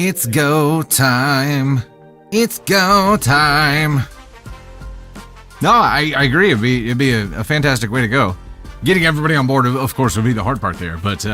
It's go time. It's go time. No, I agree. It'd be a fantastic way to go. Getting everybody on board, of course, would be the hard part there. But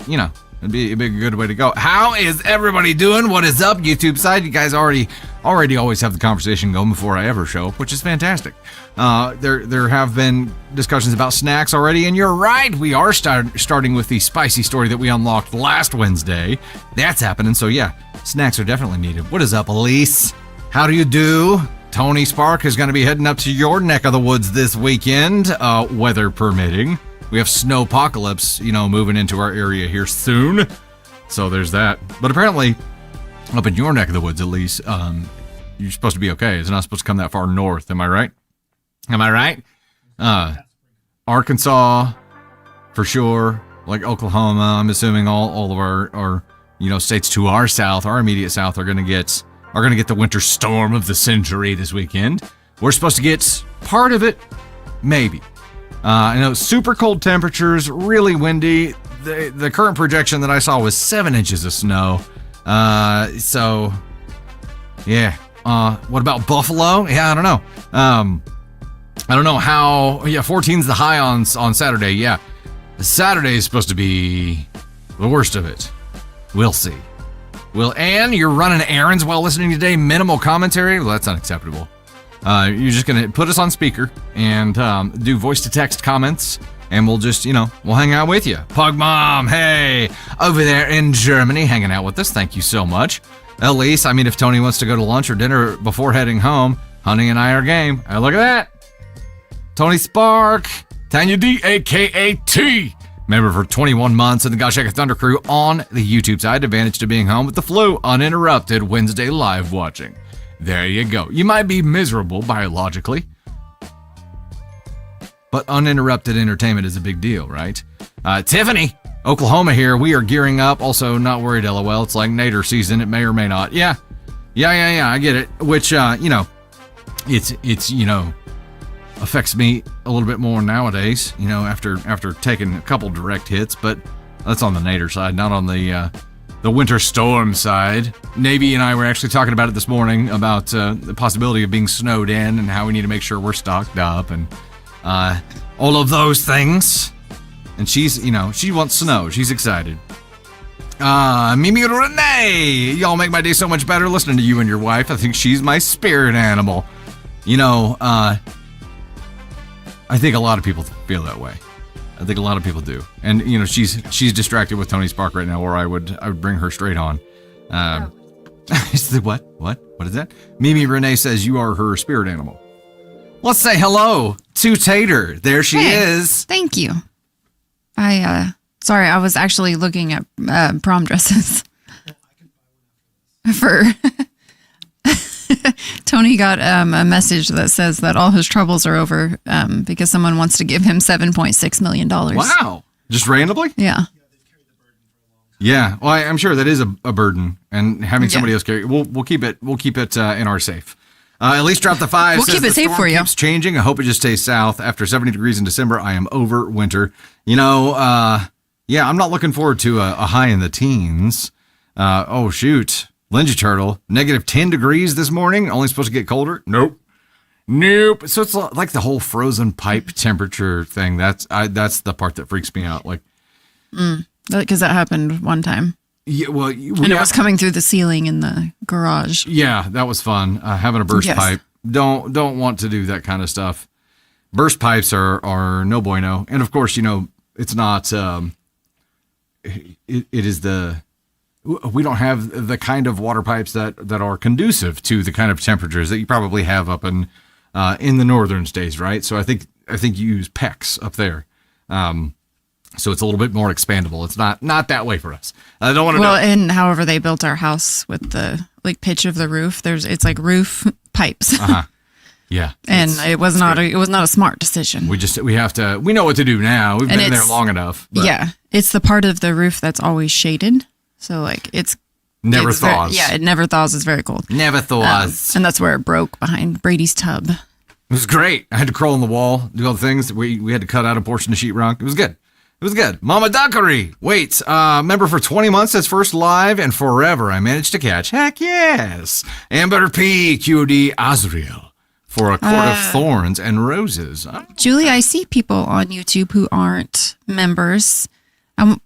you know, it'd be a good way to go. How is everybody doing? What is up, YouTube side? You guys already always have the conversation going before I ever show up, which is fantastic. There have been discussions about snacks already, and you're right. We are starting with the spicy story that we unlocked last Wednesday. That's happening. So yeah, snacks are definitely needed. What is up, Elise? How do you do? Tony Spark is going to be heading up to your neck of the woods this weekend, weather permitting. We have snowpocalypse, moving into our area here soon. So there's that. But apparently, up in your neck of the woods, at least, you're supposed to be okay. It's not supposed to come that far north. Am I right? Arkansas, for sure. Like Oklahoma, I'm assuming all of our states to our south, our immediate south, are going to get the winter storm of the century this weekend. We're supposed to get part of it, maybe. I know super cold temperatures, really windy. The current projection that I saw was 7 inches of snow. So, yeah. What about Buffalo? Yeah, I don't know. I don't know how. Yeah, 14's the high on Saturday. Yeah, Saturday is supposed to be the worst of it. We'll see. Well, Ann, you're running errands while listening today. Minimal commentary? Well, that's unacceptable. You're just going to put us on speaker and do voice-to-text comments, and we'll just, we'll hang out with you. Pug Mom, hey, over there in Germany, hanging out with us. Thank you so much. Elise, if Tony wants to go to lunch or dinner before heading home, Honey and I are game. Hey, look at that. Tony Spark, Tanya D, a.k.a. T. Member for 21 months in the Gosh Heck Thunder crew on the YouTube side. Advantage to being home with the flu, uninterrupted Wednesday live watching. There you go. You might be miserable biologically, but uninterrupted entertainment is a big deal, right? Tiffany, Oklahoma here. We are gearing up. Also, not worried, LOL. It's like Nader season. It may or may not. Yeah. I get it. Which, it's affects me a little bit more nowadays, after taking a couple direct hits, but that's on the Nader side, not on the winter storm side. Navy and I were actually talking about it this morning about the possibility of being snowed in and how we need to make sure we're stocked up and all of those things. And she's, she wants snow. She's excited. Mimi Renee, y'all make my day so much better listening to you and your wife. I think she's my spirit animal. I think a lot of people feel that way. I think a lot of people do. And, she's distracted with Tony Spark right now, or I would bring her straight on. What? What is that? Mimi Renee says you are her spirit animal. Let's say hello to Tater. There she is. Thank you. Sorry, I was actually looking at prom dresses for... Tony got a message that says that all his troubles are over because someone wants to give him $7.6 million. Wow. Just randomly? Yeah. Yeah. Well, I'm sure that is a burden, and having somebody else carry we'll keep it in our safe. At least drop the 5. We'll keep it safe for you. Keeps changing. I hope it just stays south. After 70 degrees in December, I am over winter. I'm not looking forward to a high in the teens. Oh shoot. Lindsay Turtle, -10 degrees this morning. Only supposed to get colder? Nope. So it's like the whole frozen pipe temperature thing. That's the part that freaks me out. Like, because that happened one time. Yeah, well, and it was coming through the ceiling in the garage. Yeah, that was fun. Having a burst pipe. Don't want to do that kind of stuff. Burst pipes are no bueno. And of course, it's not. It is the. We don't have the kind of water pipes that are conducive to the kind of temperatures that you probably have up in the northern states, right? So I think you use PEX up there, so it's a little bit more expandable. It's not that way for us. I don't want to. Well, and however they built our house with the pitch of the roof, it's like roof pipes. Yeah, and it was not a smart decision. We know what to do now. We've been there long enough. But. Yeah, it's the part of the roof that's always shaded. So it's never thaws. It never thaws. It's very cold. Never thaws. And that's where it broke behind Brady's tub. It was great. I had to crawl on the wall, do all the things. We had to cut out a portion of sheetrock. It was good. was good. Mama Duckery. Wait, member for 20 months says first live and forever I managed to catch. Heck yes. Amber P. QD Azriel for a Court of Thorns and Roses. Julie, I see people on YouTube who aren't members.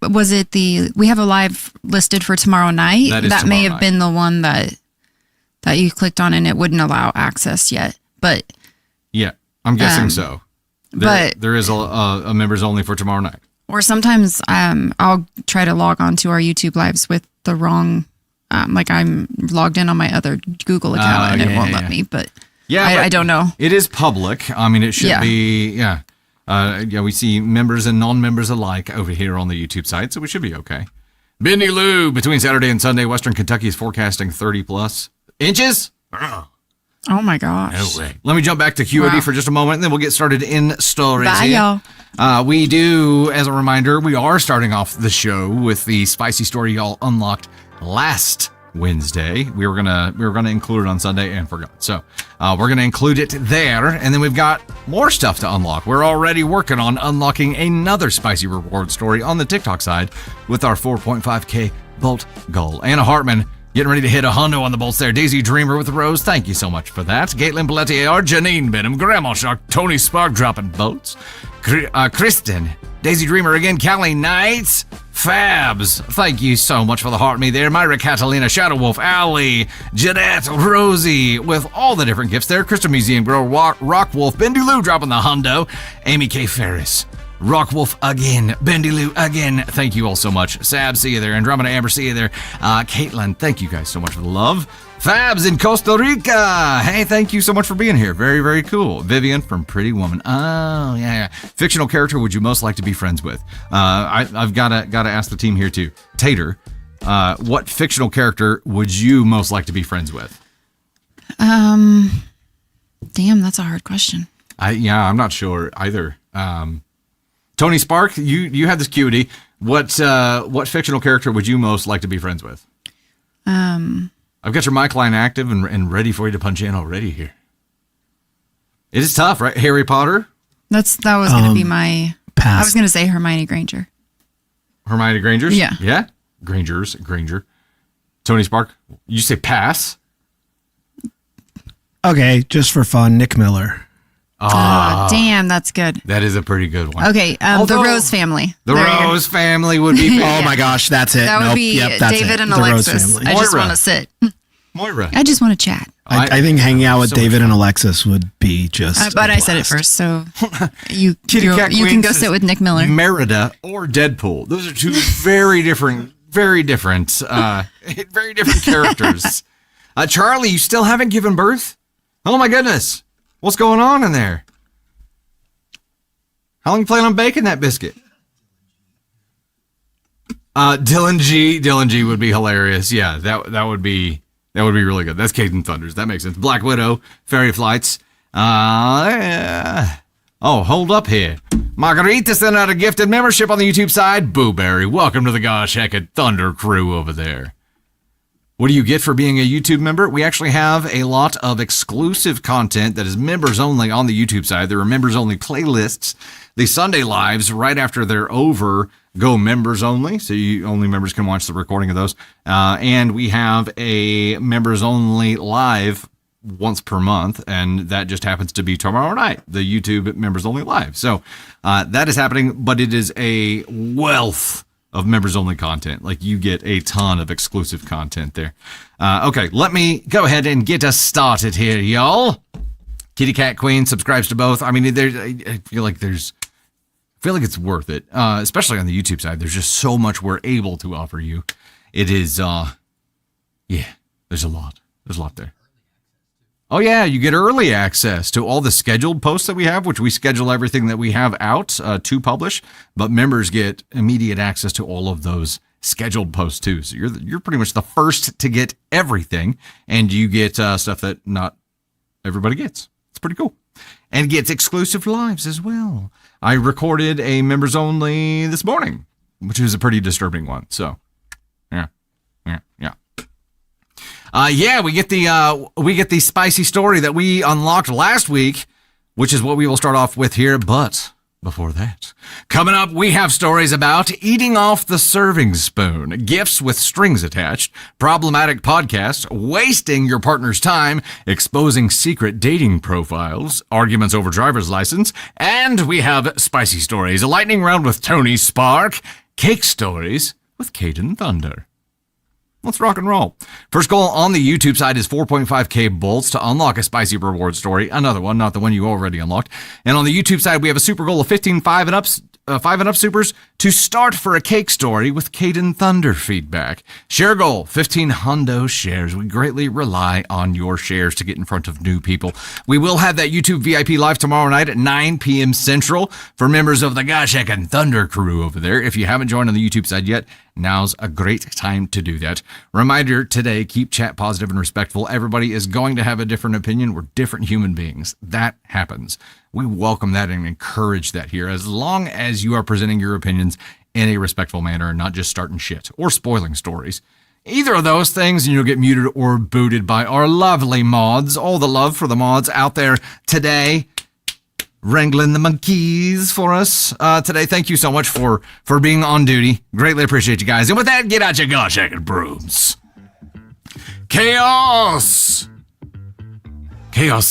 Was it we have a live listed for tomorrow night? That may have been the one that you clicked on and it wouldn't allow access yet. But yeah, I'm guessing so. There is a members only for tomorrow night. Or sometimes I'll try to log on to our YouTube lives with the wrong, like I'm logged in on my other Google account and it won't let me. But I don't know. It is public. I mean, it should be. Yeah. We see members and non-members alike over here on the YouTube site, so we should be okay. Benny Lou, between Saturday and Sunday, Western Kentucky is forecasting 30 plus inches. Oh my gosh. No way. Let me jump back to QOD for just a moment, and then we'll get started in stories. Bye, y'all. We do, as a reminder, we are starting off the show with the spicy story y'all unlocked last Wednesday. We were gonna include it on Sunday and forgot. So we're gonna include it there, and then we've got more stuff to unlock. We're already working on unlocking another spicy reward story on the TikTok side with our 4.5K bolt goal. Anna Hartman getting ready to hit a hundo on the bolts there. Daisy Dreamer with the rose. Thank you so much for that. Caitlin Pelletier, Janine Benham, Grandma Shark, Tony Spark dropping bolts. Kristen, Daisy Dreamer again, Callie Knights, Fabs. Thank you so much for the heart me there. Myra Catalina, Shadow Wolf, Allie, Jeanette, Rosie, with all the different gifts there. Crystal Museum Girl, Rock Wolf, Bendy Lou dropping the hundo. Amy K. Ferris. Rock Wolf again, Bendy Lou again. Thank you all so much. Sab, see you there. Andromeda Amber, see you there. Caitlin, thank you guys so much for the love. Fabs in Costa Rica. Hey, thank you so much for being here. Very, very cool. Vivian from Pretty Woman. Oh, yeah. Fictional character would you most like to be friends with? I've got to ask the team here too. Tater, what fictional character would you most like to be friends with? Damn, that's a hard question. I'm not sure either. Tony Spark, you had this cutie. What fictional character would you most like to be friends with? I've got your mic line active and ready for you to punch in already here. It is tough, right? Harry Potter? That was going to be my... Pass. I was going to say Hermione Granger. Hermione Granger? Yeah. Yeah? Granger. Tony Spark, you say pass? Okay, just for fun, Nick Miller. Oh, damn, that's good. That is a pretty good one. Okay, the Rose family. The Rose family would be... Oh my gosh, that's it. That would be David and Alexis. I just want to sit. Moira. I just want to chat. I think hanging out with David and Alexis would be just but I said it first, so you can go sit with Nick Miller. Merida or Deadpool. Those are two very different characters. Charlie, you still haven't given birth? Oh my goodness. What's going on in there? How long you plan on baking that biscuit? Dylan G would be hilarious. Yeah, that would be really good. That's Caden Thunders. That makes sense. Black Widow, Fairy Flights. Oh, hold up here. Margarita sent out a gifted membership on the YouTube side. Booberry, welcome to the Gosh Heckin' Thunder crew over there. What do you get for being a YouTube member? We actually have a lot of exclusive content that is members only on the YouTube side. There are members only playlists. The Sunday lives right after they're over go members only. So only members can watch the recording of those. And we have a members only live once per month. And that just happens to be tomorrow night, the YouTube members only live. So that is happening, but it is a wealth of members only content. Like you get a ton of exclusive content there. Okay, let me go ahead and get us started here, y'all. Kitty Cat Queen subscribes to both. I mean, I feel like it's worth it, especially on the YouTube side. There's just so much we're able to offer you. It is, there's a lot. There's a lot there. Oh yeah, you get early access to all the scheduled posts that we have, which we schedule everything that we have out to publish, but members get immediate access to all of those scheduled posts too. So you're pretty much the first to get everything, and you get stuff that not everybody gets. It's pretty cool. And gets exclusive lives as well. I recorded a members only this morning, which was a pretty disturbing one. So yeah. We get the spicy story that we unlocked last week, which is what we will start off with here. But before that. Coming up, we have stories about eating off the serving spoon, gifts with strings attached, problematic podcasts, wasting your partner's time, exposing secret dating profiles, arguments over driver's license, and we have spicy stories, a lightning round with Tony Spark, cake stories with Caden Thunder. Let's rock and roll. First goal on the YouTube side is 4.5k bolts to unlock a spicy reward story. Another one, not the one you already unlocked. And on the YouTube side, we have a super goal of 15 5 and up supers to start for a cake story with Caden Thunder feedback. Share goal, 15 hundo shares. We greatly rely on your shares to get in front of new people. We will have that YouTube VIP live tomorrow night at 9 p.m. Central for members of the Gosh Heck and Thunder crew over there. If you haven't joined on the YouTube side yet, now's a great time to do that. Reminder today, keep chat positive and respectful. Everybody is going to have a different opinion. We're different human beings. That happens. We welcome that and encourage that here, as long as you are presenting your opinions in a respectful manner and not just starting shit or spoiling stories. Either of those things, and you'll get muted or booted by our lovely mods. All the love for the mods out there today, wrangling the monkeys for us today. Thank you so much for being on duty. Greatly appreciate you guys. And with that, get out your gosh heck brooms. Chaos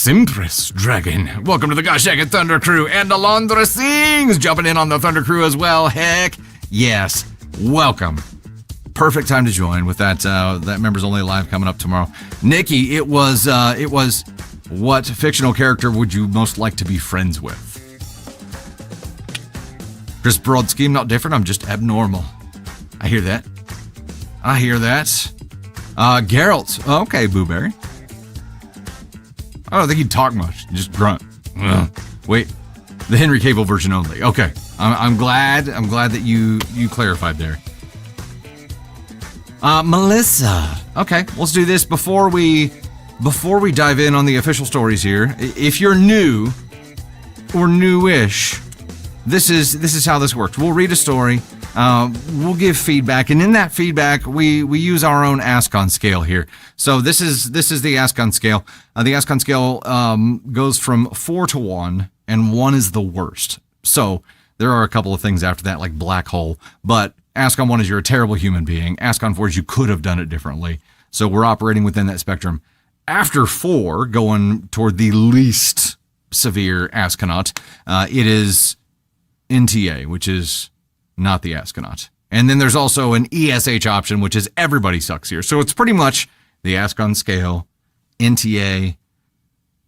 Impress Dragon. Welcome to the Gosh Heck and Thunder crew. And Alondra Sings jumping in on the Thunder crew as well. Heck yes. Welcome. Perfect time to join with that members only live coming up tomorrow. Nikki, it was what fictional character would you most like to be friends with? Chris Brodsky, I'm not different, I'm just abnormal. I hear that. Geralt. Okay, Booberry. I don't think he'd talk much. Just grunt. Wait, the Henry Cavill version only. Okay, I'm glad that you clarified there. Melissa. Okay, let's do this before we dive in on the official stories here. If you're new or newish, this is how this works. We'll read a story. We'll give feedback, and in that feedback, we use our own Ascon scale here. So this is the Ascon scale. The Ascon scale goes from 4 to 1, and 1 is the worst. So there are a couple of things after that, like black hole. But Ascon 1 is you're a terrible human being. Ascon 4 is you could have done it differently. So we're operating within that spectrum. After 4, going toward the least severe Asconaut, it is NTA, which is not the Asconaut. And then there's also an ESH option, which is everybody sucks here. So it's pretty much the Ascon scale, NTA,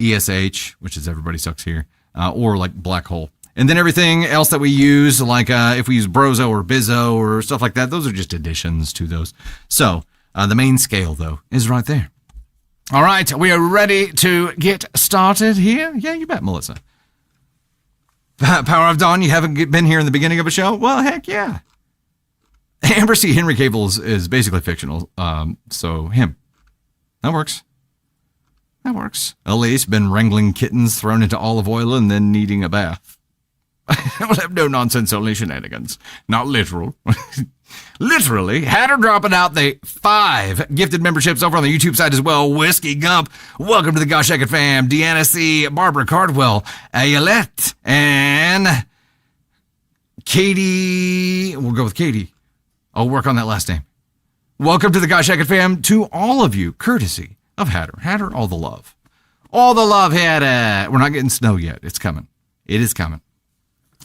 ESH, which is everybody sucks here, or like black hole. And then everything else that we use, like if we use Brozo or Bizzo or stuff like that, those are just additions to those. So the main scale, though, is right there. All right, we are ready to get started here. Yeah, you bet, Melissa. Power of Dawn, you haven't been here in the beginning of a show? Well, heck yeah. Amber C. Henry Cavill is basically fictional, so him. That works. Elise, been wrangling kittens thrown into olive oil and then needing a bath. I will have no nonsense, only shenanigans. Not literal. Literally. Hatter dropping out the 5 gifted memberships over on the YouTube side as well. Whiskey Gump, welcome to the Gosh Heck fam. Deanna C., Barbara Cardwell, Ayalette, and Katie. We'll go with Katie. I'll work on that last name. Welcome to the Gosh Heck fam to all of you, courtesy of Hatter. Hatter, all the love. All the love, Hatter. We're not getting snow yet. It's coming. It is coming.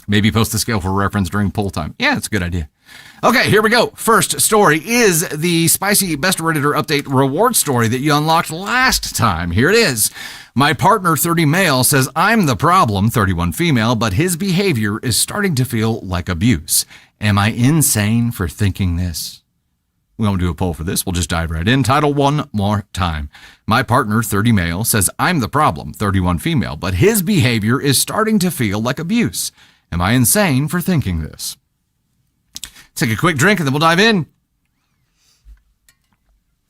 Maybe post the scale for reference during poll time. Yeah, it's a good idea. Okay, here we go. First story is the spicy Best Redditor update reward story that you unlocked last time. Here it is. My partner, 30 male, says I'm the problem, 31 female, but his behavior is starting to feel like abuse. Am I insane for thinking this? We won't do a poll for this. We'll just dive right in. Title one more time. My partner, 30 male, says I'm the problem, 31 female, but his behavior is starting to feel like abuse. Am I insane for thinking this? Take a quick drink and then we'll dive in.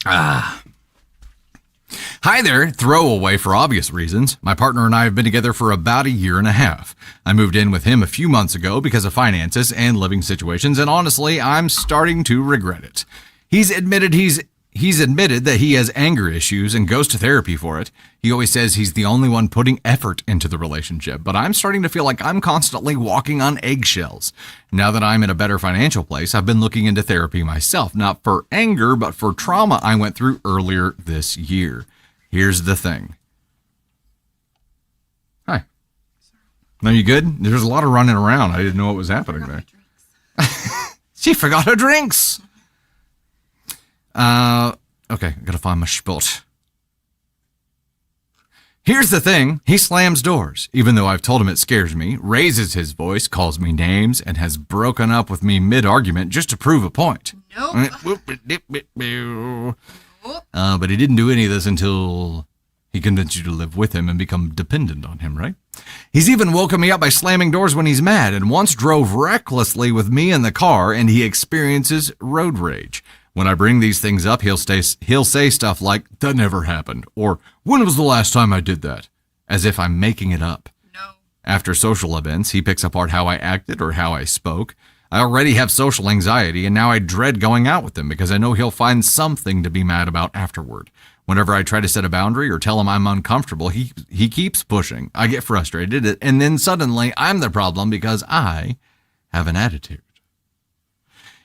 Hi there, throwaway for obvious reasons. My partner and I have been together for about a year and a half. I moved in with him a few months ago because of finances and living situations, and honestly, I'm starting to regret it. He's admitted he's He's admitted that he has anger issues and goes to therapy for it. He always says he's the only one putting effort into the relationship, but I'm starting to feel like I'm constantly walking on eggshells. Now that I'm in a better financial place, I've been looking into therapy myself, not for anger, but for trauma I went through earlier this year. Here's the thing. Hi. Are you good? There's a lot of running around. I didn't know what was happening there. She forgot her drinks. Okay, I gotta find my spot. Here's the thing. He slams doors, even though I've told him it scares me, raises his voice, calls me names, and has broken up with me mid-argument just to prove a point. Nope. But he didn't do any of this until he convinced you to live with him and become dependent on him, right? He's even woken me up by slamming doors when he's mad, and once drove recklessly with me in the car, and he experiences road rage. When I bring these things up, he'll say stuff like, that never happened, or when was the last time I did that? As if I'm making it up. No. After social events, he picks apart how I acted or how I spoke. I already have social anxiety, and now I dread going out with him because I know he'll find something to be mad about afterward. Whenever I try to set a boundary or tell him I'm uncomfortable, he keeps pushing. I get frustrated, and then suddenly I'm the problem because I have an attitude.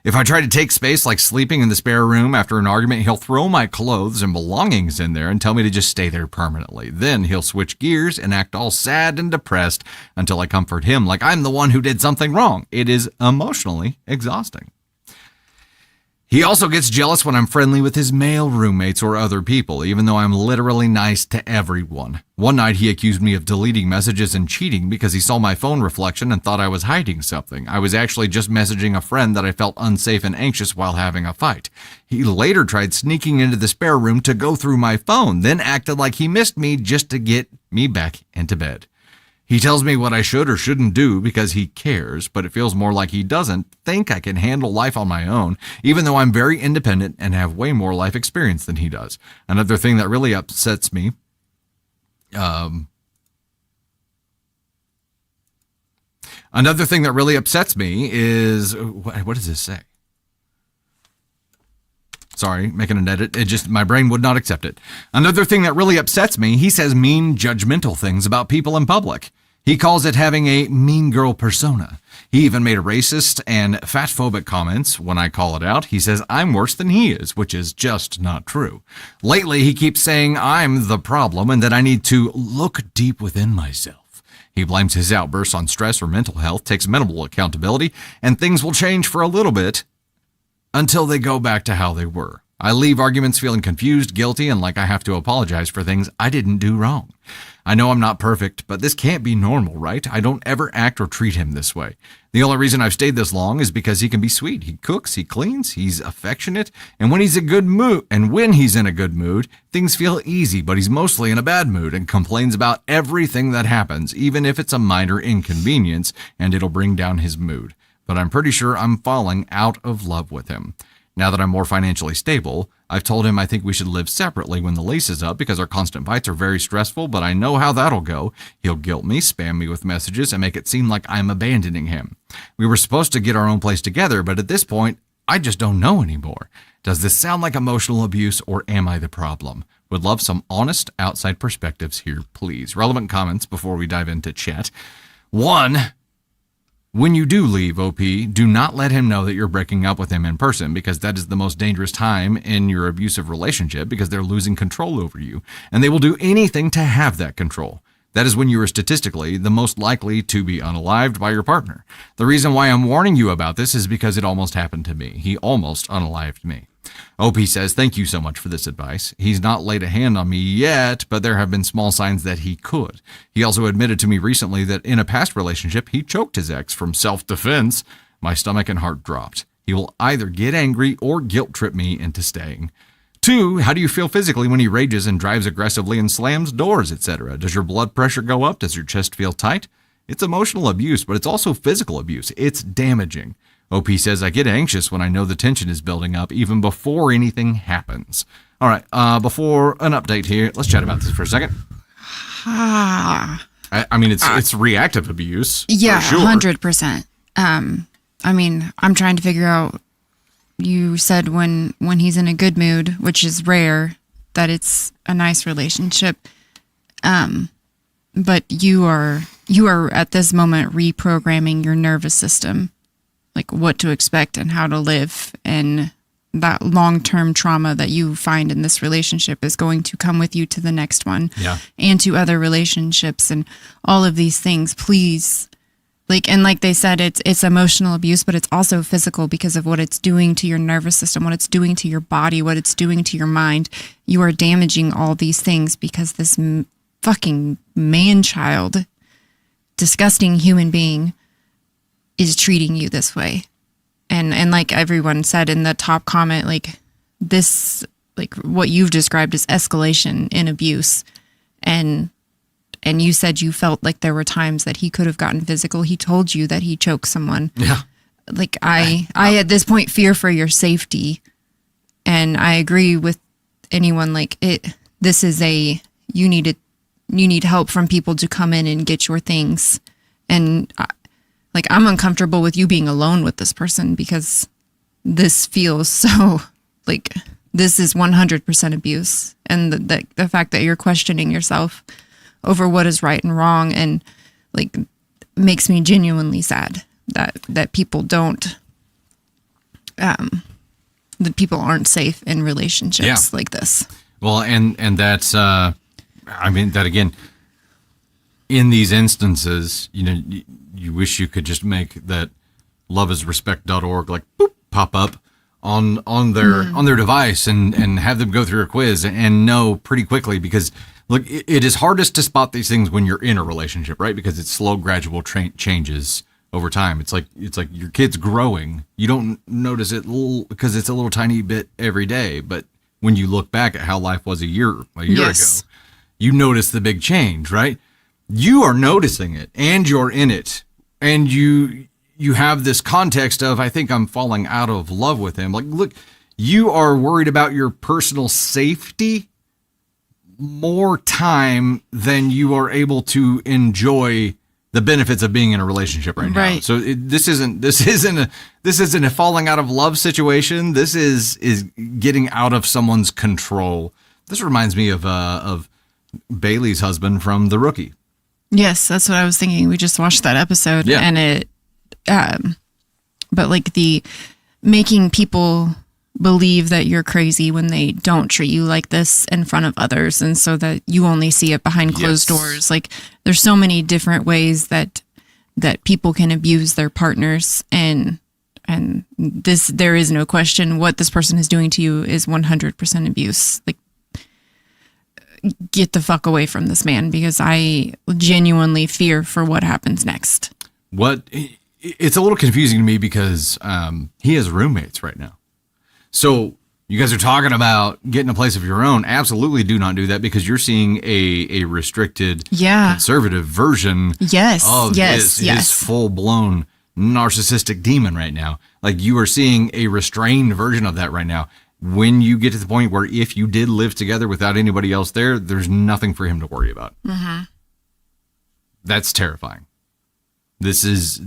If I try to take space like sleeping in the spare room after an argument, he'll throw my clothes and belongings in there and tell me to just stay there permanently. Then he'll switch gears and act all sad and depressed until I comfort him like I'm the one who did something wrong. It is emotionally exhausting. He also gets jealous when I'm friendly with his male roommates or other people, even though I'm literally nice to everyone. One night he accused me of deleting messages and cheating because he saw my phone reflection and thought I was hiding something. I was actually just messaging a friend that I felt unsafe and anxious while having a fight. He later tried sneaking into the spare room to go through my phone, then acted like he missed me just to get me back into bed. He tells me what I should or shouldn't do because he cares, but it feels more like he doesn't think I can handle life on my own, even though I'm very independent and have way more life experience than he does. Another thing that really upsets me, is, what does this say? Sorry, making an edit. My brain would not accept it. Another thing that really upsets me, he says mean, judgmental things about people in public. He calls it having a mean girl persona. He even made a racist and fatphobic comments when I call it out. He says I'm worse than he is, which is just not true. Lately, he keeps saying I'm the problem and that I need to look deep within myself. He blames his outbursts on stress or mental health, takes minimal accountability, and things will change for a little bit until they go back to how they were. I leave arguments feeling confused, guilty, and like I have to apologize for things I didn't do wrong. I know I'm not perfect, but this can't be normal, right? I don't ever act or treat him this way. The only reason I've stayed this long is because he can be sweet. He cooks, he cleans, he's affectionate, and when he's in a good mood, things feel easy, but he's mostly in a bad mood and complains about everything that happens, even if it's a minor inconvenience, and it'll bring down his mood. But I'm pretty sure I'm falling out of love with him. Now that I'm more financially stable, I've told him I think we should live separately when the lease is up because our constant fights are very stressful, but I know how that'll go. He'll guilt me, spam me with messages, and make it seem like I'm abandoning him. We were supposed to get our own place together, but at this point, I just don't know anymore. Does this sound like emotional abuse, or am I the problem? Would love some honest outside perspectives here, please. Relevant comments before we dive into chat. 1. When you do leave, OP, do not let him know that you're breaking up with him in person, because that is the most dangerous time in your abusive relationship, because they're losing control over you, and they will do anything to have that control. That is when you are statistically the most likely to be unalived by your partner. The reason why I'm warning you about this is because it almost happened to me. He almost unalived me. OP says, thank you so much for this advice. He's not laid a hand on me yet, but there have been small signs that he could. He also admitted to me recently that in a past relationship, he choked his ex from self-defense. My stomach and heart dropped. He will either get angry or guilt trip me into staying. 2, how do you feel physically when he rages and drives aggressively and slams doors, etc.? Does your blood pressure go up? Does your chest feel tight? It's emotional abuse, but it's also physical abuse. It's damaging. OP says, I get anxious when I know the tension is building up even before anything happens. All right, before an update here, let's chat about this for a second. I mean, it's reactive abuse. Yeah, for sure. 100%. I mean, I'm trying to figure out you said when he's in a good mood, which is rare, that it's a nice relationship. But you are at this moment reprogramming your nervous system, like what to expect and how to live, and that long-term trauma that you find in this relationship is going to come with you to the next one, and to other relationships and all of these things. Please, like they said, it's emotional abuse, but it's also physical because of what it's doing to your nervous system, what it's doing to your body, what it's doing to your mind. You are damaging all these things because this fucking man-child, disgusting human being is treating you this way. And like everyone said in the top comment, like this, like what you've described as escalation in abuse. And you said you felt like there were times that he could have gotten physical. He told you that he choked someone. Yeah. Like I at this point fear for your safety. And I agree with anyone, like this is you need help from people to come in and get your things. And I'm uncomfortable with you being alone with this person because this feels so like this is 100% abuse. And the fact that you're questioning yourself over what is right and wrong, and like makes me genuinely sad that people don't, that people aren't safe in relationships like this. Well, and that's, that again, in these instances, you wish you could just make that loveisrespect.org like boop, pop up on their device and have them go through a quiz and know pretty quickly, because look, it is hardest to spot these things when you're in a relationship, right? Because it's slow, gradual changes over time. It's like your kid's growing. You don't notice it because it's a little tiny bit every day, but when you look back at how life was a year ago, you notice the big change, right? You are noticing it and you're in it, and you have this context of, I think I'm falling out of love with him. Like, look, you are worried about your personal safety more time than you are able to enjoy the benefits of being in a relationship right now. Right. So this isn't a falling out of love situation. This is getting out of someone's control. This reminds me of Bailey's husband from The Rookie. Yes, that's what I was thinking. We just watched that episode, and it, but like the making people believe that you're crazy when they don't treat you like this in front of others, and so that you only see it behind closed doors. Like there's so many different ways that people can abuse their partners, and this, there is no question what this person is doing to you is 100% abuse. Like, get the fuck away from this man, because I genuinely fear for what happens next. It's a little confusing to me because he has roommates right now. So you guys are talking about getting a place of your own. Absolutely do not do that, because you're seeing a restricted, conservative version of his full-blown narcissistic demon right now. Like, you are seeing a restrained version of that right now. When you get to the point where if you did live together without anybody else there, there's nothing for him to worry about. Mm-hmm. That's terrifying. This is,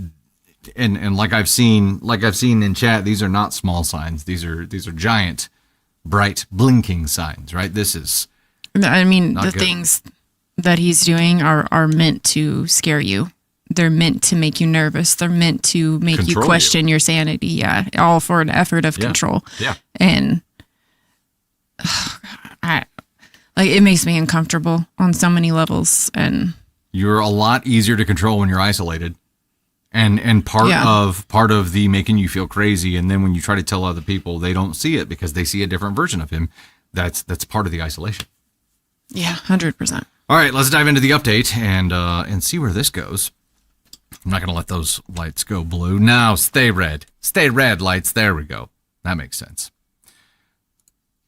and like I've seen in chat, these are not small signs. These are giant, bright, blinking signs, right? This is, I mean, the things that he's doing are meant to scare you. They're meant to make you nervous. They're meant to make you question your sanity. Yeah. All for an effort of control. Yeah. And it makes me uncomfortable on so many levels. And you're a lot easier to control when you're isolated. And part of the making you feel crazy, and then when you try to tell other people, they don't see it because they see a different version of him. That's part of the isolation. Yeah, 100%. All right, let's dive into the update and see where this goes. I'm not going to let those lights go blue. Now, stay red. Stay red, lights. There we go. That makes sense.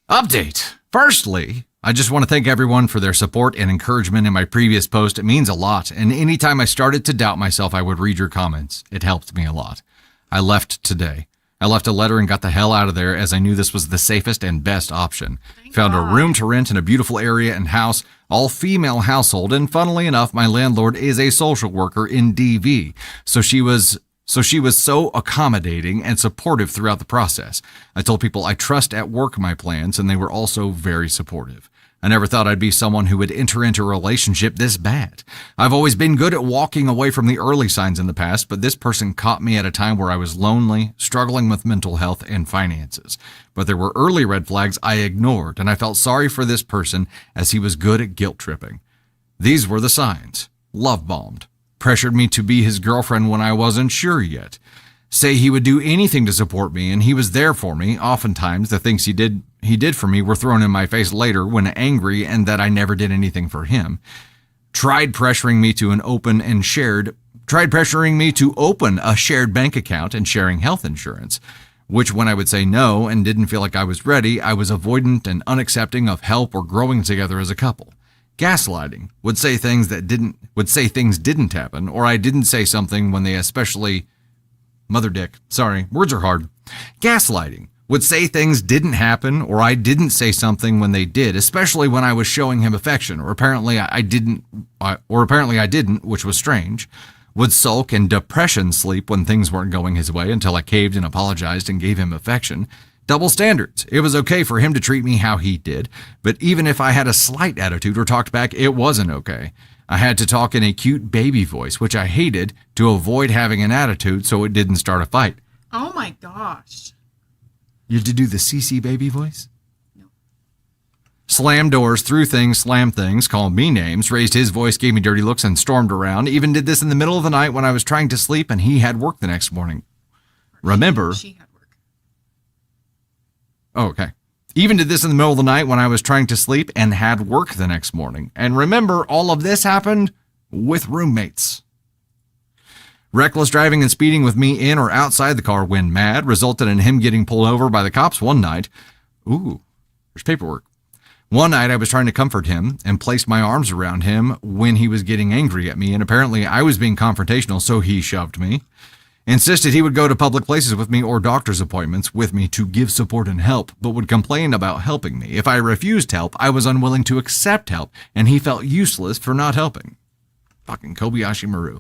Update. Firstly, I just want to thank everyone for their support and encouragement in my previous post. It means a lot. And anytime I started to doubt myself, I would read your comments. It helped me a lot. I left today. I left a letter and got the hell out of there, as I knew this was the safest and best option. Found a room to rent in a beautiful area and house, all female household, and funnily enough, my landlord is a social worker in DV. So she was So she was so accommodating and supportive throughout the process. I told people I trust at work my plans, and they were also very supportive. I never thought I'd be someone who would enter into a relationship this bad. I've always been good at walking away from the early signs in the past, but this person caught me at a time where I was lonely, struggling with mental health and finances. But there were early red flags I ignored, and I felt sorry for this person as he was good at guilt tripping. These were the signs. Love bombed. Pressured me to be his girlfriend when I wasn't sure yet. Say he would do anything to support me, and he was there for me. Oftentimes, the things he did for me were thrown in my face later when angry, and that I never did anything for him. Tried pressuring me to open a shared bank account and sharing health insurance, which when I would say no and didn't feel like I was ready, I was avoidant and unaccepting of help or growing together as a couple. Gaslighting. Would say things didn't happen, or I didn't say something when they especially... Mother dick. Sorry, words are hard. Gaslighting. Would say things didn't happen, or I didn't say something when they did, especially when I was showing him affection, or apparently I didn't, which was strange. Would sulk and depression sleep when things weren't going his way until I caved and apologized and gave him affection. Double standards. It was okay for him to treat me how he did, but even if I had a slight attitude or talked back, it wasn't okay. I had to talk in a cute baby voice, which I hated, to avoid having an attitude so it didn't start a fight. Oh my gosh. You had to do the CC baby voice? No. Slammed doors, threw things, slammed things, called me names, raised his voice, gave me dirty looks, and stormed around. Even did this in the middle of the night when I was trying to sleep and he had work the next morning. Remember... She had work. Oh, okay. Even did this in the middle of the night when I was trying to sleep and had work the next morning. And remember, all of this happened with roommates. Reckless driving and speeding with me in or outside the car when mad resulted in him getting pulled over by the cops one night. Ooh, there's paperwork. One night I was trying to comfort him and placed my arms around him when he was getting angry at me, and apparently I was being confrontational, so he shoved me. Insisted he would go to public places with me or doctor's appointments with me to give support and help, but would complain about helping me. If I refused help, I was unwilling to accept help, and he felt useless for not helping. Fucking Kobayashi Maru.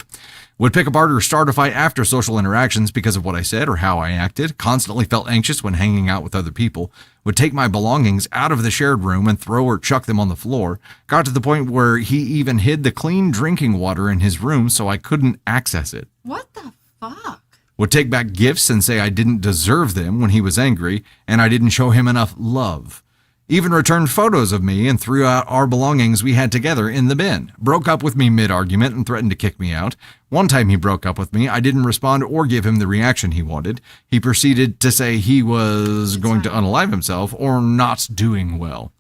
Would pick apart or start a fight after social interactions because of what I said or how I acted. Constantly felt anxious when hanging out with other people. Would take my belongings out of the shared room and throw or chuck them on the floor. Got to the point where he even hid the clean drinking water in his room so I couldn't access it. What the fuck? Would take back gifts and say I didn't deserve them when he was angry and I didn't show him enough love. Even returned photos of me and threw out our belongings we had together in the bin. Broke up with me mid-argument and threatened to kick me out. One time he broke up with me. I didn't respond or give him the reaction he wanted. He proceeded to say he was going to unalive himself or not doing well.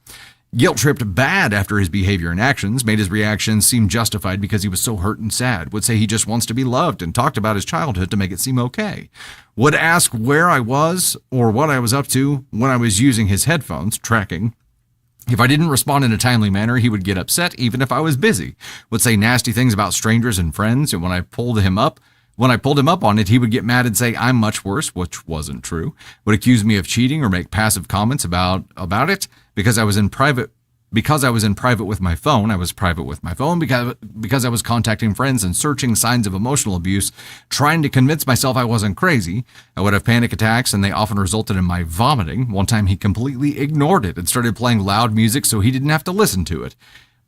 Guilt-tripped bad after his behavior and actions, made his reactions seem justified because he was so hurt and sad. Would say he just wants to be loved and talked about his childhood to make it seem okay. Would ask where I was or what I was up to when I was using his headphones, tracking. If I didn't respond in a timely manner, he would get upset even if I was busy. Would say nasty things about strangers and friends, and when I pulled him up on it, he would get mad and say I'm much worse, which wasn't true. Would accuse me of cheating or make passive comments about it because I was in private with my phone. I was private with my phone because I was contacting friends and searching signs of emotional abuse, trying to convince myself I wasn't crazy. I would have panic attacks and they often resulted in my vomiting. One time he completely ignored it and started playing loud music so he didn't have to listen to it.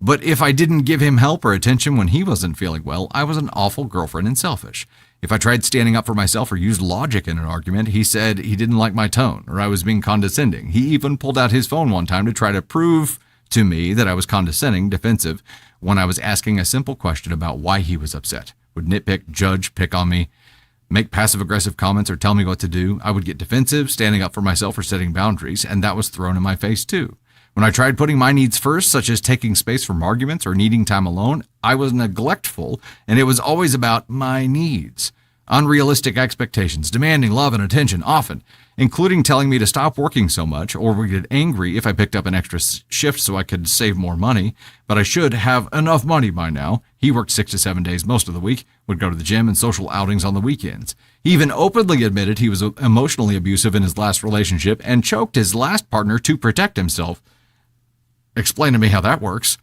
But if I didn't give him help or attention when he wasn't feeling well, I was an awful girlfriend and selfish. If I tried standing up for myself or used logic in an argument, he said he didn't like my tone or I was being condescending. He even pulled out his phone one time to try to prove to me that I was condescending, defensive, when I was asking a simple question about why he was upset. Would nitpick, judge, pick on me, make passive-aggressive comments or tell me what to do. I would get defensive, standing up for myself or setting boundaries, and that was thrown in my face too. When I tried putting my needs first, such as taking space from arguments or needing time alone, I was neglectful, and it was always about my needs. Unrealistic expectations, demanding love and attention often, including telling me to stop working so much or would get angry if I picked up an extra shift so I could save more money, but I should have enough money by now. He worked 6 to 7 days most of the week, would go to the gym and social outings on the weekends. He even openly admitted he was emotionally abusive in his last relationship and choked his last partner to protect himself. Explain to me how that works.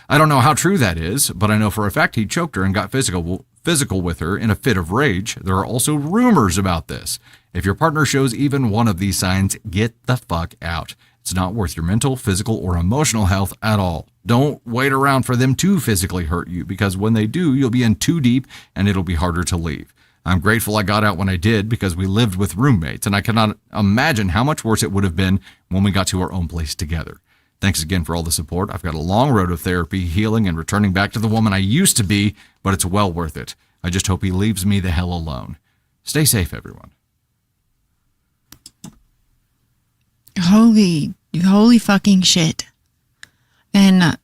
I don't know how true that is, but I know for a fact he choked her and got physical physical with her in a fit of rage. There are also rumors about this. If your partner shows even one of these signs, get the fuck out. It's not worth your mental, physical, or emotional health at all. Don't wait around for them to physically hurt you, because when they do, you'll be in too deep and it'll be harder to leave. I'm grateful I got out when I did, because we lived with roommates, and I cannot imagine how much worse it would have been when we got to our own place together. Thanks again for all the support. I've got a long road of therapy, healing, and returning back to the woman I used to be, but it's well worth it. I just hope he leaves me the hell alone. Stay safe, everyone. Holy fucking shit. And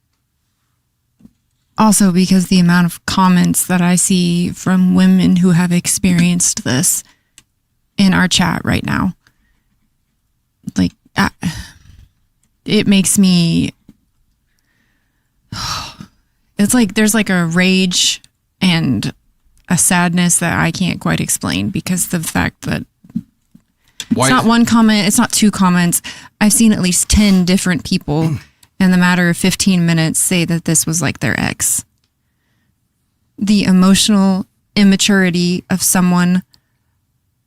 also because the amount of comments that I see from women who have experienced this in our chat right now, like, it makes me, it's like there's like a rage and a sadness that I can't quite explain, because the fact that it's not one comment, it's not two comments. I've seen at least 10 different people in the matter of 15 minutes say that this was like their ex. The emotional immaturity of someone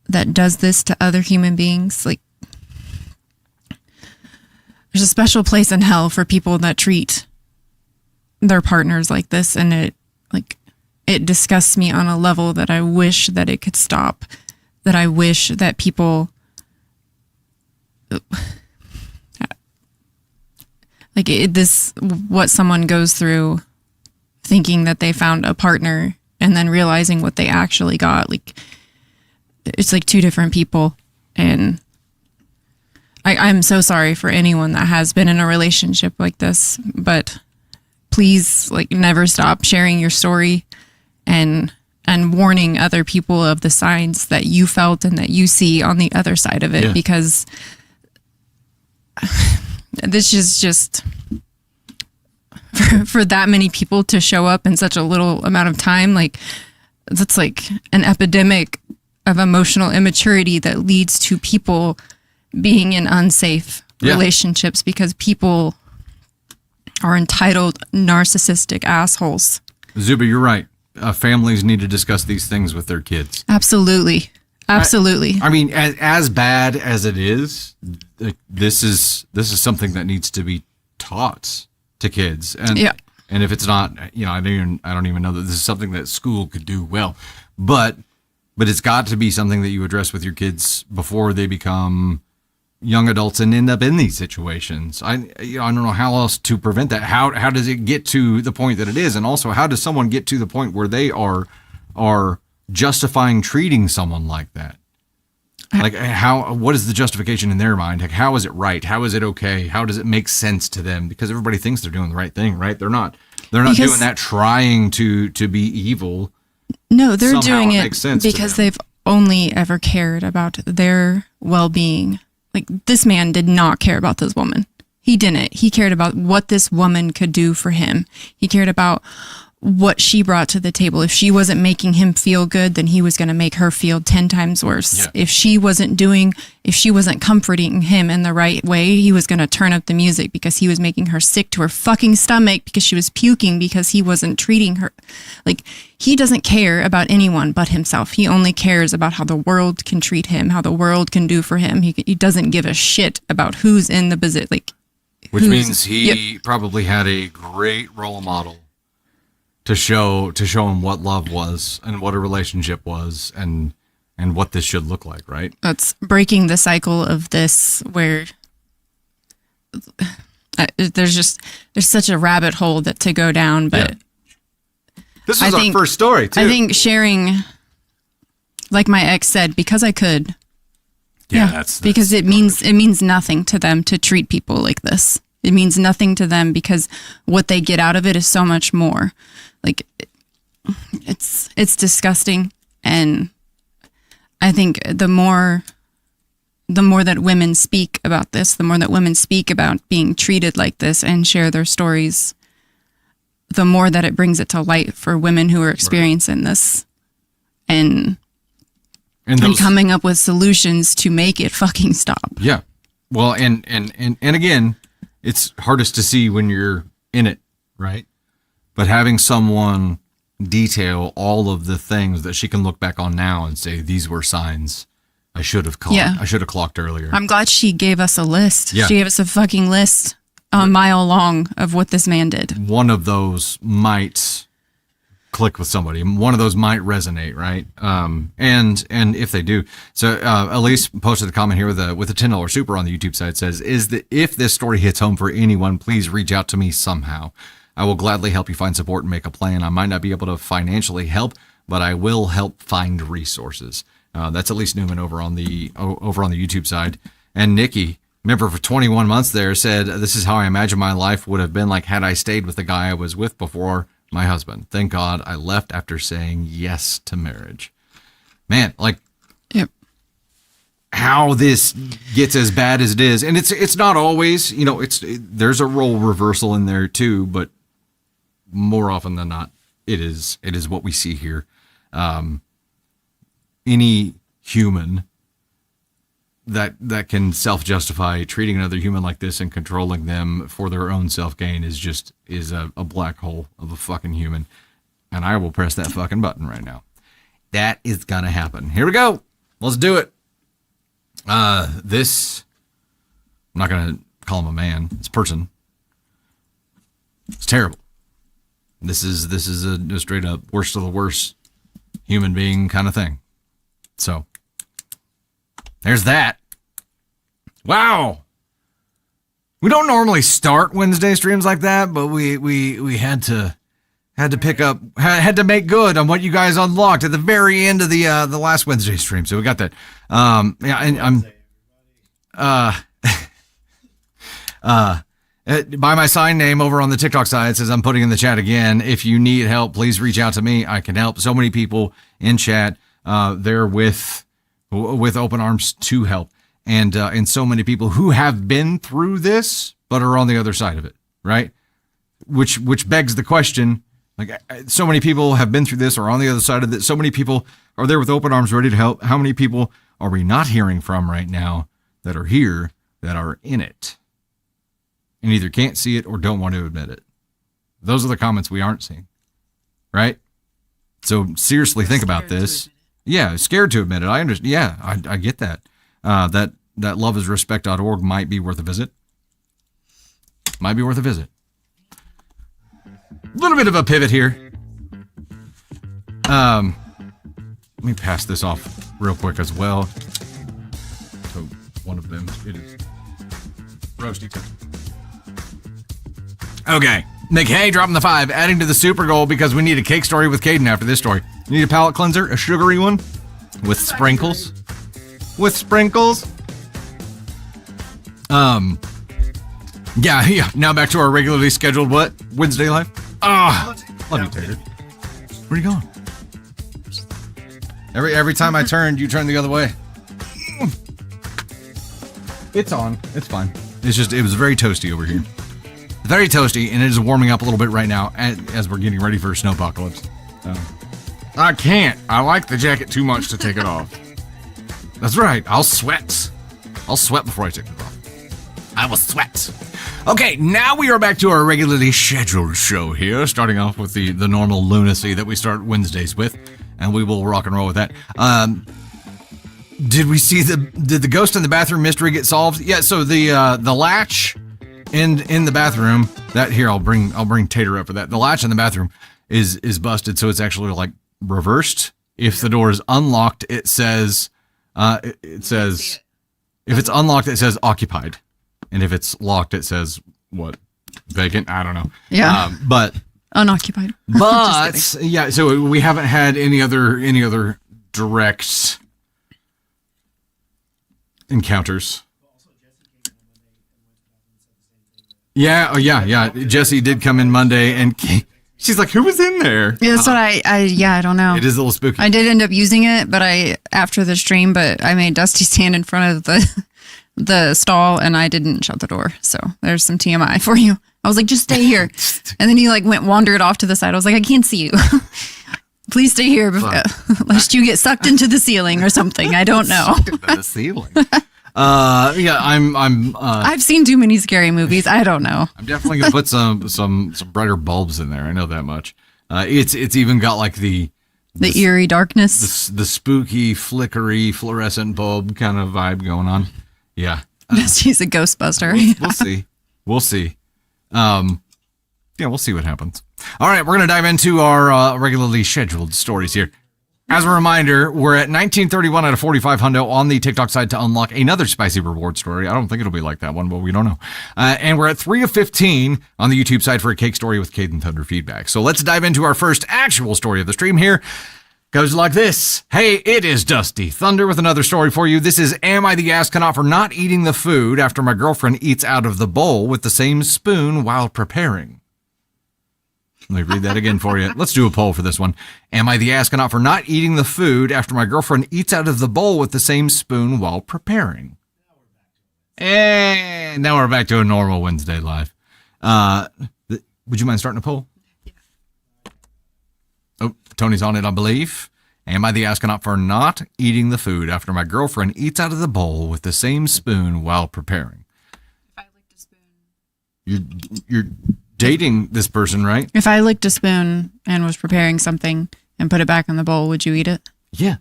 that does this to other human beings, like, there's a special place in hell for people that treat their partners like this, and it disgusts me on a level that I wish that it could stop, that I wish that people, like, what someone goes through thinking that they found a partner and then realizing what they actually got, like, it's like two different people. And I'm so sorry for anyone that has been in a relationship like this, but please, like, never stop sharing your story and warning other people of the signs that you felt and that you see on the other side of it, because this is just for that many people to show up in such a little amount of time. Like, that's like an epidemic of emotional immaturity that leads to people being in unsafe relationships, because people are entitled, narcissistic assholes. Zuba, you're right. Families need to discuss these things with their kids. Absolutely. I mean, as bad as it is, this is something that needs to be taught to kids. And and if it's not, I don't even know that this is something that school could do well. But it's got to be something that you address with your kids before they become young adults and end up in these situations. I don't know how else to prevent that. How does it get to the point that it is? And also, how does someone get to the point where they are justifying treating someone like that? Like, what is the justification in their mind? Like, how is it right? How is it okay? How does it make sense to them? Because everybody thinks they're doing the right thing, right? They're not doing that trying to be evil. No, they're doing it because they've only ever cared about their well-being. Like, this man did not care about this woman. He didn't. He cared about what this woman could do for him. He cared about what she brought to the table. If she wasn't making him feel good, then he was going to make her feel 10 times worse. Yeah. If she wasn't comforting him in the right way, he was going to turn up the music, because he was making her sick to her fucking stomach, because she was puking because he wasn't treating her. Like, he doesn't care about anyone but himself. He only cares about how the world can treat him, how the world can do for him. He doesn't give a shit about who's in the position. Which means he probably had a great role model to show him what love was and what a relationship was and what this should look like, right? That's breaking the cycle of this, where there's such a rabbit hole to go down. But this was our first story too. I think sharing, like my ex said, because I could. That's because it means nothing to them to treat people like this. It means nothing to them, because what they get out of it is so much more. Like, it's disgusting. And I think the more that women speak about this, the more that women speak about being treated like this and share their stories, the more that it brings it to light for women who are experiencing this and coming up with solutions to make it fucking stop. Yeah. Well, and again, it's hardest to see when you're in it, right? But having someone detail all of the things that she can look back on now and say, these were signs I should have clocked. Yeah. I should have clocked earlier. I'm glad she gave us a list. Yeah. She gave us a fucking list a mile long of what this man did. One of those might click with somebody. One of those might resonate, right? And if they do, so Elise posted a comment here with a $10 super on the YouTube side. Says, if this story hits home for anyone, please reach out to me somehow. I will gladly help you find support and make a plan. I might not be able to financially help, but I will help find resources. That's Elise Newman over on the YouTube side. And Nikki, member for 21 months there, said, this is how I imagine my life would have been like had I stayed with the guy I was with before my husband. Thank God I left after saying yes to marriage. Man, like, yep. How this gets as bad as it is. And it's not always, there's a role reversal in there too, but more often than not, it is what we see here. Any human that can self-justify treating another human like this and controlling them for their own self-gain is a black hole of a fucking human. And I will press that fucking button right now. That is gonna happen. Here we go. Let's do it. This, I'm not gonna call him a man. It's a person. It's terrible. This is a straight up worst of the worst human being kind of thing. So there's that. Wow. We don't normally start Wednesday streams like that, but we had to pick up, had to make good on what you guys unlocked at the very end of the last Wednesday stream. So we got that. Yeah, and I'm by my sign name over on the TikTok side, it says I'm putting in the chat again. If you need help, please reach out to me. I can help. So many people in chat, they're with open arms to help, and so many people who have been through this but are on the other side of it, right? Which begs the question. Like, so many people have been through this or on the other side of it. So many people are there with open arms ready to help. How many people are we not hearing from right now that are here, that are in it, and either can't see it or don't want to admit it? Those are the comments we aren't seeing, right? So seriously think about this. Yeah, scared to admit it. I understand. Yeah, I get that. That loveisrespect.org might be worth a visit. Might be worth a visit. A little bit of a pivot here. Let me pass this off real quick as well. So one of them, it is roasty time. Okay, McHay dropping the 5, adding to the super goal because we need a cake story with Caden after this story. You need a palate cleanser, a sugary one with sprinkles. With sprinkles. Yeah. Now back to our regularly scheduled what? Wednesday live? Love you, Tater. Where are you going? Every time I turned, you turned the other way. It's on. It's fine. It was very toasty over here. Very toasty, and it is warming up a little bit right now as we're getting ready for a snow apocalypse. I can't. I like the jacket too much to take it off. That's right. I'll sweat. I'll sweat before I take it off. I will sweat. Okay, now we are back to our regularly scheduled show here, starting off with the normal lunacy that we start Wednesdays with, and we will rock and roll with that. Did the ghost in the bathroom mystery get solved? Yeah, so the latch in the bathroom, that here I'll bring Tater up for that. The latch in the bathroom is busted, so it's actually like reversed. If the door is unlocked, it says if it's unlocked, it says occupied. And if it's locked, it says what? Vacant? I don't know. Yeah. But unoccupied. But yeah, so we haven't had any other direct encounters. Yeah. Jesse did come in Monday, and she's like, "Who was in there?" Yeah, that's what I don't know. It is a little spooky. I did end up using it, but after the stream, but I made Dusty stand in front of the stall, and I didn't shut the door. So there's some TMI for you. I was like, just stay here. And then he wandered off to the side. I was like, I can't see you. Please stay here lest you get sucked into the ceiling or something. I don't know. The ceiling. Yeah, I've seen too many scary movies. I don't know. I'm definitely gonna put some brighter bulbs in there. I know that much. It's even got like the eerie darkness, the spooky, flickery, fluorescent bulb kind of vibe going on. Yeah. She's a Ghostbuster. We'll see. We'll see what happens. All right, we're going to dive into our regularly scheduled stories here. As a reminder, we're at 1931 out of 45 hundo on the TikTok side to unlock another spicy reward story. I don't think it'll be like that one, but we don't know. And we're at 3 of 15 on the YouTube side for a cake story with Caden Thunder feedback. So let's dive into our first actual story of the stream here. Goes like this. Hey, it is Dusty Thunder with another story for you. This is, am I the astronaut for not eating the food after my girlfriend eats out of the bowl with the same spoon while preparing? Let me read that again for you. Let's do a poll for this one. Am I the astronaut for not eating the food after my girlfriend eats out of the bowl with the same spoon while preparing? And now we're back to a normal Wednesday live. Would you mind starting a poll? Oh, Tony's on it, I believe. Am I the astronaut for not eating the food after my girlfriend eats out of the bowl with the same spoon while preparing? If I licked a spoon. You're dating this person, right? If I licked a spoon and was preparing something and put it back in the bowl, would you eat it? Yeah.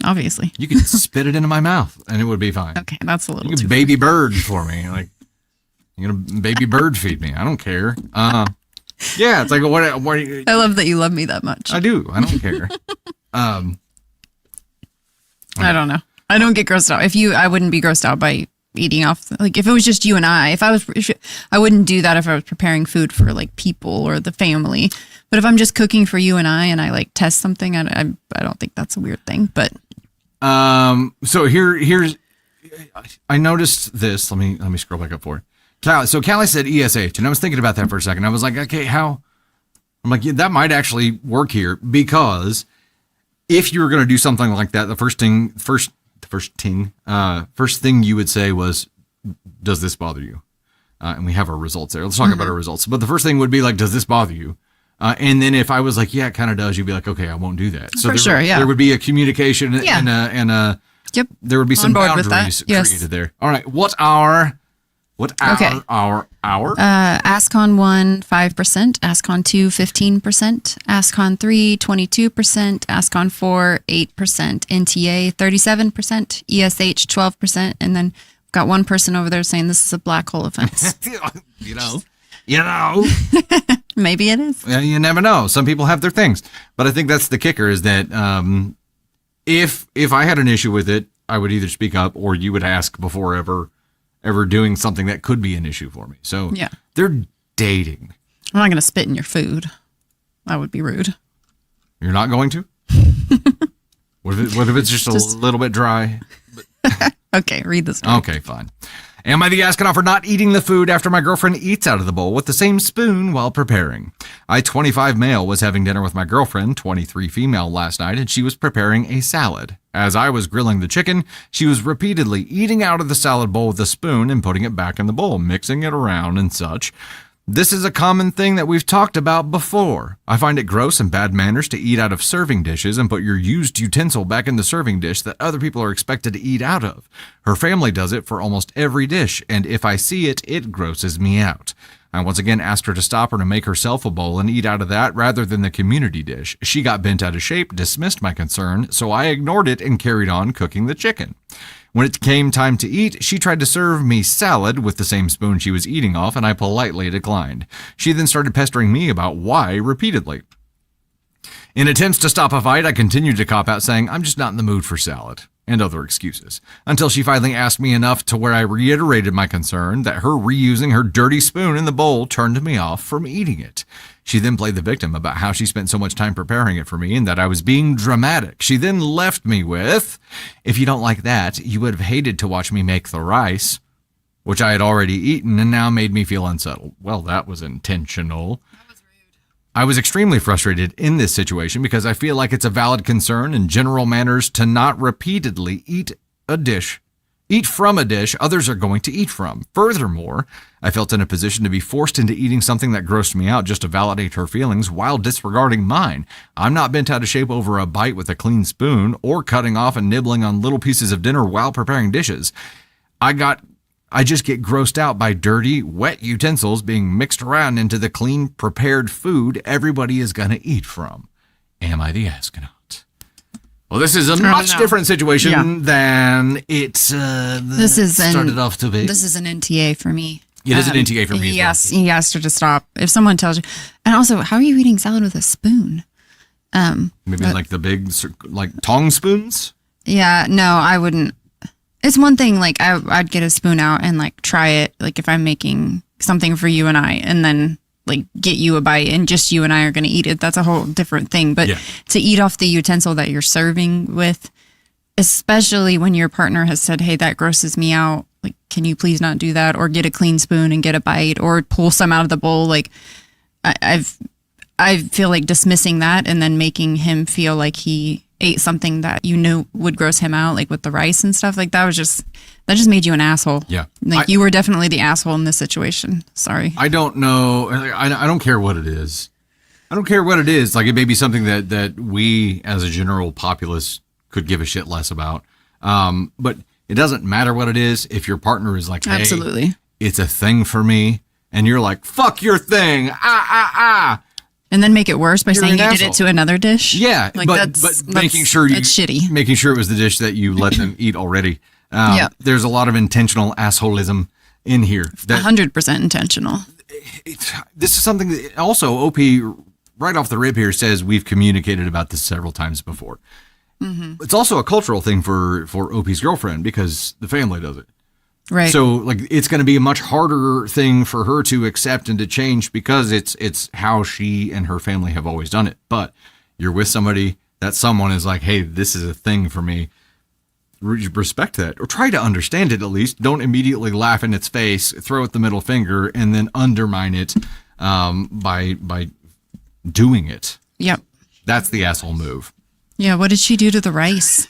Obviously. You could spit it into my mouth and it would be fine. Okay, that's a little you too baby bird for me. Like, you're going to baby bird feed me. I don't care. Yeah, it's like, what are you? I love that you love me that much. I do. I don't care. I don't know. I don't get grossed out. I wouldn't be grossed out by eating off. Like if it was just you and I wouldn't do that if I was preparing food for like people or the family. But if I'm just cooking for you and I like test something, I don't think that's a weird thing. But so here's I noticed this. Let me scroll back up for it. So Callie said ESH, and I was thinking about that for a second. I was like, okay, how? I'm like, yeah, that might actually work here, because if you were going to do something like that, the first thing you would say was, does this bother you? And we have our results there. Let's talk about our results. But the first thing would be like, does this bother you? And then if I was like, yeah, it kind of does, you'd be like, okay, I won't do that. So there would be a communication and yep, there would be some boundaries created there. All right, ASCON 1, 5%, ASCON 2, 15%, ASCON 3, 22%, ASCON 4, 8%, NTA 37%, ESH 12%, and then got one person over there saying this is a black hole offense. you know. Maybe it is. You never know. Some people have their things. But I think that's the kicker, is that if I had an issue with it, I would either speak up or you would ask before ever doing something that could be an issue for me. So yeah, they're dating. I'm not going to spit in your food. That would be rude. You're not going to? What if it's just a little bit dry? Okay, read this one. Okay, fine. Am I the astronaut for not eating the food after my girlfriend eats out of the bowl with the same spoon while preparing? I, 25 male, was having dinner with my girlfriend, 23 female, last night, and she was preparing a salad. As I was grilling the chicken, she was repeatedly eating out of the salad bowl with a spoon and putting it back in the bowl, mixing it around and such. This is a common thing that we've talked about before. I find it gross and bad manners to eat out of serving dishes and put your used utensil back in the serving dish that other people are expected to eat out of. Her family does it for almost every dish, and if I see it, it grosses me out. I once again asked her to stop or to make herself a bowl and eat out of that rather than the community dish. She got bent out of shape, dismissed my concern, so I ignored it and carried on cooking the chicken. When it came time to eat, she tried to serve me salad with the same spoon she was eating off, and I politely declined. She then started pestering me about why repeatedly. In attempts to stop a fight, I continued to cop out, saying, I'm just not in the mood for salad, and other excuses, until she finally asked me enough to where I reiterated my concern that her reusing her dirty spoon in the bowl turned me off from eating it. She then played the victim about how she spent so much time preparing it for me and that I was being dramatic. She then left me with, if you don't like that, you would have hated to watch me make the rice, which I had already eaten and now made me feel unsettled. Well, that was intentional. That was rude. I was extremely frustrated in this situation because I feel like it's a valid concern in general manners to not repeatedly eat from a dish others are going to eat from. Furthermore, I felt in a position to be forced into eating something that grossed me out just to validate her feelings while disregarding mine. I'm not bent out of shape over a bite with a clean spoon or cutting off and nibbling on little pieces of dinner while preparing dishes. I got I just get grossed out by dirty, wet utensils being mixed around into the clean, prepared food everybody is going to eat from. Am I the astronaut? Well, this is a much different situation than it started off to be. This is an NTA for me. It is an NTA for me. Yes, he asked her to stop. If someone tells you, and also, how are you eating salad with a spoon? Maybe like the big, like tong spoons? Yeah, no, I wouldn't. It's one thing, like, I'd get a spoon out and, like, try it, like, if I'm making something for you and I, and then, like, get you a bite, and just you and I are going to eat it. That's a whole different thing. But to eat off the utensil that you're serving with, especially when your partner has said, hey, that grosses me out, like, can you please not do that? Or get a clean spoon and get a bite, or pull some out of the bowl. Like, I feel like dismissing that and then making him feel like he ate something that you knew would gross him out, like with the rice and stuff, like that just made you an asshole. Yeah. Like you were definitely the asshole in this situation. Sorry. I don't know. I don't care what it is. I don't care what it is. Like, it may be something that we as a general populace could give a shit less about. But it doesn't matter what it is. If your partner is like, hey, absolutely, it's a thing for me, and you're like, fuck your thing. And then make it worse by saying you did it to another dish. Yeah, like but making sure it's shitty. Making sure it was the dish that you let them eat already. There's a lot of intentional assholism in here. 100% intentional. This is something that also OP right off the rip here says we've communicated about this several times before. Mm-hmm. It's also a cultural thing for OP's girlfriend because the family does it. Right. So, like, it's going to be a much harder thing for her to accept and to change because it's how she and her family have always done it. But you're with somebody that someone is like, hey, this is a thing for me. Respect that, or try to understand it at least. Don't immediately laugh in its face, throw it the middle finger, and then undermine it by doing it. Yep. That's the asshole move. Yeah. What did she do to the rice?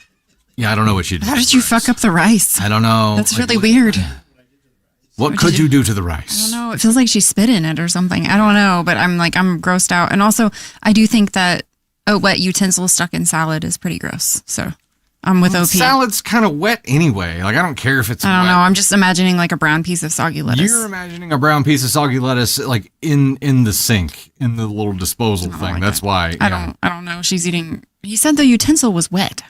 Yeah, I don't know what she did. How did you fuck up the rice? I don't know. That's really weird. What could you do to the rice? I don't know. It feels like she spit in it or something. I don't know, but I'm grossed out. And also, I do think that a wet utensil stuck in salad is pretty gross. So I'm with OP. Salad's kind of wet anyway. Like, I don't care if it's I don't know. I'm just imagining like a brown piece of soggy lettuce. You're imagining a brown piece of soggy lettuce like in the sink, in the little disposal thing. Like That's why. I don't know. She's eating. He said the utensil was wet.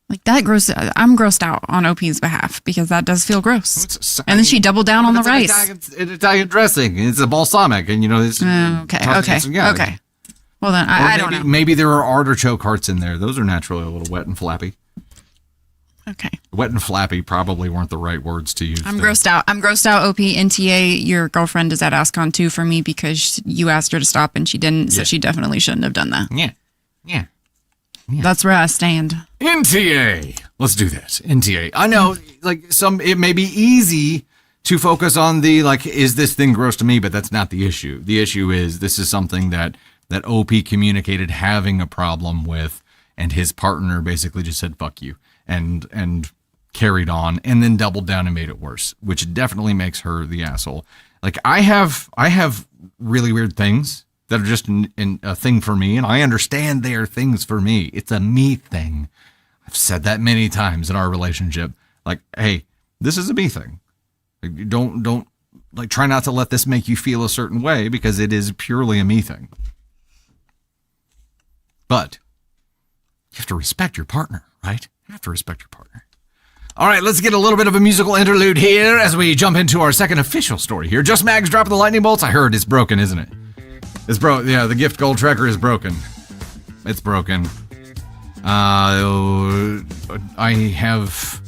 Like that gross. I'm grossed out on OP's behalf because that does feel gross. And then she doubled down on the rice. It's Italian dressing. It's a balsamic, and it's okay. Well then, I don't know. Maybe there are artichoke hearts in there. Those are naturally a little wet and flappy. Okay. Wet and flappy probably weren't the right words to use. I'm grossed out. OP. NTA, your girlfriend is at ASCON too for me because you asked her to stop and she didn't. So she definitely shouldn't have done that. Yeah. That's where I stand. NTA. Let's do this. NTA. I know, like, it may be easy to focus on the, like, is this thing gross to me? But that's not the issue. The issue is this is something that OP communicated having a problem with, and his partner basically just said, fuck you, and carried on, and then doubled down and made it worse, which definitely makes her the asshole. Like, I have really weird things that are just a thing for me, and I understand they are things for me. It's a me thing. I've said that many times in our relationship. Like, hey, this is a me thing. Like, don't like, try not to let this make you feel a certain way because it is purely a me thing. But you have to respect your partner, right? You have to respect your partner. All right, let's get a little bit of a musical interlude here as we jump into our second official story here. Just Mags dropping the lightning bolts. I heard it's broken, isn't it? It's broke. Yeah, the gift gold tracker is broken. It's broken. I have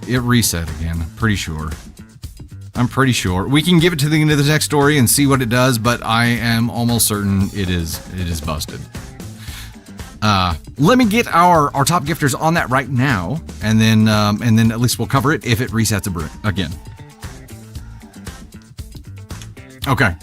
it reset again. I'm pretty sure. We can give it to the end of the next story and see what it does, but I am almost certain it is busted. Let me get our top gifters on that right now, and then at least we'll cover it if it resets again. Okay.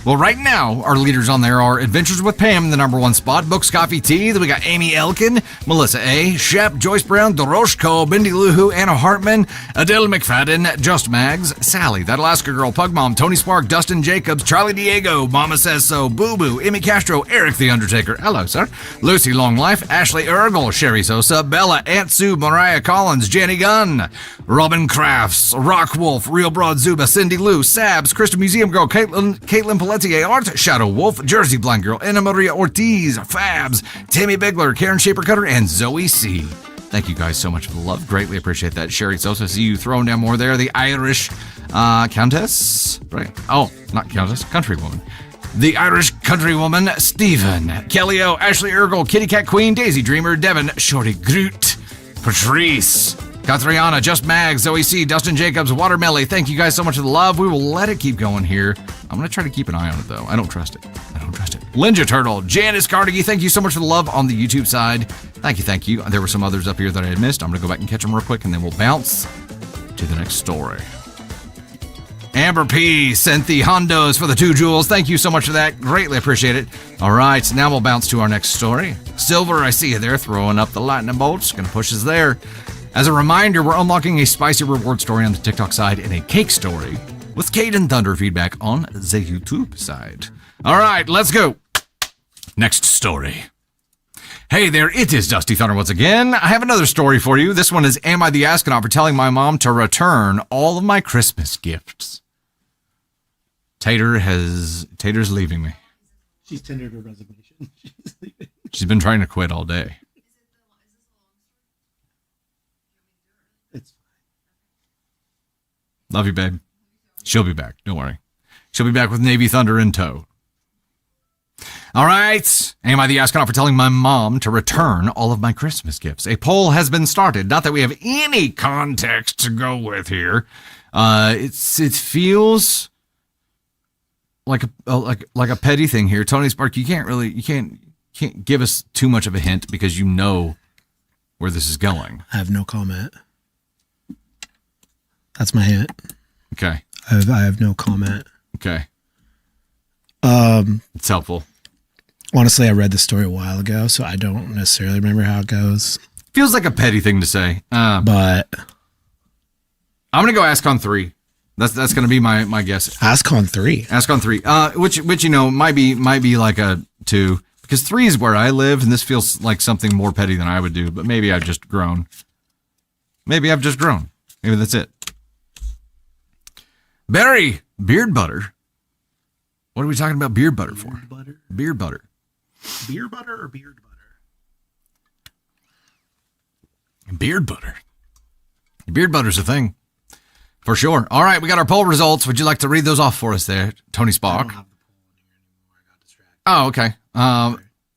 Well, right now, our leaders on there are Adventures with Pam in the #1 spot, Books, Coffee, Tea. Then we got Amy Elkin, Melissa A., Shep, Joyce Brown, Doroshko, Bindi Luhu, Anna Hartman, Adele McFadden, Just Mags, Sally, That Alaska Girl, Pug Mom, Tony Spark, Dustin Jacobs, Charlie Diego, Mama Says So, Boo Boo, Emmy Castro, Eric the Undertaker, hello, sir, Lucy Long Life, Ashley Ergel, Sherry Sosa, Bella, Aunt Sue, Mariah Collins, Jenny Gunn, Robin Crafts, Rock Wolf, Real Broad Zuba, Cindy Lou, Sabs, Crystal Museum Girl, Caitlin Pelletier Art, Shadow Wolf, Jersey Blind Girl, Anna Maria Ortiz, Fabs, Tammy Bigler, Karen Shaper Cutter, and Zoe C. Thank you guys so much for the love. Greatly appreciate that. Sherry Sosa, see you throwing down more there. The Irish Countess, right? Oh, not Countess, Countrywoman. The Irish Countrywoman, Stephen, Kelly O, Ashley Ergel, Kitty Cat Queen, Daisy Dreamer, Devin, Shorty Groot, Patrice, Katriana, Just Mag, Zoe C, Dustin Jacobs, Watermelly. Thank you guys so much for the love. We will let it keep going here. I'm going to try to keep an eye on it, though. I don't trust it. Linja Turtle, Janice Carnegie, thank you so much for the love on the YouTube side. Thank you. There were some others up here that I had missed. I'm going to go back and catch them real quick, and then we'll bounce to the next story. Amber P sent the Hondos for the 2 jewels. Thank you so much for that. Greatly appreciate it. All right, now we'll bounce to our next story. Silver, I see you there throwing up the lightning bolts. Going to push us there. As a reminder, we're unlocking a spicy reward story on the TikTok side and a cake story with Cade and Thunder feedback on the YouTube side. All right, let's go. Next story. Hey there, it is Dusty Thunder once again. I have another story for you. This one is, am I the astronaut for telling my mom to return all of my Christmas gifts? Tater's leaving me. She's tendered her resignation. She's leaving. She's been trying to quit all day. It's Love you, babe. She'll be back. Don't worry. She'll be back with Navy Thunder in tow. All right. Am I the astronaut for telling my mom to return all of my Christmas gifts? A poll has been started. Not that we have any context to go with here. It feels like a petty thing here. Tony Spark, you can't give us too much of a hint because you know where this is going. I have no comment. That's my hint. Okay. I have no comment. Okay. It's helpful. Honestly, I read the story a while ago, so I don't necessarily remember how it goes. Feels like a petty thing to say. But I'm gonna go AskCon 3. That's gonna be my guess. AskCon 3. AskCon 3. Which might be like a 2, because 3 is where I live, and this feels like something more petty than I would do. But maybe I've just grown. Maybe that's it. Barry, beard butter. What are we talking about beard butter for? Beard butter. Beer butter or beard butter? Beard butter. Beard butter's a thing. For sure. All right, we got our poll results. Would you like to read those off for us there, Tony Spock? I don't have the poll in here anymore. I got distracted. Oh, okay.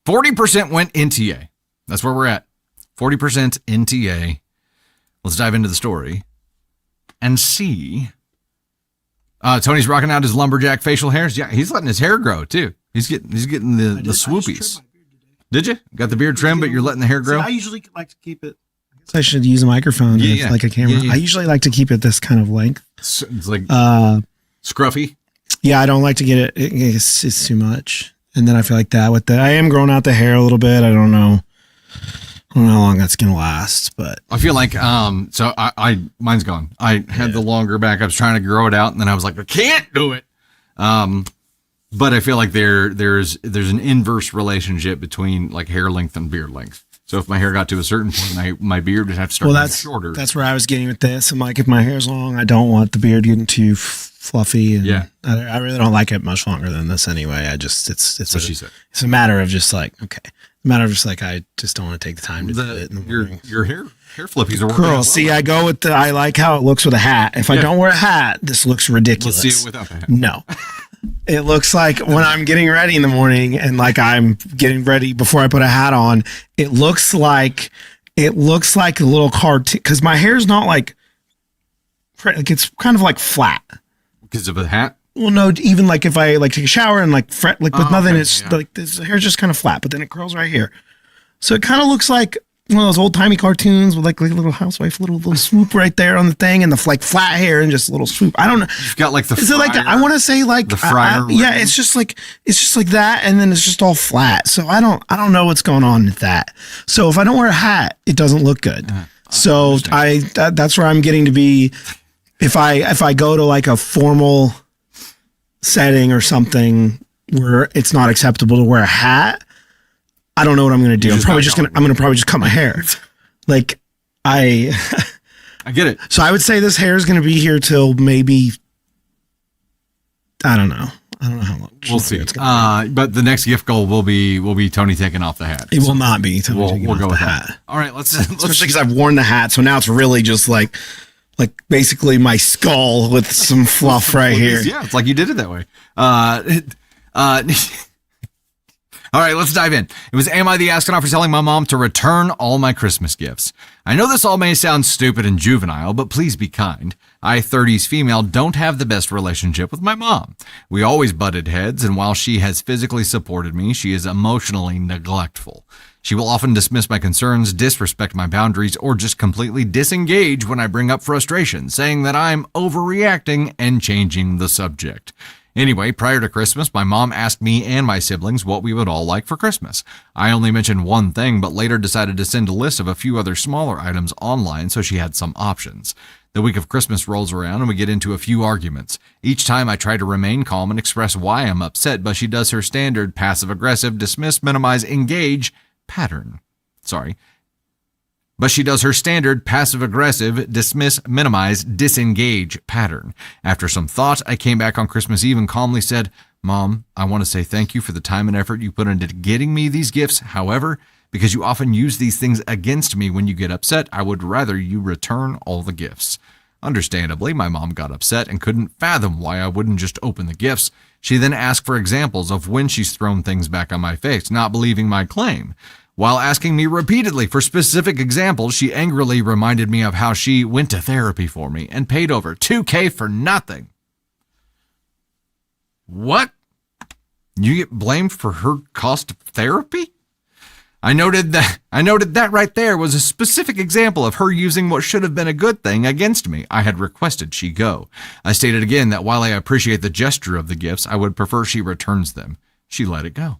40% went NTA. That's where we're at. 40% NTA. Let's dive into the story and see. Tony's rocking out his lumberjack facial hairs. Yeah, he's letting his hair grow too. He's getting the swoopies. Did you? Got the beard trim, but you're letting the hair grow? I usually like to keep it. I guess I should use a microphone like a camera. Yeah. I usually like to keep it this kind of length. It's like scruffy. Yeah, I don't like to get it. It's too much. And then I feel like that with I am growing out the hair a little bit. I don't know how long that's gonna last, but I feel like so mine's gone. I had the longer back. I was trying to grow it out, and then I was like, I can't do it. But I feel like there's an inverse relationship between like hair length and beard length. So if my hair got to a certain point, my beard would have to start getting shorter. That's where I was getting with this. I'm like, if my hair's long, I don't want the beard getting too fluffy. And yeah, I really don't like it much longer than this anyway. It's a matter of just like, okay. I just don't want to take the time to do it in the morning. Your hair flippies are working. Girl, see, I go with I like how it looks with a hat. If I don't wear a hat, this looks ridiculous. Let's see it without the hat. No. It looks like when I'm getting ready in the morning and like I'm getting ready before I put a hat on, it looks like a little cartoon, because my hair's not like it's kind of like flat. Because of a hat? Well, no, even like if I like take a shower and like with nothing, it's like this hair's just kind of flat, but then it curls right here. So it kind of looks like one of those old timey cartoons with like a little housewife, little swoop right there on the thing, and the like flat hair and just a little swoop. I don't know. You've got like the. Is it like that? I want to say like the fryer. Yeah, it's just like that, and then it's just all flat. So I don't know what's going on with that. So if I don't wear a hat, it doesn't look good. So that's where I'm getting to be. If I go to like a formal setting or something where it's not acceptable to wear a hat, I don't know what I'm going to do. I'm probably just cut my hair. Like I get it. So I would say this hair is going to be here till maybe, I don't know how long. We'll see. But the next gift goal will be Tony taking off the hat. It will not be Tony taking off the hat. That. All right, let's especially because I've worn the hat, so now it's really just like basically my skull with some fluff right here. Yeah, it's like you did it that way. All right, let's dive in. It was Am I the Astronaut for telling my mom to return all my Christmas gifts. I know this all may sound stupid and juvenile, but please be kind. I, 30s female, don't have the best relationship with my mom. We always butted heads, and while she has physically supported me, she is emotionally neglectful. She will often dismiss my concerns, disrespect my boundaries, or just completely disengage when I bring up frustration, saying that I'm overreacting and changing the subject. Anyway, prior to Christmas, my mom asked me and my siblings what we would all like for Christmas. I only mentioned one thing, but later decided to send a list of a few other smaller items online so she had some options. The week of Christmas rolls around and we get into a few arguments. Each time I try to remain calm and express why I'm upset, but she does her standard passive-aggressive, dismiss, minimize, engage pattern. But she does her standard passive-aggressive, dismiss, minimize, disengage pattern. After some thought, I came back on Christmas Eve and calmly said, Mom, I want to say thank you for the time and effort you put into getting me these gifts. However, because you often use these things against me when you get upset, I would rather you return all the gifts. Understandably, my mom got upset and couldn't fathom why I wouldn't just open the gifts. She then asked for examples of when she's thrown things back on my face, not believing my claim. While asking me repeatedly for specific examples, she angrily reminded me of how she went to therapy for me and paid over $2,000 for nothing. What? You get blamed for her cost of therapy? I noted that right there was a specific example of her using what should have been a good thing against me. I had requested she go. I stated again that while I appreciate the gesture of the gifts, I would prefer she returns them. She let it go.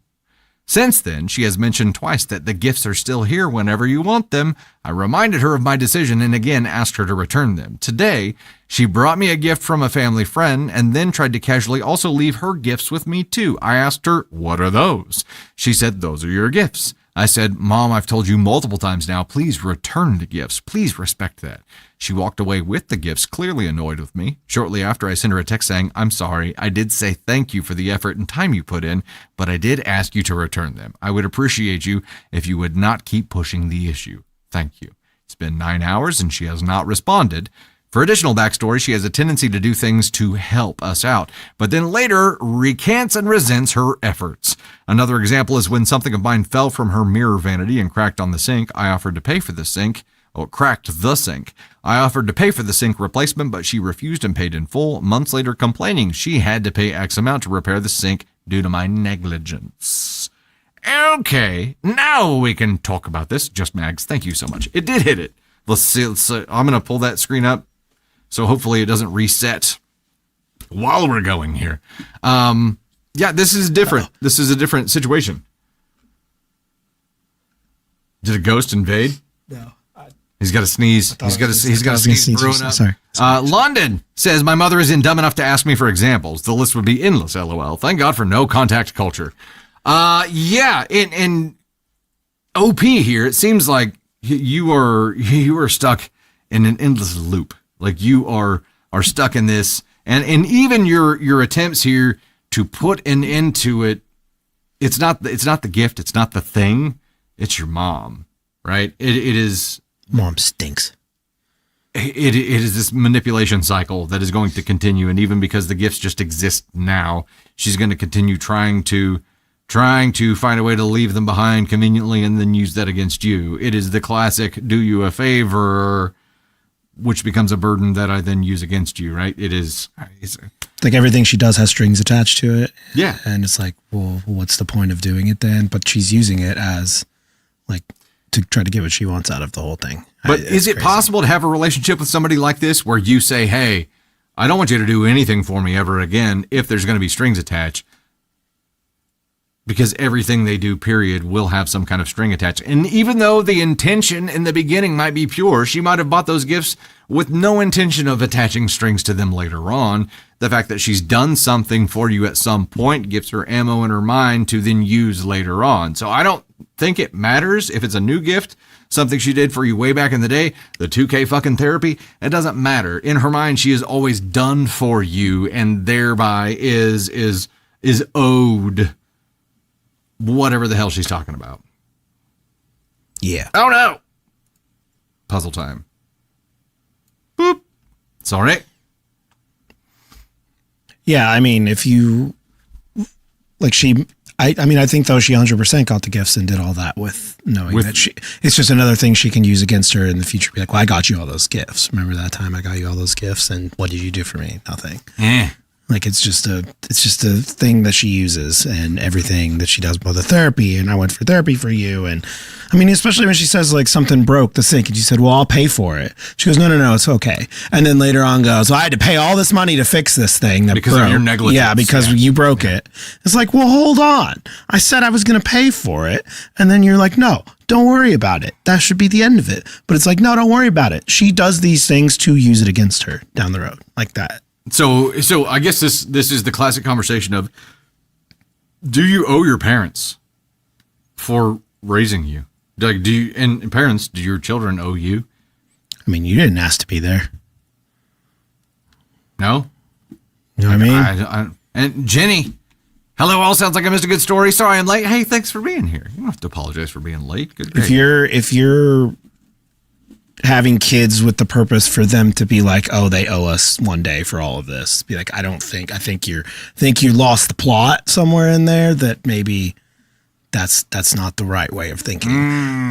Since then, she has mentioned twice that the gifts are still here whenever you want them. I reminded her of my decision and again asked her to return them. Today, she brought me a gift from a family friend and then tried to casually also leave her gifts with me too. I asked her, what are those? She said, those are your gifts. I said, Mom, I've told you multiple times now, please return the gifts. Please respect that. She walked away with the gifts, clearly annoyed with me. Shortly after, I sent her a text saying, I'm sorry. I did say thank you for the effort and time you put in, but I did ask you to return them. I would appreciate you if you would not keep pushing the issue. Thank you. It's been 9 hours and she has not responded. For additional backstory, she has a tendency to do things to help us out, but then later recants and resents her efforts. Another example is when something of mine fell from her mirror vanity and cracked on the sink. I offered to pay for the sink. Cracked the sink. I offered to pay for the sink replacement, but she refused and paid in full, months later complaining she had to pay X amount to repair the sink due to my negligence. Okay, now we can talk about this. Just Mags, thank you so much. It did hit it. Let's see. I'm going to pull that screen up. So hopefully it doesn't reset while we're going here. Yeah, this is different. This is a different situation. Did a ghost invade? No. He's got a sneeze. He's got a sneeze brewing up. Sorry. London says, my mother isn't dumb enough to ask me for examples. The list would be endless, LOL. Thank God for no contact culture. Yeah, in OP here, it seems like you are stuck in an endless loop. Like you are stuck in this, and even your attempts here to put an end to it. It's not the gift. It's not the thing. It's your mom, right? It is. Mom stinks. It is this manipulation cycle that is going to continue, and even because the gifts just exist now, she's going to continue trying to find a way to leave them behind conveniently and then use that against you. It is the classic do you a favor, which becomes a burden that I then use against you, right? It's like everything she does has strings attached to it. Yeah. And it's like, well, what's the point of doing it then? But she's using it as like to try to get what she wants out of the whole thing. But is it possible to have a relationship with somebody like this where you say, hey, I don't want you to do anything for me ever again if there's going to be strings attached? Because everything they do, period, will have some kind of string attached. And even though the intention in the beginning might be pure, she might have bought those gifts with no intention of attaching strings to them later on. The fact that she's done something for you at some point gives her ammo in her mind to then use later on. So I don't think it matters if it's a new gift, something she did for you way back in the day, the 2K fucking therapy. It doesn't matter. In her mind, she is always done for you and thereby is owed whatever the hell she's talking about. Yeah. Oh no. Puzzle time. Boop. It's all right. Yeah, I mean, if you like I think though she 100% got the gifts and did all that with knowing that it's just another thing she can use against her in the future. Be like, well, I got you all those gifts. Remember that time I got you all those gifts and what did you do for me? Nothing. Like it's just a thing that she uses and everything that she does with the therapy. And I went for therapy for you. And I mean, especially when she says like something broke the sink and she said, well, I'll pay for it. She goes, no, it's okay. And then later on goes, well, I had to pay all this money to fix this thing that because broke. Of your negligence. Yeah, because you broke it. It's like, well, hold on. I said I was going to pay for it. And then you're like, no, don't worry about it. That should be the end of it. But it's like, no, don't worry about it. She does these things to use it against her down the road like that. So I guess this is the classic conversation of, do you owe your parents for raising you? Like, and parents, do your children owe you? I mean, you didn't ask to be there. No? You know what I mean? And Jenny, hello, all sounds like I missed a good story. Sorry I'm late. Hey, thanks for being here. You don't have to apologize for being late. Good. If you're having kids with the purpose for them to be like, oh, they owe us one day for all of this. Be like, I think you lost the plot somewhere in there that maybe that's not the right way of thinking.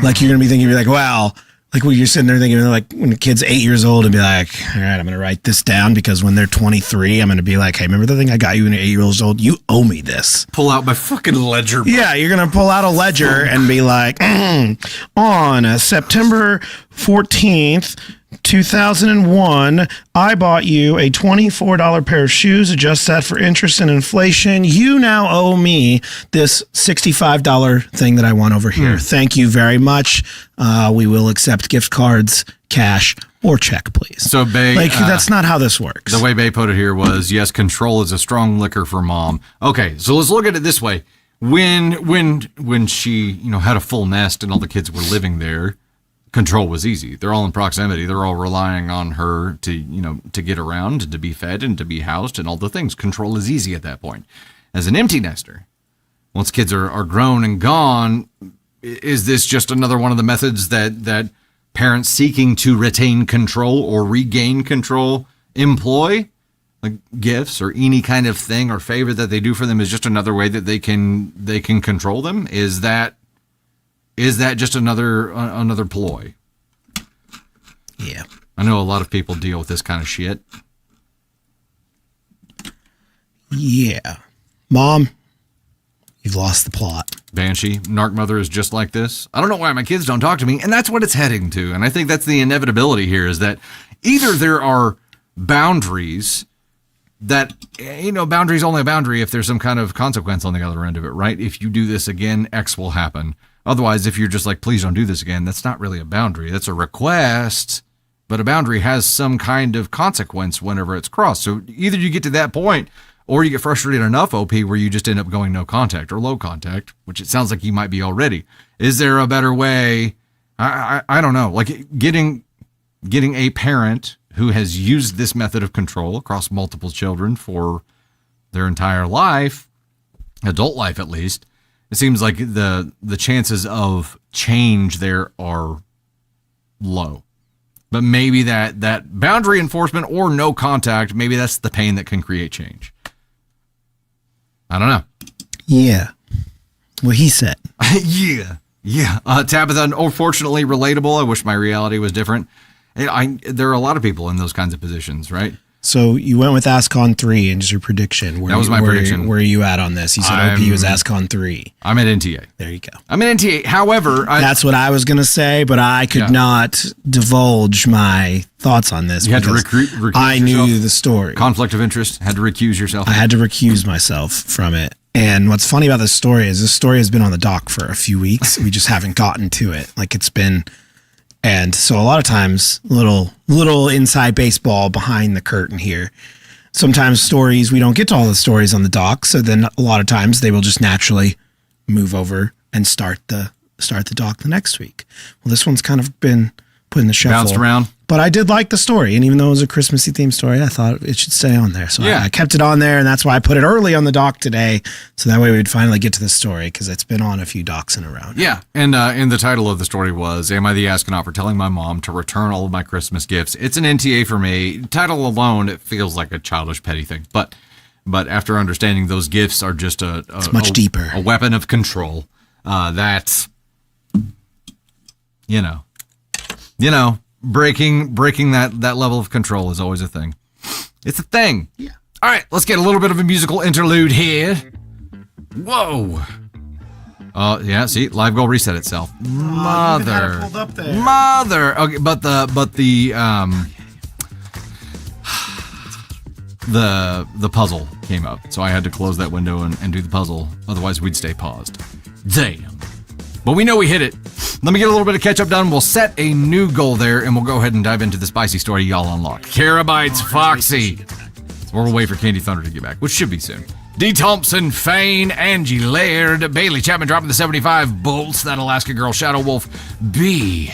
Like you're going to be thinking, like, well, like when you're sitting there thinking like when the kid's 8 years old and be like, all right, I'm going to write this down because when they're 23, I'm going to be like, hey, remember the thing I got you when you're 8 years old? You owe me this. Pull out my fucking ledger. Yeah, you're going to pull out a ledger and be like, on September 14th, 2001, I bought you a $24 pair of shoes. Adjust that for interest and inflation. You now owe me this $65 thing that I want over here. Thank you very much. We will accept gift cards, cash, or check, please. So, Bay, that's not how this works. The way Bay put it here was, yes, control is a strong liquor for mom. Okay, so let's look at it this way. When she, had a full nest and all the kids were living there, control was easy. They're all in proximity. They're all relying on her to get around and to be fed and to be housed and all the things. Control is easy at that point. As an empty nester, once kids are grown and gone, is this just another one of the methods that parents seeking to retain control or regain control employ? Like gifts or any kind of thing or favor that they do for them is just another way that they can control them? Is that just another ploy? Yeah. I know a lot of people deal with this kind of shit. Yeah. Mom, you've lost the plot. Banshee, Narc Mother is just like this. I don't know why my kids don't talk to me, and that's what it's heading to. And I think that's the inevitability here is that either there are boundaries that, boundary's only a boundary if there's some kind of consequence on the other end of it, right? If you do this again, X will happen. Otherwise, if you're just like, please don't do this again, that's not really a boundary. That's a request, but a boundary has some kind of consequence whenever it's crossed. So either you get to that point or you get frustrated enough, OP, where you just end up going no contact or low contact, which it sounds like you might be already. Is there a better way? I don't know. Like getting a parent who has used this method of control across multiple children for their entire life, adult life at least, it seems like the chances of change there are low. But maybe that boundary enforcement or no contact, maybe that's the pain that can create change. I don't know. Yeah. What he said. Yeah. Tabitha, unfortunately relatable. I wish my reality was different. There are a lot of people in those kinds of positions, right? So you went with ASCON 3 and just your prediction. That was my prediction. Where are you at on this? You said OP was ASCON 3. I'm at NTA. There you go. I'm at NTA. However, that's what I was going to say, but I could not divulge my thoughts on this. You had to recuse I yourself? knew the story. Conflict of interest. Had to recuse yourself. I had to recuse myself from it. And what's funny about this story is this story has been on the dock for a few weeks. We just haven't gotten to it. Like it's been... And so a lot of times, little inside baseball behind the curtain here. Sometimes stories, we don't get to all the stories on the dock. So then a lot of times they will just naturally move over and start the dock the next week. Well, this one's kind of been put in the shuffle. Bounced around. But I did like the story. And even though it was a Christmassy themed story, I thought it should stay on there. So I kept it on there. And that's why I put it early on the dock today. So that way we'd finally get to the story because it's been on a few docks in a row. Yeah. And the title of the story was, Am I the Astronaut for Telling My Mom to Return All of My Christmas Gifts? It's an NTA for me. Title alone, it feels like a childish petty thing. But after understanding those gifts are just it's much deeper. A weapon of control. That's, you know, breaking that level of control is always a thing. It's a thing. Yeah. All right, let's get a little bit of a musical interlude here. Whoa. Yeah, see, live goal reset itself. Mother. Pulled up there. Mother. Okay, but the puzzle came up, so I had to close that window and do the puzzle. Otherwise, we'd stay paused. Damn. But we know we hit it. Let me get a little bit of catch up done. We'll set a new goal there, and we'll go ahead and dive into the spicy story y'all unlocked. Carabites, Foxy. Or we'll wait for Candy Thunder to get back, which should be soon. D. Thompson, Fane, Angie Laird, Bailey Chapman dropping the 75 bolts. That Alaska Girl, Shadow Wolf, B.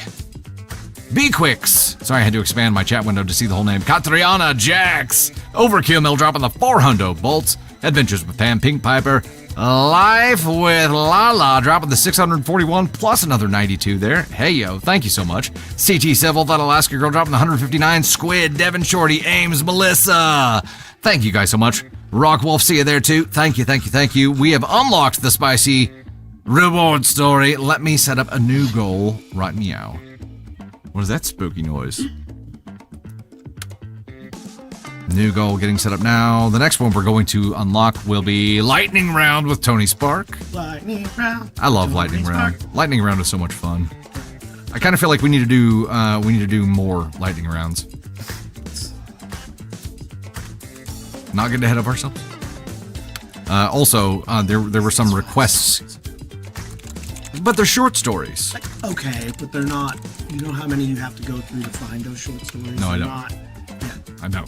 Quicks. Sorry, I had to expand my chat window to see the whole name. Katriana, Jax, Overkill Mill dropping the 400 bolts. Adventures with Pam, Pink Piper, Life with Lala dropping the 641 plus another 92 there. Hey yo, thank you so much. CT Civil, that Alaska Girl dropping the 159. Squid, Devin Shorty, Ames, Melissa. Thank you guys so much. Rock Wolf, see you there too. Thank you. We have unlocked the spicy reward story. Let me set up a new goal right meow. What is that spooky noise? New goal getting set up now. The next one we're going to unlock will be Lightning Round with Tony Spark. Lightning Round. I love Lightning Round. Lightning Round is so much fun. I kind of feel like we need to do more Lightning Rounds. Not getting ahead of ourselves. Also, there were some requests, but they're short stories. Okay, but they're not. You know how many you have to go through to find those short stories? No, I don't. Yeah. I know.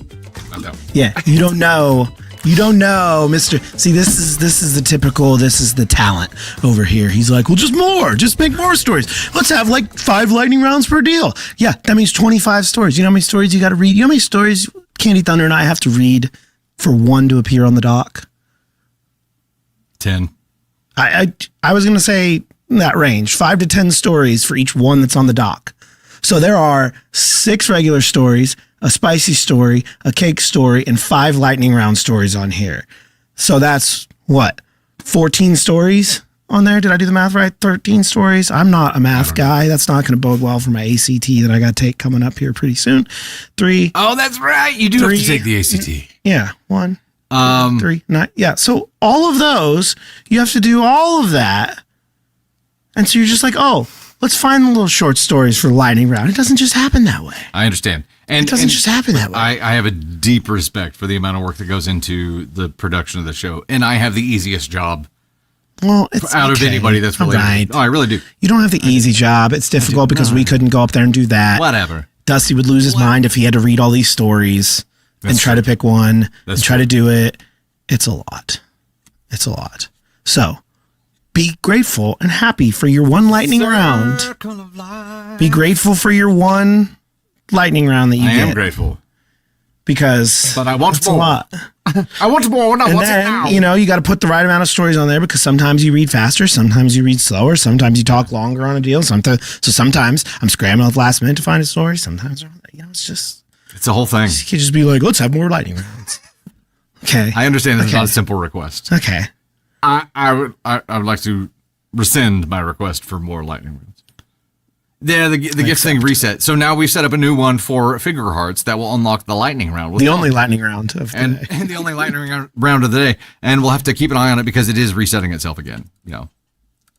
Yeah, you don't know. You don't know, Mr. See, this is the typical, this is the talent over here. He's like, well, just make more stories. Let's have like 5 lightning rounds per deal. Yeah, that means 25 stories. You know how many stories you got to read? You know how many stories Candy Thunder and I have to read for one to appear on the dock? 10. I was going to say that range, 5 to 10 stories for each one that's on the dock. So there are 6 regular stories, a spicy story, a cake story, and 5 lightning round stories on here. So that's what? 14 stories on there? Did I do the math right? 13 stories? I'm not a math guy. That's not going to bode well for my ACT that I got to take coming up here pretty soon. 3. Oh, that's right. You do have to take the ACT. Yeah. 1, 2, 3, 9. Yeah. So all of those, you have to do all of that. And so you're just like, oh, let's find the little short stories for lightning round. It doesn't just happen that way. I understand. And it doesn't just happen that way. I have a deep respect for the amount of work that goes into the production of the show. And I have the easiest job it's out of anybody that's related. Right. Oh, I really do. You don't have the easy job. It's difficult because we couldn't go up there and do that. Whatever. Dusty would lose his mind if he had to read all these stories and try to pick one and try to do it. It's a lot. It's a lot. So be grateful and happy for your one lightning round. Be grateful for your one lightning round that you get. I am grateful. Because but I want it's more. A lot. I want more. Now, and what's then, it now? you know, you got to put the right amount of stories on there because sometimes you read faster, sometimes you read slower, sometimes you talk longer on a deal. So sometimes I'm scrambling at the last minute to find a story. Sometimes, you know, it's a whole thing. You could just be like, let's have more lightning rounds. Okay. I understand it's not a simple request. Okay. I would like to rescind my request for more lightning rounds. Yeah, the gift thing reset. So now we've set up a new one for figure hearts that will unlock the lightning round. The only lightning round of the day. And the only lightning round of the day. And we'll have to keep an eye on it because it is resetting itself again. You know,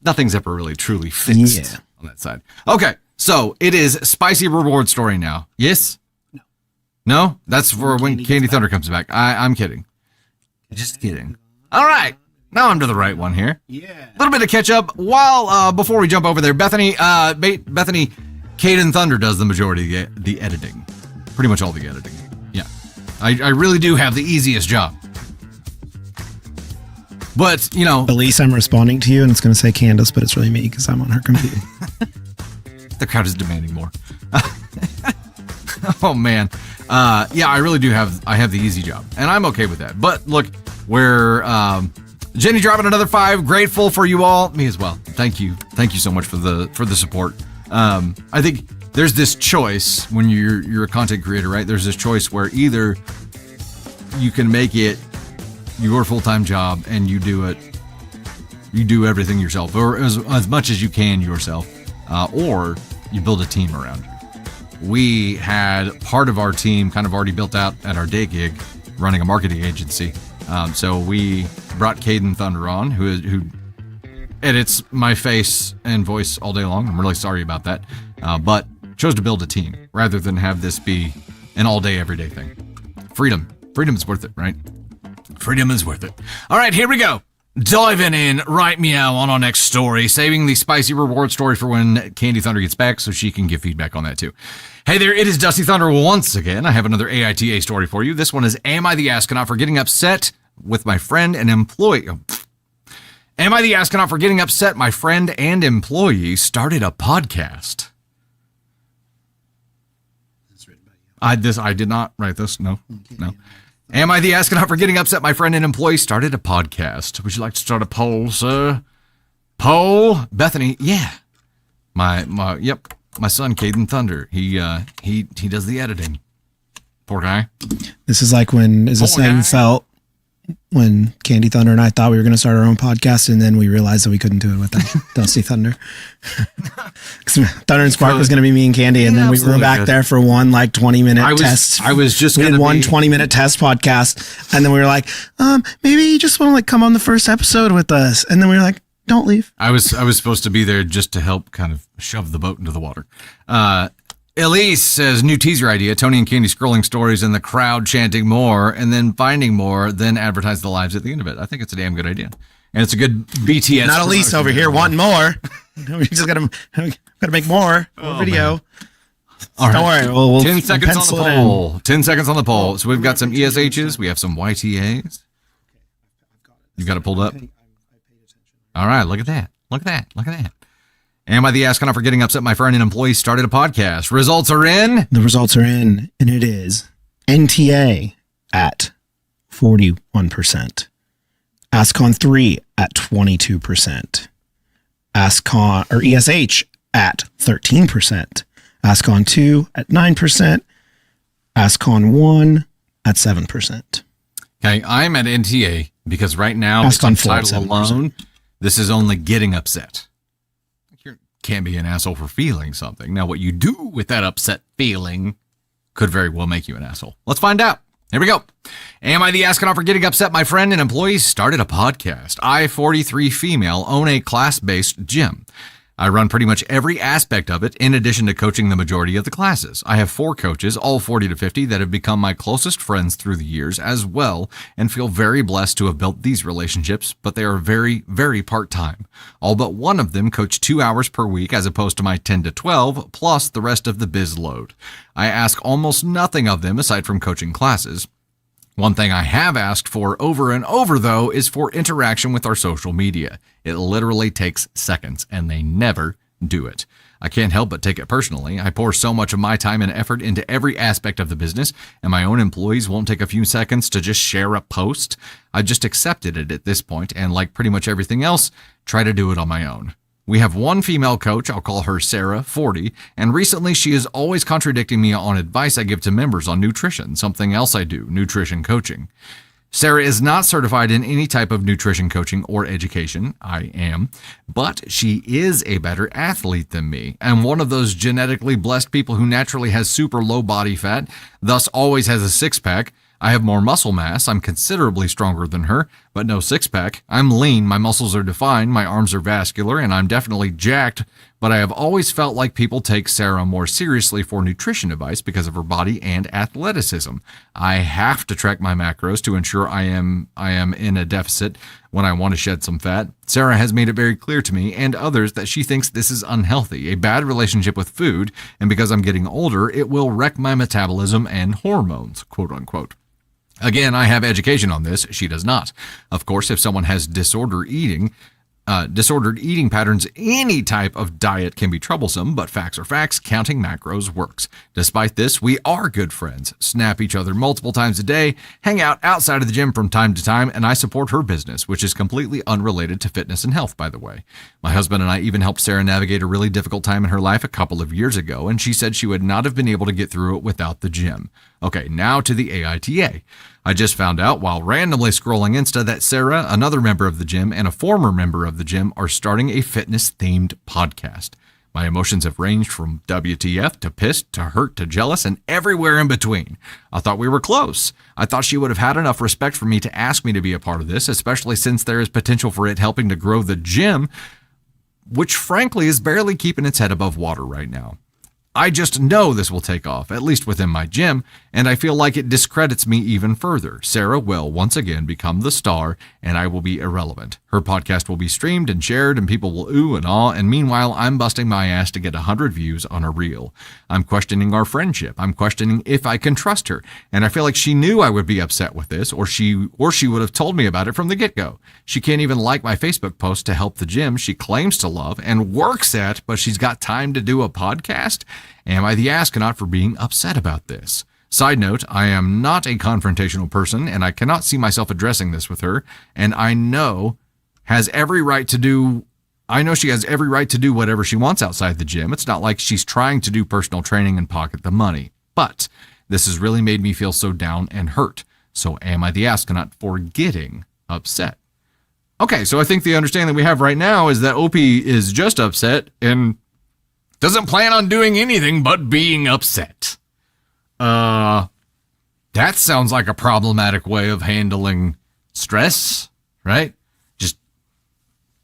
nothing's ever really truly fixed on that side. Okay, so it is spicy reward story now. Yes? No? That's for when Candy Thunder comes back. I'm kidding. Just kidding. All right. Now I'm to the right one here. Yeah. A little bit of catch up. While before we jump over there, Bethany, Caden Thunder does the majority of the editing. Pretty much all the editing. Yeah. I really do have the easiest job. But, you know. Elise, I'm responding to you and it's going to say Candace, but it's really me because I'm on her computer. The crowd is demanding more. Oh, man. Yeah, I really do have the easy job. And I'm okay with that. But look, we're... Jenny dropping another 5. Grateful for you all. Me as well. Thank you. Thank you so much for the support. I think there's this choice when you're a content creator, right? There's this choice where either you can make it your full-time job and you do everything yourself, or as much as you can yourself, or you build a team around you. We had part of our team kind of already built out at our day gig, running a marketing agency. So we brought Caden Thunder on, who edits my face and voice all day long. I'm really sorry about that, but chose to build a team rather than have this be an all-day, everyday thing. Freedom is worth it, right? Freedom is worth it. All right, here we go. Diving in right meow on our next story, saving the spicy reward story for when Candy Thunder gets back so she can give feedback on that too. Hey there, it is Dusty Thunder once again. I have another AITA story for you. This one is, am I the astronaut for getting upset with my friend and employee? Am I the astronaut for getting upset my friend and employee started a podcast? That's written by you. I did not write this. No. Am I the astronaut for getting upset my friend and employee started a podcast? Would you like to start a poll, sir? Poll? Bethany, yeah. My son, Caden Thunder. He does the editing. Poor guy. This is like when, is this how you felt when Candy Thunder and I thought we were going to start our own podcast, and then we realized that we couldn't do it without Dusty Thunder. Thunder and Spark was going to be me and Candy, and then we were back there for one 20-minute test. We did one 20-minute test podcast, and then we were like, maybe you just want to come on the first episode with us, and then we were like, don't leave. I was supposed to be there just to help kind of shove the boat into the water. Elise says, new teaser idea, Tony and Candy scrolling stories and the crowd chanting more and then finding more, then advertise the lives at the end of it. I think it's a damn good idea. And it's a good BTS. Not Elise over here wanting more. We just gotta make more video. All right. Don't worry. We'll 10 seconds on the poll. 10 seconds on the poll. So we've got some ESHs. We have some YTAs. You got it pulled up? All right. Look at that. Look at that. Am I the astronaut for getting upset my friend and employee started a podcast? Results are in. The results are in, and it is NTA at 41%. ASCON 3 at 22%. ESH at 13%. ASCON 2 at 9%. ASCON 1 at 7%. Okay, I'm at NTA because right now, ASCON the title alone, this is only getting upset. Can't be an asshole for feeling something. Now, what you do with that upset feeling could very well make you an asshole. Let's find out. Here we go. Am I the astronaut for getting upset my friend and employee started a podcast? I, 43 female, own a class-based gym. I run pretty much every aspect of it, in addition to coaching the majority of the classes. I have 4 coaches, all 40 to 50, that have become my closest friends through the years as well, and feel very blessed to have built these relationships, but they are very, very part-time. All but one of them coach 2 hours per week as opposed to my 10 to 12, plus the rest of the biz load. I ask almost nothing of them aside from coaching classes. One thing I have asked for over and over, though, is for interaction with our social media. It literally takes seconds, and they never do it. I can't help but take it personally. I pour so much of my time and effort into every aspect of the business, and my own employees won't take a few seconds to just share a post. I just accepted it at this point, and like pretty much everything else, try to do it on my own. We have one female coach, I'll call her Sarah, 40, and recently she is always contradicting me on advice I give to members on nutrition, something else I do, nutrition coaching. Sarah is not certified in any type of nutrition coaching or education. I am. But she is a better athlete than me. And one of those genetically blessed people who naturally has super low body fat, thus always has a six-pack. I have more muscle mass. I'm considerably stronger than her, but no six-pack. I'm lean. My muscles are defined. My arms are vascular, and I'm definitely jacked. But I have always felt like people take Sarah more seriously for nutrition advice because of her body and athleticism. I have to track my macros to ensure I am in a deficit when I want to shed some fat. Sarah has made it very clear to me and others that she thinks this is unhealthy, a bad relationship with food, and because I'm getting older, it will wreck my metabolism and hormones, quote unquote. Again, I have education on this. She does not. Of course, if someone has disordered eating patterns, any type of diet can be troublesome, but facts are facts. Counting macros works. Despite this, we are good friends, snap each other multiple times a day, hang out outside of the gym from time to time, and I support her business, which is completely unrelated to fitness and health, by the way. My husband and I even helped Sarah navigate a really difficult time in her life a couple of years ago, and she said she would not have been able to get through it without the gym. Okay, now to the AITA. I just found out while randomly scrolling Insta that Sarah, another member of the gym, and a former member of the gym are starting a fitness-themed podcast. My emotions have ranged from WTF to pissed to hurt to jealous and everywhere in between. I thought we were close. I thought she would have had enough respect for me to ask me to be a part of this, especially since there is potential for it helping to grow the gym, which frankly is barely keeping its head above water right now. I just know this will take off, at least within my gym, and I feel like it discredits me even further. Sarah will once again become the star, and I will be irrelevant. Her podcast will be streamed and shared, and people will ooh and awe, and meanwhile, I'm busting my ass to get 100 views on a reel. I'm questioning our friendship. I'm questioning if I can trust her, and I feel like she knew I would be upset with this, or she would have told me about it from the get-go. She can't even like my Facebook post to help the gym she claims to love and works at, but she's got time to do a podcast? Am I the astronaut for being upset about this? Side note, I am not a confrontational person, and I cannot see myself addressing this with her, and I know she has every right to do whatever she wants outside the gym. It's not like she's trying to do personal training and pocket the money. But this has really made me feel so down and hurt. So am I the astronaut for getting upset? Okay, so I think the understanding we have right now is that OP is just upset and doesn't plan on doing anything but being upset. That sounds like a problematic way of handling stress, right? Just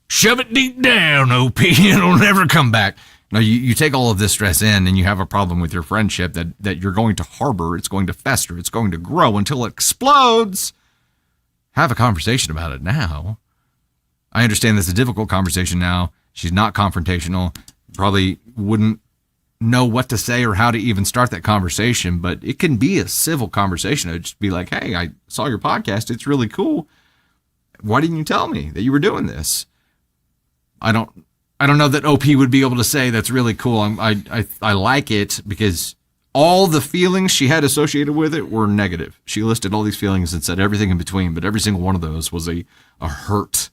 shove it deep down, OP. It'll never come back. Now, you take all of this stress in and you have a problem with your friendship that you're going to harbor. It's going to fester. It's going to grow until it explodes. Have a conversation about it now. I understand this is a difficult conversation now. She's not confrontational. Probably wouldn't know what to say or how to even start that conversation, but it can be a civil conversation. It'd just be like, hey, I saw your podcast. It's really cool. Why didn't you tell me that you were doing this? I don't know that OP would be able to say that's really cool. I like it because all the feelings she had associated with it were negative. She listed all these feelings and said everything in between, but every single one of those was a hurt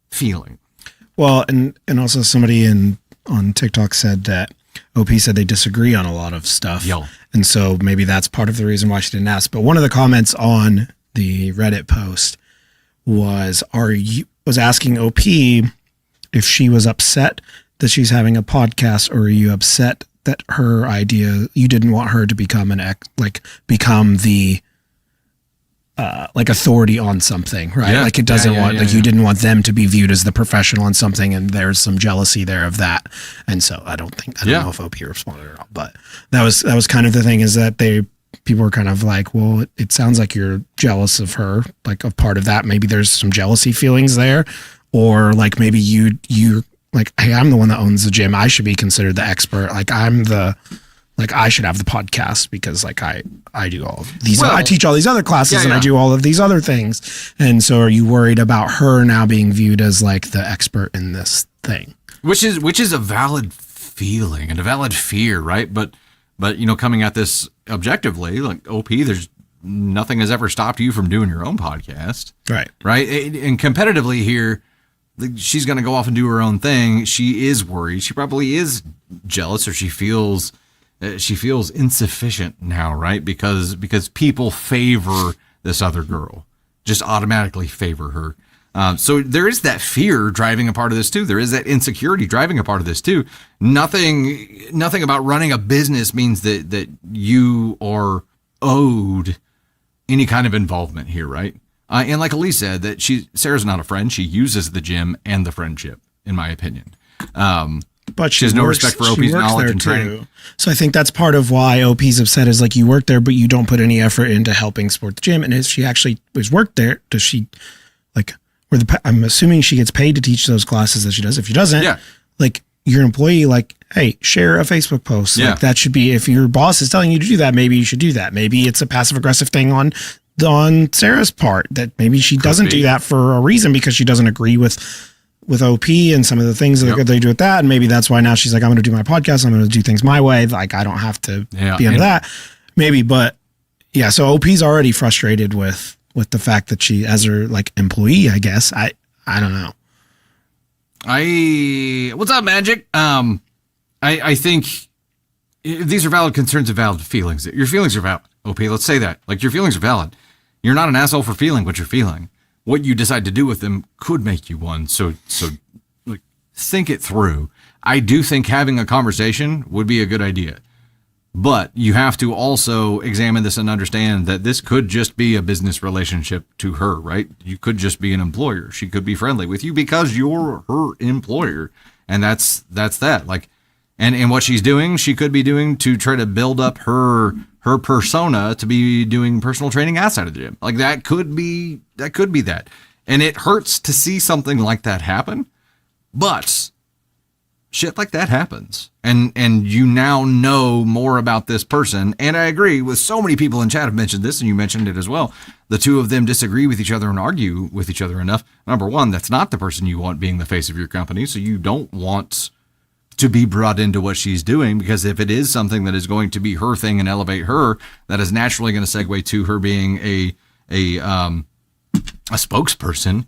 feeling. Well, and also somebody on TikTok said that OP said they disagree on a lot of stuff. Yo. And so maybe that's part of the reason why she didn't ask. But one of the comments on the Reddit post was asking OP if she was upset that she's having a podcast, or are you upset that her idea, you didn't want her to become become the authority on something, right? Yeah. Like it doesn't you didn't want them to be viewed as the professional on something, and there's some jealousy there of that. And so I don't know if OP responded or not, but that was kind of the thing, is that people were kind of like, well, it sounds like you're jealous of her, like a part of that. Maybe there's some jealousy feelings there, or like maybe you're like, hey, I'm the one that owns the gym. I should be considered the expert. Like I should have the podcast because like I do all of these, I teach all these other classes and I do all of these other things. And so are you worried about her now being viewed as like the expert in this thing? Which is a valid feeling and a valid fear, right? But coming at this objectively, like OP, there's nothing has ever stopped you from doing your own podcast. Right. Right. And competitively here, she's going to go off and do her own thing. She is worried. She probably is jealous, or she feels insufficient now, right? Because people favor this other girl. just automatically favor her. So there is that fear driving a part of this too. There is that insecurity driving a part of this too. Nothing about running a business means that you are owed any kind of involvement here, right? And like Elise said, that Sarah's not a friend. She uses the gym and the friendship, in my opinion. But she has no respect for OP's knowledge and training. So I think that's part of why OP's upset is like, you work there, but you don't put any effort into helping support the gym. And if she actually was worked there, does she like, I'm assuming she gets paid to teach those classes that she does. If she doesn't, like, you're an employee, like, hey, share a Facebook post. Like, that should be, if your boss is telling you to do that, maybe you should do that. Maybe it's a passive aggressive thing on Sarah's part, that maybe she doesn't do that for a reason, because she doesn't agree with OP and some of the things that they do with that. And maybe that's why now she's like, I'm going to do my podcast. I'm going to do things my way. Like, I don't have to be under that. Maybe, but yeah. So OP's already frustrated with the fact that she, as her like employee, I guess. I don't know. What's up, Magic? I think these are valid concerns and valid feelings. Your feelings are valid. OP, let's say that. Like, your feelings are valid. You're not an asshole for feeling what you're feeling. What you decide to do with them could make you one. So like, think it through. I do think having a conversation would be a good idea. But you have to also examine this and understand that this could just be a business relationship to her, right? You could just be an employer. She could be friendly with you because you're her employer. And that's that. Like, and what she's doing, she could be doing to try to build up her persona to be doing personal training outside of the gym. Like, that could be that. And it hurts to see something like that happen, but shit like that happens. And you now know more about this person. And I agree with so many people in chat have mentioned this, and you mentioned it as well. The two of them disagree with each other and argue with each other enough. Number one, that's not the person you want being the face of your company. So you don't want to be brought into what she's doing, because if it is something that is going to be her thing and elevate her, that is naturally going to segue to her being a spokesperson.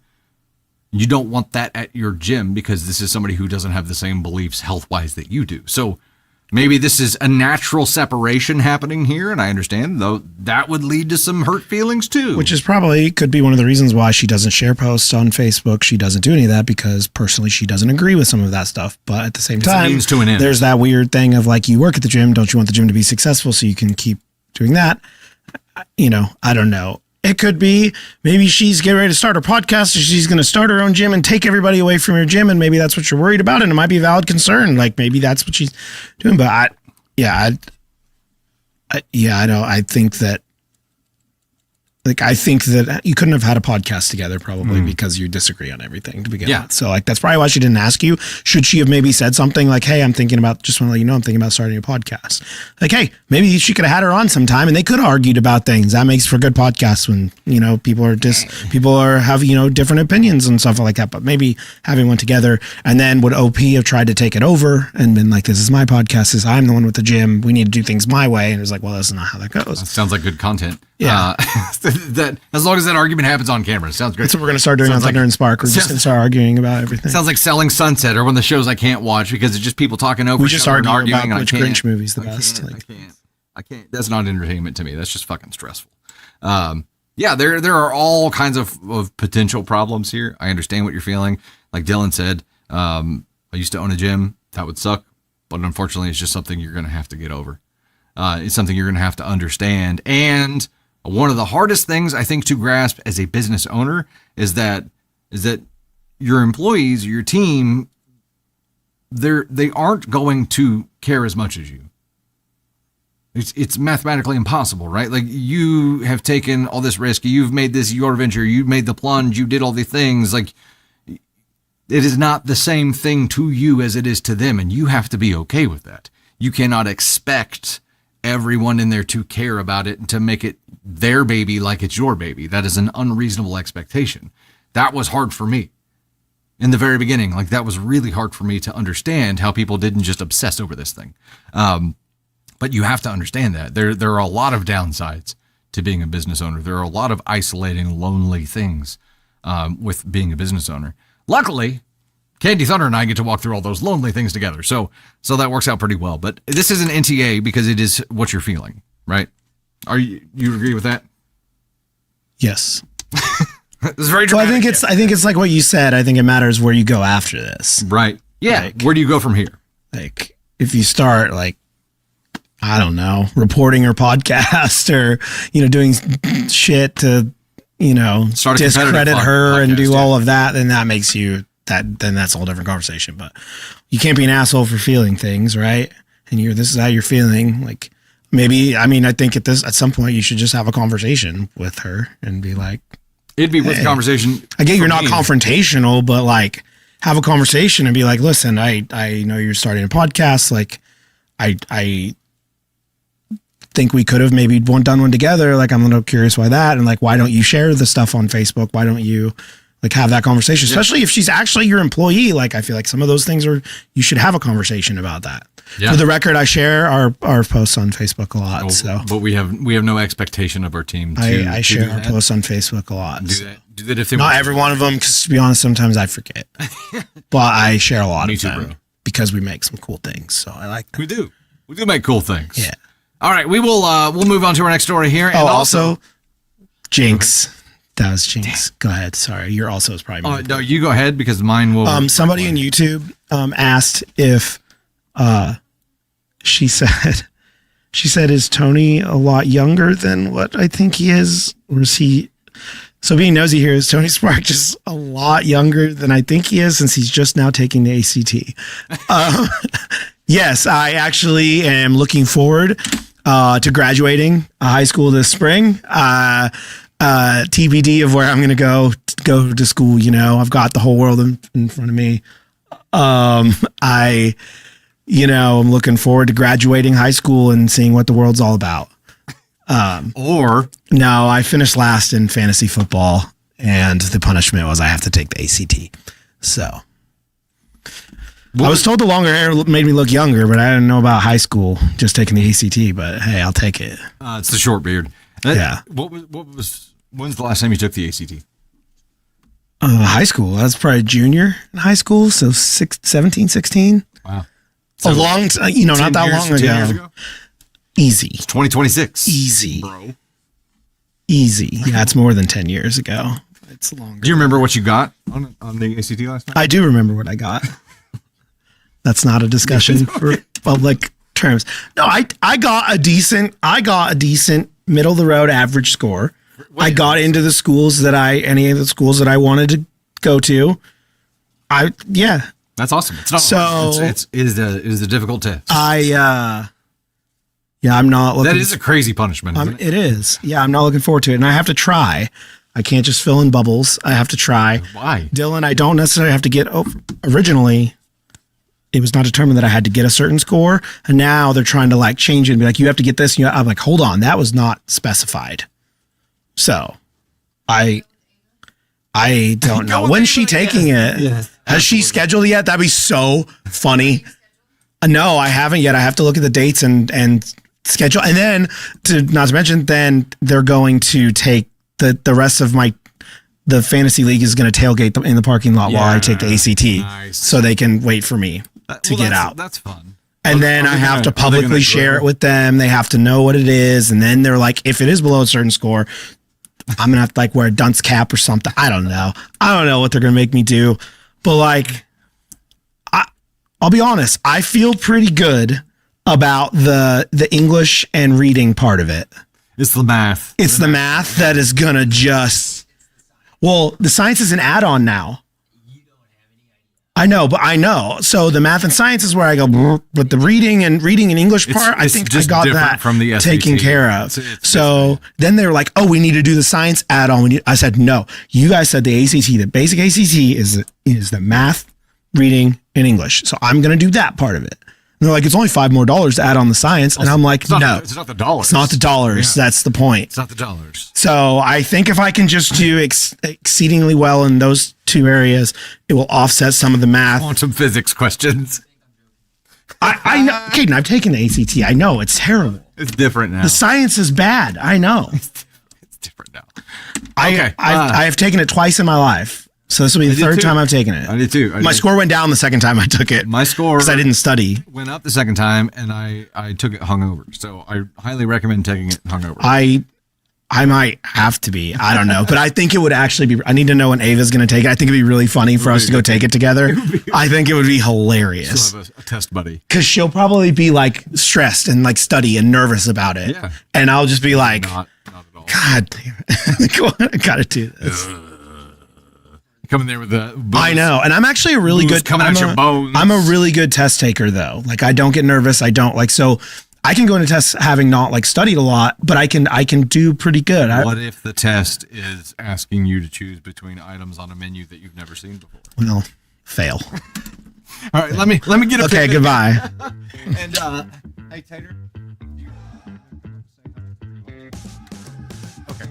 You don't want that at your gym, because this is somebody who doesn't have the same beliefs health-wise that you do. So maybe this is a natural separation happening here, and I understand, though that would lead to some hurt feelings too. Which is probably could be one of the reasons why she doesn't share posts on Facebook. She doesn't do any of that because personally she doesn't agree with some of that stuff. But at the same time, means to an end. There's that weird thing of like, you work at the gym, don't you want the gym to be successful so you can keep doing that? You know, I don't know. It could be maybe she's getting ready to start her podcast, and she's going to start her own gym and take everybody away from your gym. And maybe that's what you're worried about. And it might be a valid concern. Like, maybe that's what she's doing. But I think that, like, I think that you couldn't have had a podcast together probably because you disagree on everything to begin with. So like, that's probably why she didn't ask you. Should she have maybe said something like, hey, just want to let you know, I'm thinking about starting a podcast. Like, hey, maybe she could have had her on sometime and they could have argued about things. That makes for good podcasts when, you know, people have, you know, different opinions and stuff like that. But maybe having one together, and then would OP have tried to take it over and been like, this is my podcast, I'm the one with the gym, we need to do things my way. And it was like, well, that's not how that goes. That sounds like good content. Yeah. That as long as that argument happens on camera, it sounds great. That's what we're going to start doing on Thunder and Spark. We're just going to start arguing about everything. Sounds like Selling Sunset, or one of the shows I can't watch because it's just people talking over. We just arguing about which Grinch movie's the best. I can't. That's not entertainment to me. That's just fucking stressful. Yeah, there are all kinds of potential problems here. I understand what you're feeling. Like Dylan said, I used to own a gym. That would suck, but unfortunately, it's just something you're going to have to get over. It's something you're going to have to understand. And one of the hardest things I think to grasp as a business owner is that your employees, your team, they aren't going to care as much as you. It's mathematically impossible, right? Like, you have taken all this risk. You've made this your venture. You made the plunge. You did all the things. Like, it is not the same thing to you as it is to them. And you have to be okay with that. You cannot expect everyone in there to care about it and to make it their baby like it's your baby. That is an unreasonable expectation. That was hard for me in the very beginning. Like, that was really hard for me to understand how people didn't just obsess over this thing. But you have to understand that there are a lot of downsides to being a business owner. There are a lot of isolating, lonely things with being a business owner. Luckily, Candy Thunder and I get to walk through all those lonely things together. So that works out pretty well. But this is an NTA because it is what you're feeling, right? You agree with that? Yes. It's very dramatic. Well, I think it's like what you said. I think it matters where you go after this. Right. Yeah. Like, where do you go from here? Like, if you start like, I don't know, reporting her podcast or, doing shit to, discredit her and do all of that, then that makes you then that's a whole different conversation. But you can't be an asshole for feeling things, right? And this is how you're feeling. Like, maybe, I think at some point you should just have a conversation with her and be like, it'd be with conversation. I get you're not confrontational, but like have a conversation and be like, listen, I know you're starting a podcast. Like, I think we could have maybe done one together. Like, I'm a little curious why that. And like, why don't you share the stuff on Facebook? Why don't you like have that conversation? Especially if she's actually your employee. Like, I feel like some of those things you should have a conversation about that. Yeah. For the record, I share our posts on Facebook a lot. But we have no expectation of our team. I share our posts on Facebook a lot. Do that if they not every one of them, because to be honest, sometimes I forget. But I share a lot of them bro. Because we make some cool things. So I like that. We do make cool things. Yeah. All right, we'll move on to our next story here. And also Jinx. That was Jinx. Go ahead. Sorry, your also is probably. No, you go ahead because mine will. Somebody in YouTube asked if she said, is Tony a lot younger than what I think he is? Or is he? So being nosy here, is Tony Spark just a lot younger than I think he is since he's just now taking the ACT? Yes, I actually am looking forward to graduating high school this spring. TBD of where I'm going to go to school. I've got the whole world in front of me. I'm looking forward to graduating high school and seeing what the world's all about. No, I finished last in fantasy football, and the punishment was I have to take the ACT. So I was told the longer hair made me look younger, but I didn't know about high school just taking the ACT. But hey, I'll take it. It's the short beard. Yeah. When's the last time you took the ACT? High school. That's probably junior in high school. So 17, 16. Wow. A long time, not that long ago. 10 years ago? Easy. It's 2026. Easy. Bro. Easy. Yeah, it's more than 10 years ago. It's longer. Do you remember what you got on the ACT last time? I do remember what I got. That's not a discussion for public terms. No, I got a decent middle of the road average score. I got into any of the schools that I wanted to go to. That's awesome. It's not hard. It is a difficult test. I'm not looking. That is a crazy punishment. Isn't it? It is. Yeah, I'm not looking forward to it, and I have to try. I can't just fill in bubbles. I have to try. Why, Dylan? I don't necessarily have to get. Originally, it was not determined that I had to get a certain score, and now they're trying to like change it and be like, you have to get this. I'm like, hold on, that was not specified. So, I don't know. When's she taking it? Yes, has she scheduled it yet? That'd be so funny. No, I haven't yet. I have to look at the dates and schedule. And then, not to mention, then they're going to take the rest of the fantasy league is going to tailgate in the parking lot while I take the ACT. Nice. So they can wait for me to get out. That's fun. And then I have to publicly share it with them. They have to know what it is. And then they're like, if it is below a certain score, I'm going to have to like wear a dunce cap or something. I don't know. I don't know what they're going to make me do. But like, I'll be honest. I feel pretty good about the English and reading part of it. It's the math. It's the math that is going to just... Well, the science is an add-on now. I know, but I know. So the math and science is where I go, but the reading and English part, I think I got that from the SAT. Taken care of. So then they were like, oh, we need to do the science add-on. I said, no, you guys said the ACT, the basic ACT is the math, reading, and English. So I'm going to do that part of it. And they're like, it's only $5 more to add on the science. And I'm like, no. It's not the dollars. It's not the dollars. Yeah. That's the point. It's not the dollars. So I think if I can just do exceedingly well in those two areas, it will offset some of the math. Quantum physics questions. I know. Caden, I've taken the ACT. I know. It's terrible. It's different now. The science is bad. I know. It's different now. Okay. I have taken it twice in my life. So this will be the third time I've taken it. I did too. My score went down the second time I took it. My score, because I didn't study, went up the second time, and I took it hungover. So I highly recommend taking it hungover. I might have to be. I don't know. But I think it would actually be, I need to know when Ava's going to take it. I think it'd be really funny for us to go take it together. I think it would be hilarious. She'll have a test buddy. Because she'll probably be like stressed and like study and nervous about it. Yeah. And I'll just be like, Not at all. God damn it. I got to do this. Coming there with the booze. I know. And I'm actually a really good, coming out your bones. I'm a really good test taker though. Like I don't get nervous. I don't like, so I can go into tests having not like studied a lot, but I can do pretty good. What if the test is asking you to choose between items on a menu that you've never seen before? Well, fail. All right, let me get a Okay, goodbye. And hey Tater. Okay.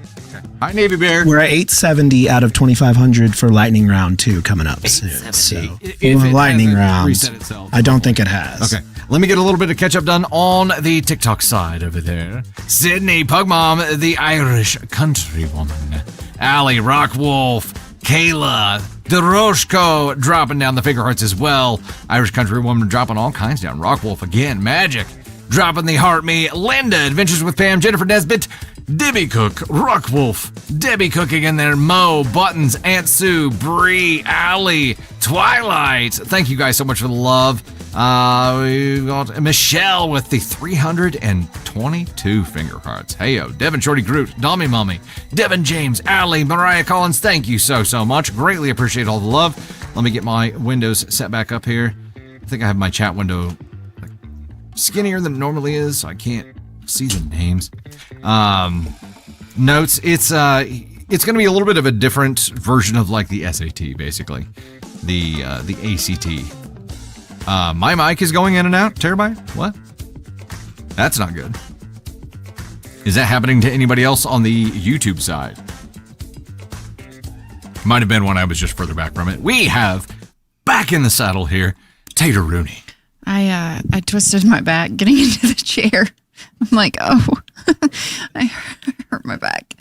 Hi Navy Bear. We're at 870 out of 2,500 for lightning round 2 coming up soon. So If it lightning hasn't round, reset itself. I don't think it has. Okay, let me get a little bit of catch up done on the TikTok side over there. Sydney, Pugmom, the Irish country woman, Allie, Rockwolf, Kayla, Doroshko dropping down the figure hearts as well. Irish country woman dropping all kinds down. Rockwolf again, Magic dropping the heart me. Linda, Adventures with Pam, Jennifer Nesbitt, Debbie Cook, Rockwolf, Debbie Cook again there, Mo, Buttons, Aunt Sue, Bree, Allie, Twilight. Thank you guys so much for the love. We got Michelle with the 322 finger hearts. Heyo, Devin Shorty Groot, Dommy Mummy, Devin James, Allie, Mariah Collins. Thank you so much. Greatly appreciate all the love. Let me get my windows set back up here. I think I have my chat window skinnier than it normally is, so I can't see the names. Notes. It's going to be a little bit of a different version of like the SAT, basically, the ACT. My mic is going in and out. Terabyte? What? That's not good. Is that happening to anybody else on the YouTube side? Might have been when I was just further back from it. We have back in the saddle here, Tater Rooney. I twisted my back getting into the chair. I'm like, oh, I hurt my back.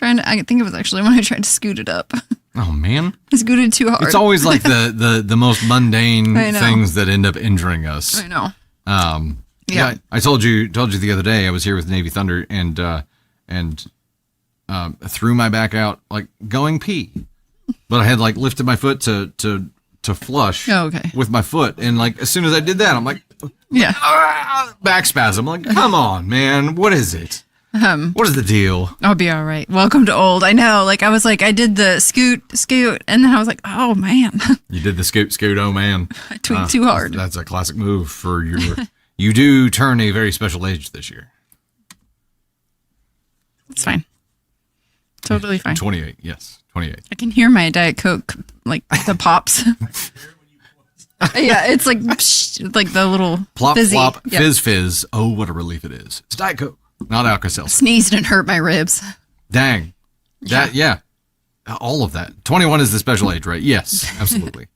I think it was actually when I tried to scoot it up. Oh man, I scooted too hard. It's always like the most mundane things that end up injuring us. I know. Yeah, I told you the other day I was here with Navy Thunder and threw my back out like going pee, but I had like lifted my foot to flush with my foot, and like as soon as I did that, I'm like, back spasm. I'm like, come on, man, what is it? What is the deal? I'll be all right. Welcome to old. I know. Like I was like, I did the scoot, and then I was like, oh man. You did the scoot. Oh man. I tweaked too hard. That's a classic move for your. You do turn a very special age this year. It's fine. Totally fine. 28. Yes, 28. I can hear my Diet Coke, like the pops. Yeah, it's like the little plop, fizzy. Plop, fizz. Oh, what a relief it is. It's Diet Coke. Not Alka-Seltzer. Sneezed and hurt my ribs. Dang. Yeah. All of that. 21 is the special age, right? Yes, absolutely.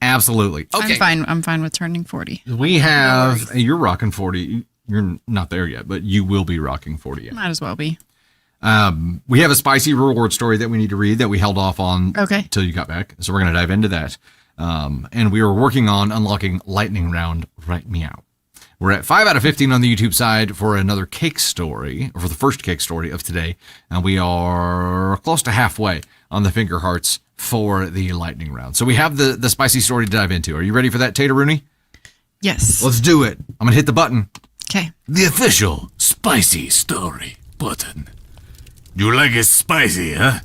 Absolutely. Okay. I'm fine with turning 40. We have, you're rocking 40. You're not there yet, but you will be rocking 40 yet. Might as well be. We have a spicy reward story that we need to read that we held off on until you got back. So we're going to dive into that. And we are working on unlocking lightning round right meow. We're at 5 out of 15 on the YouTube side for another cake story, or for the first cake story of today. And we are close to halfway on the finger hearts for the lightning round. So we have the spicy story to dive into. Are you ready for that, Tater Rooney? Yes. Let's do it. I'm going to hit the button. Okay. The official spicy story button. You like it spicy, huh?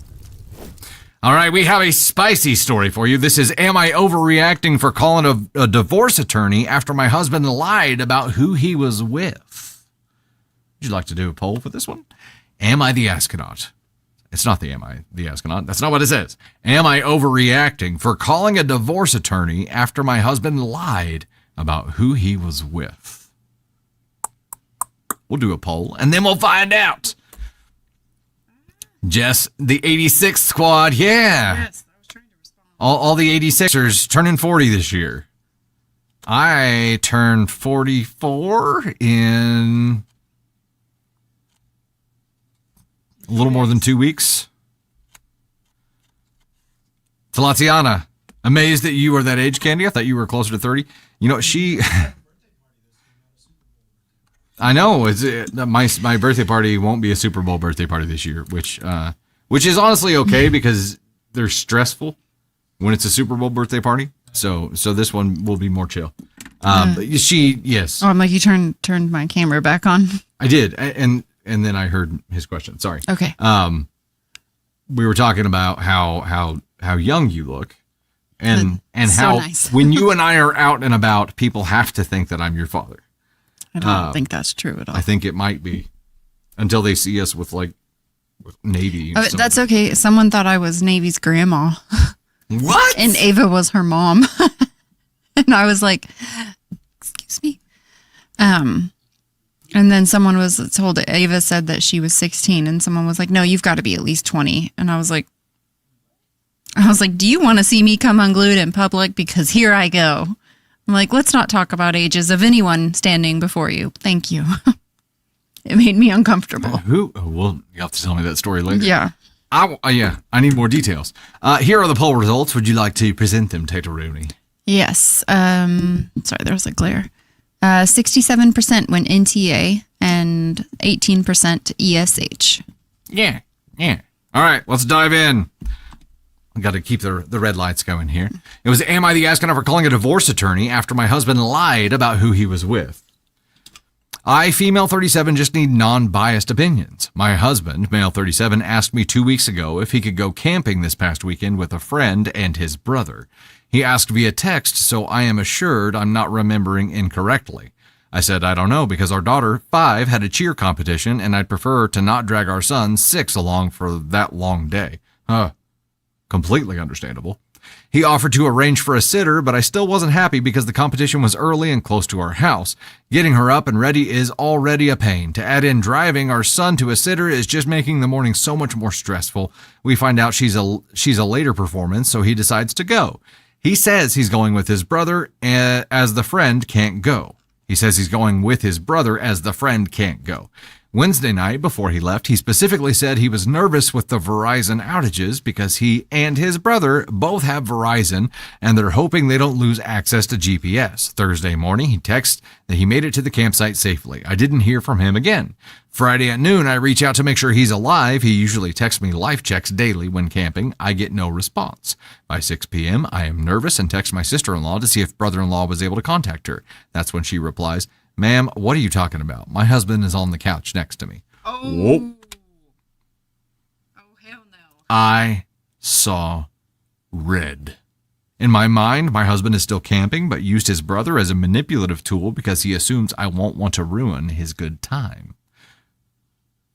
All right, we have a spicy story for you. This is, am I overreacting for calling a divorce attorney after my husband lied about who he was with? Would you like to do a poll for this one? Am I the astronaut? It's not the am I the astronaut. That's not what it says. Am I overreacting for calling a divorce attorney after my husband lied about who he was with? We'll do a poll, and then we'll find out. Jess, the 86 squad, yeah. Yes, I was trying to respond. All the 86ers turning 40 this year. I turned 44 in a little more than 2 weeks. Feliciana, amazed that you were that age, Candy. I thought you were closer to 30. You know, she... I know. My birthday party won't be a Super Bowl birthday party this year, which is honestly okay because they're stressful when it's a Super Bowl birthday party. So this one will be more chill. Yes. Oh, I'm like, you turned my camera back on. I did, and then I heard his question. Sorry. Okay. We were talking about how young you look, and so how nice. when you and I are out and about, people have to think that I'm your father. I don't think that's true at all. I think it might be until they see us with Navy. That's okay. Someone thought I was Navy's grandma. What? And Ava was her mom. And I was like, excuse me. And then someone was told, Ava said that she was 16, and someone was like, no, you've got to be at least 20. And I was like, do you want to see me come unglued in public? Because here I go. I'm like, let's not talk about ages of anyone standing before you. Thank you. It made me uncomfortable. Well, you have to tell me that story later. Yeah. I need more details. Here are the poll results. Would you like to present them, Tater Rooney? Yes. Sorry, there was a glare. 67% went NTA and 18% ESH. Yeah. All right, let's dive in. I got to keep the red lights going here. It was, am I the ass for calling a divorce attorney after my husband lied about who he was with? I, female 37, just need non-biased opinions. My husband, male 37, asked me 2 weeks ago if he could go camping this past weekend with a friend and his brother. He asked via text, so I am assured I'm not remembering incorrectly. I said, I don't know, because our daughter, 5, had a cheer competition, and I'd prefer to not drag our son, 6, along for that long day. Completely understandable. He offered to arrange for a sitter, but I still wasn't happy because the competition was early and close to our house. Getting her up and ready is already a pain. To add in driving our son to a sitter is just making the morning so much more stressful. We find out she's a later performance, so he decides to go. He says he's going with his brother as the friend can't go. Wednesday night, before he left, he specifically said he was nervous with the Verizon outages because he and his brother both have Verizon and they're hoping they don't lose access to GPS. Thursday morning, he texts that he made it to the campsite safely. I didn't hear from him again. Friday at noon, I reach out to make sure he's alive. He usually texts me life checks daily when camping. I get no response. By 6 p.m., I am nervous and text my sister-in-law to see if brother-in-law was able to contact her. That's when she replies, ma'am, what are you talking about? My husband is on the couch next to me. Oh. Whoa. Oh, hell no. I saw red. In my mind, my husband is still camping, but used his brother as a manipulative tool because he assumes I won't want to ruin his good time.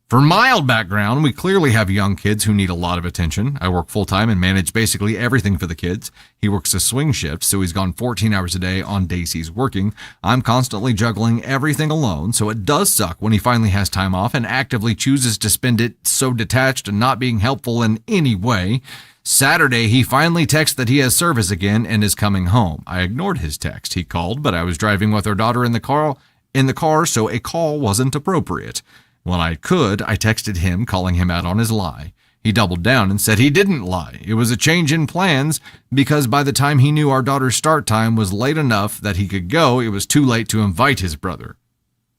For mild background, we clearly have young kids who need a lot of attention. I work full-time and manage basically everything for the kids. He works a swing shift, so he's gone 14 hours a day on days he's working. I'm constantly juggling everything alone, so it does suck when he finally has time off and actively chooses to spend it so detached and not being helpful in any way. Saturday, he finally texts that he has service again and is coming home. I ignored his text. He called, but I was driving with our daughter in the car, so a call wasn't appropriate. When I could, I texted him, calling him out on his lie. He doubled down and said he didn't lie. It was a change in plans because by the time he knew our daughter's start time was late enough that he could go, it was too late to invite his brother.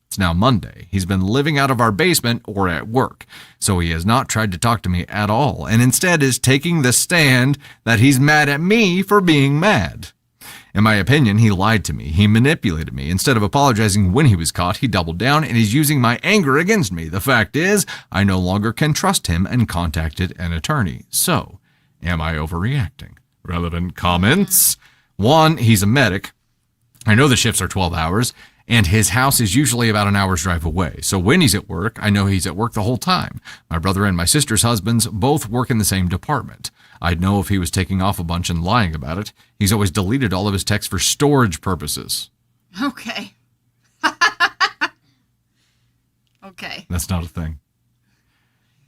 It's now Monday. He's been living out of our basement or at work, so he has not tried to talk to me at all and instead is taking the stand that he's mad at me for being mad. In my opinion, he lied to me. He manipulated me. Instead of apologizing when he was caught, he doubled down and he's using my anger against me. The fact is, I no longer can trust him and contacted an attorney. So, am I overreacting? Relevant comments. 1, he's a medic. I know the shifts are 12 hours, and his house is usually about an hour's drive away. So when he's at work, I know he's at work the whole time. My brother and my sister's husbands both work in the same department. I'd know if he was taking off a bunch and lying about it. He's always deleted all of his texts for storage purposes. Okay. Okay. That's not a thing.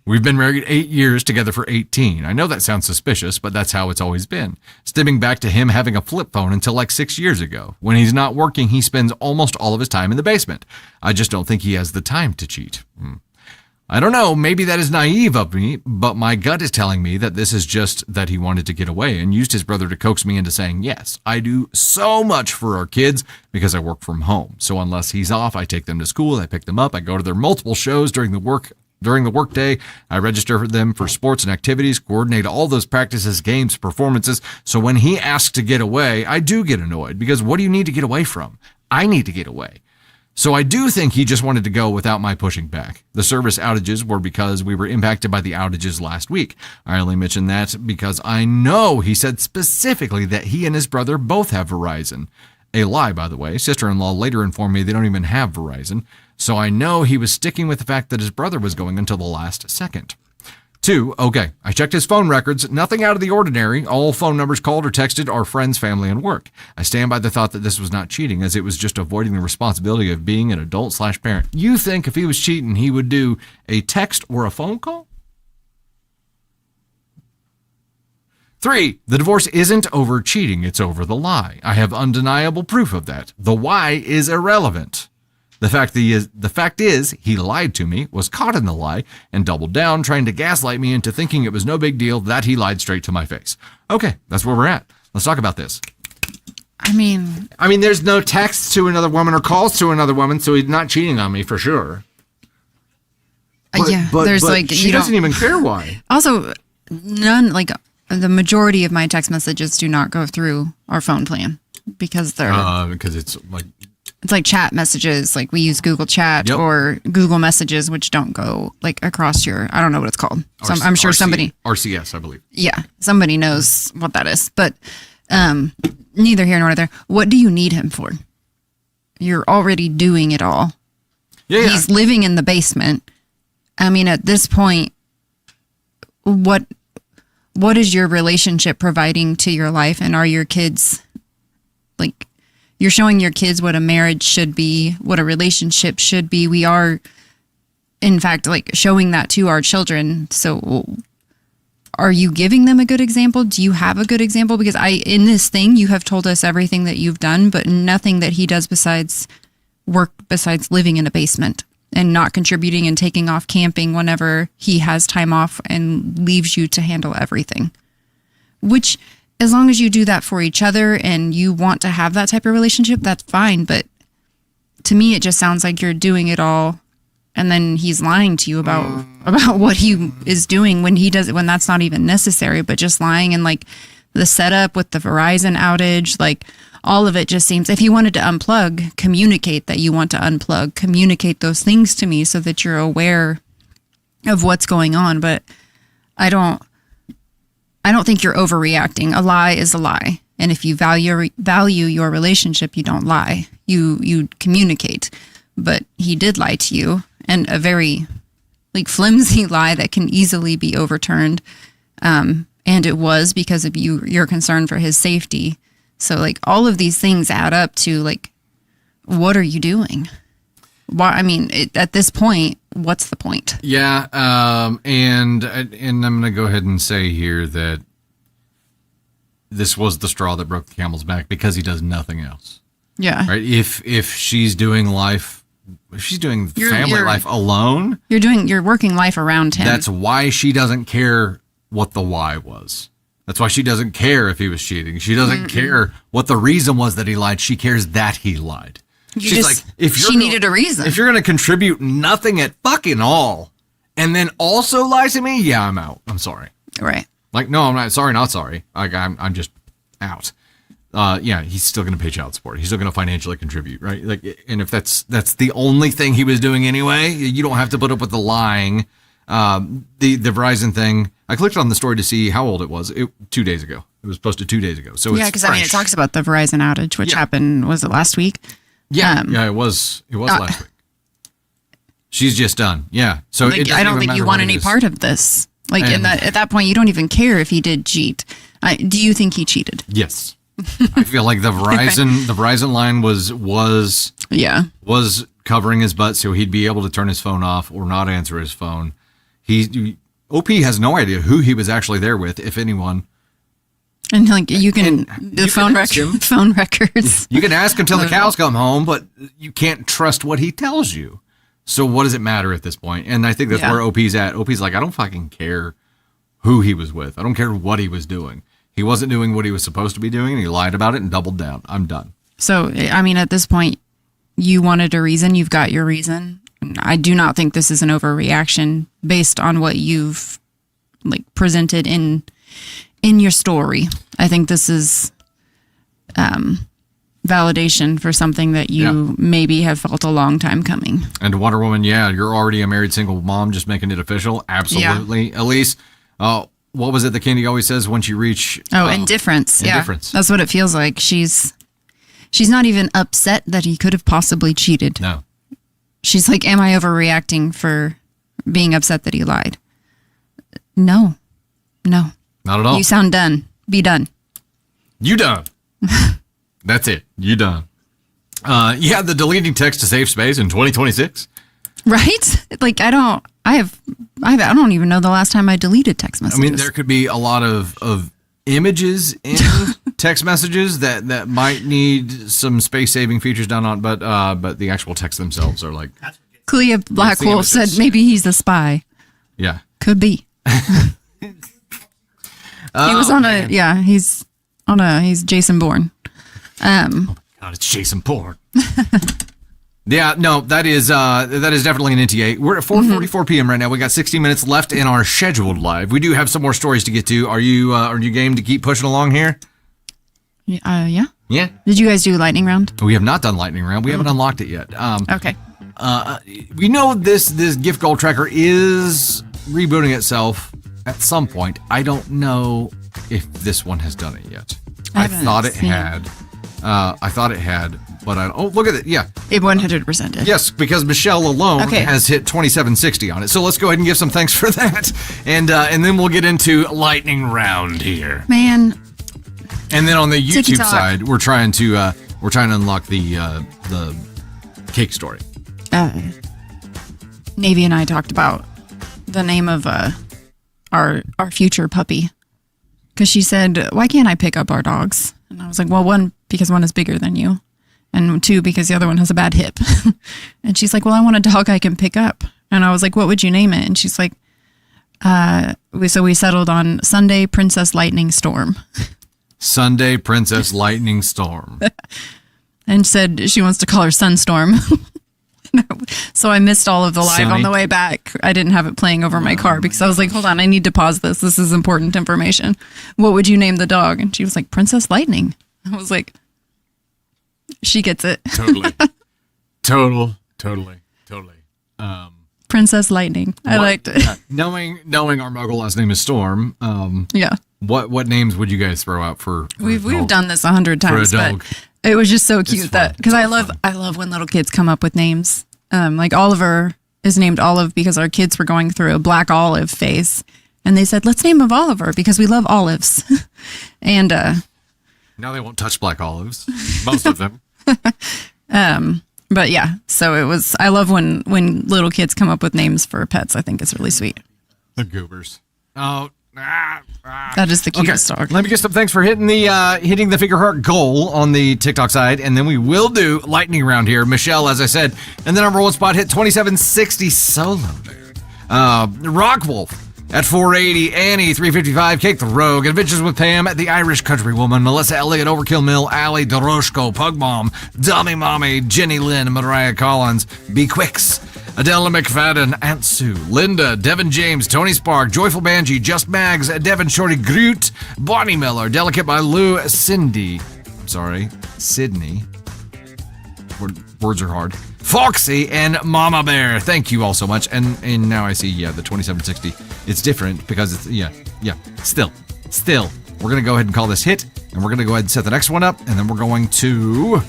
We've been married 8 years, together for 18. I know that sounds suspicious, but that's how it's always been. Stemming back to him having a flip phone until like 6 years ago. When he's not working, he spends almost all of his time in the basement. I just don't think he has the time to cheat. I don't know, maybe that is naive of me, but my gut is telling me that this is just that he wanted to get away and used his brother to coax me into saying, yes, I do so much for our kids because I work from home. So unless he's off, I take them to school, I pick them up, I go to their multiple shows during the workday. I register for them for sports and activities, coordinate all those practices, games, performances. So when he asks to get away, I do get annoyed because what do you need to get away from? I need to get away. So I do think he just wanted to go without my pushing back. The service outages were because we were impacted by the outages last week. I only mention that because I know he said specifically that he and his brother both have Verizon. A lie, by the way. Sister-in-law later informed me they don't even have Verizon. So I know he was sticking with the fact that his brother was going until the last second. 2, okay, I checked his phone records. Nothing out of the ordinary. All phone numbers called or texted are friends, family, and work. I stand by the thought that this was not cheating, as it was just avoiding the responsibility of being an adult/parent. You think if he was cheating, he would do a text or a phone call? 3, the divorce isn't over cheating, it's over the lie. I have undeniable proof of that. The why is irrelevant. The fact is, he lied to me, was caught in the lie, and doubled down, trying to gaslight me into thinking it was no big deal that he lied straight to my face. Okay, that's where we're at. Let's talk about this. I mean, there's no text to another woman or calls to another woman, so he's not cheating on me for sure. But she doesn't even care why. Also, the majority of my text messages do not go through our phone plan because because it's like chat messages, like we use Google Chat or Google Messages, which don't go like across your, I don't know what it's called. So I'm sure somebody. RCS, I believe. Yeah, somebody knows what that is. But neither here nor there. What do you need him for? You're already doing it all. Yeah. He's living in the basement. I mean, at this point, what is your relationship providing to your life? And are your kids like... You're showing your kids what a marriage should be, what a relationship should be. We are, in fact, like showing that to our children. So are you giving them a good example? Do you have a good example? Because in this thing, you have told us everything that you've done, but nothing that he does besides living in a basement and not contributing and taking off camping whenever he has time off and leaves you to handle everything. Which... as long as you do that for each other and you want to have that type of relationship, that's fine. But to me, it just sounds like you're doing it all. And then he's lying to you about what he is doing when that's not even necessary, but just lying. And like the setup with the Verizon outage, like all of it just seems, if you wanted to unplug, communicate that you want to unplug, communicate those things to me so that you're aware of what's going on. But I don't think you're overreacting. A lie is a lie. And if you value your relationship, you don't lie. You communicate. But he did lie to you, and a very like flimsy lie that can easily be overturned. And it was because of your concern for his safety. So like all of these things add up to like, what are you doing? Why? I mean, at this point, what's the point? Yeah, and I'm going to go ahead and say here that this was the straw that broke the camel's back because he does nothing else. Yeah. Right. If she's doing family life alone, you're working life around him. That's why she doesn't care what the why was. That's why she doesn't care if he was cheating. She doesn't care what the reason was that he lied. She cares that he lied. She's like, she needed a reason. If you're going to contribute nothing at fucking all and then also lie to me, yeah, I'm out. I'm sorry. Right. Like, no, I'm not sorry, not sorry. Like, I'm just out. Yeah, he's still going to pay child support. He's still going to financially contribute, right? Like, and if that's the only thing he was doing anyway, you don't have to put up with the lying. The Verizon thing, I clicked on the story to see how old it was. 2 days ago. It was posted 2 days ago. So yeah, because I mean, it talks about the Verizon outage, which happened, was it last week? Yeah, it was last week. She's just done. Yeah. So like, I don't think you want any part of this. Like at that point, you don't even care if he did cheat. Do you think he cheated? Yes. I feel like the Verizon line was covering his butt so he'd be able to turn his phone off or not answer his phone. OP has no idea who he was actually there with, if anyone. And like phone records. You can ask until the cows come home, but you can't trust what he tells you. So what does it matter at this point? And I think that's where OP's at. OP's like, I don't fucking care who he was with. I don't care what he was doing. He wasn't doing what he was supposed to be doing, and he lied about it and doubled down. I'm done. So, I mean, at this point, you wanted a reason. You've got your reason. I do not think this is an overreaction based on what you've like presented in your story. I think this is validation for something that you maybe have felt a long time coming. And Wonder Woman, you're already a married single mom, just making it official. Absolutely. Yeah. Elise, what was it that Candy always says once you reach... indifference. Indifference. Yeah, that's what it feels like. She's not even upset that he could have possibly cheated. No. She's like, am I overreacting for being upset that he lied? No. Not at all. You sound done. Be done. You done. That's it. You done. The deleting text to save space in 2026. Right? Like, I don't even know the last time I deleted text messages. I mean, there could be a lot of images in text messages that might need some space saving features done on, but the actual text themselves are like. Clea Blackwolf said maybe he's a spy. Yeah. Could be. He was on he's Jason Bourne. Oh my God, it's Jason Bourne. Yeah, no, that is definitely an NTA. We're at 4:44 p.m. right now. We got 60 minutes left in our scheduled live. We do have some more stories to get to. Are you game to keep pushing along here? Yeah. Yeah. Did you guys do lightning round? We have not done lightning round. We haven't unlocked it yet. Okay. We know this gift goal tracker is rebooting itself at some point. I don't know if this one has done it yet. I thought it had. But look at it. Yeah. It 100% did. Yes, because Michelle alone has hit 2760 on it. So let's go ahead and give some thanks for that. And then we'll get into lightning round here. Man. And then on the YouTube side, we're trying to unlock the cake story. Navy and I talked about the name of our future puppy. Because she said, why can't I pick up our dogs? And I was like, well, one, because one is bigger than you. And two, because the other one has a bad hip. And she's like, well, I want a dog I can pick up. And I was like, what would you name it? And she's like, so we settled on Sunday Princess Lightning Storm. Sunday Princess Lightning Storm. And said she wants to call her Sunstorm. So I missed all of the live on the way back. I didn't have it playing over my car because I was like, hold on, I need to pause this. This is important information. What would you name the dog? And she was like, Princess Lightning. I was like, she gets it. Totally. Princess Lightning. I liked it. Knowing our Muggle last name is Storm. Yeah. What names would you guys throw out for we've done this 100 times, but it was just so cute because I love when little kids come up with names. Like Oliver is named Olive because our kids were going through a black olive phase, and they said, let's name him Oliver because we love olives. And now they won't touch black olives, most of them. But yeah, so it was. I love when little kids come up with names for pets. I think it's really sweet. The goobers. Oh. That is the cutest dog. Let me get some thanks for hitting the figure heart goal on the TikTok side, and then we will do lightning round here. Michelle, as I said, and the number one spot hit 2760 solo. Rockwolf at 480, Annie 355, Kate the Rogue, Adventures with Pam, the Irish Country Woman, Melissa Elliott, Overkill Mill, Allie Doroshko, Pug Mom, Dummy Mommy, Jenny Lynn, Mariah Collins, B Quicks, Adela McFadden, Aunt Sue, Linda, Devin James, Tony Spark, Joyful Banji, Just Mags, Devin Shorty Groot, Bonnie Miller, Delicate by Lou, Sydney. Words are hard. Foxy and Mama Bear. Thank you all so much. And now I see, the 2760. It's different because it's, Still. We're going to go ahead and call this hit, and we're going to go ahead and set the next one up, and then we're going to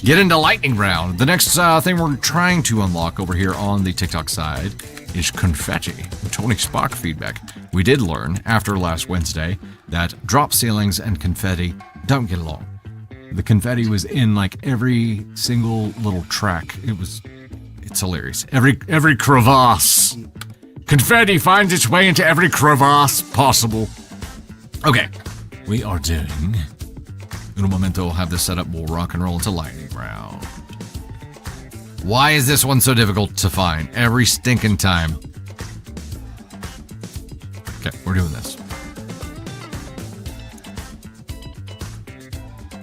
get into lightning round. The next thing we're trying to unlock over here on the TikTok side is confetti. Tony Spock feedback. We did learn after last Wednesday that drop ceilings and confetti don't get along. The confetti was in like every single little track. It's hilarious. Every crevasse. Confetti finds its way into every crevasse possible. Okay, we are doing. In a momento, we'll have this set up. We'll rock and roll into lightning round. Why is this one so difficult to find every stinking time? Okay, we're doing this.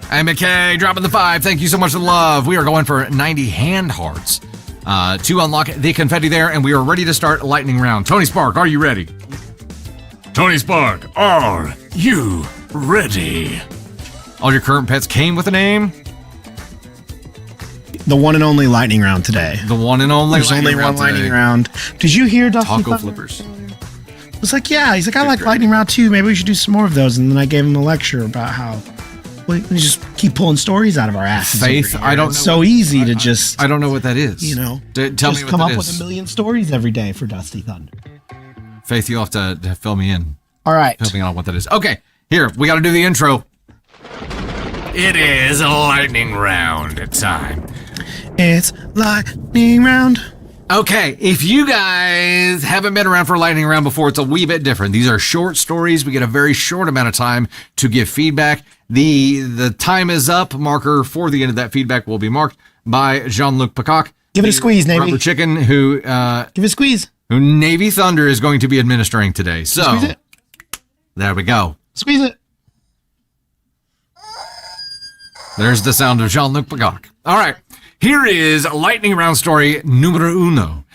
Hey, McKay, dropping the 5. Thank you so much for the love. We are going for 90 hand hearts to unlock the confetti there, and we are ready to start lightning round. Tony Spark, are you ready? Tony Spark, are you ready? All your current pets came with a name? The one and only lightning round today. The one and only There's only one lightning round. Did you hear Dusty Taco Thunder? flippers. I was like, yeah. He's like, I like lightning round too. Maybe we should do some more of those. And then I gave him a lecture about how we just keep pulling stories out of our asses. Faith, I don't know. It's so easy to just, I don't know what that is. you know, Tell me just what come that up is. with a million stories every day for Dusty Thunder. Faith, you'll have to fill me in. All right. Fill me in on what that is. Okay, here, we got to do the intro. It is a lightning round time. It's lightning round. Okay, if you guys haven't been around for a lightning round before, it's a wee bit different. These are short stories. We get a very short amount of time to give feedback. The time is up. Marker for the end of that feedback will be marked by Jean-Luc Peacock. Give it a squeeze, Navy. Rubber Chicken, who Give it a squeeze. who Navy Thunder is going to be administering today. So Squeeze it. there we go. Squeeze it. There's the sound of Jean-Luc Peacock. All right. Here is lightning round story numero uno.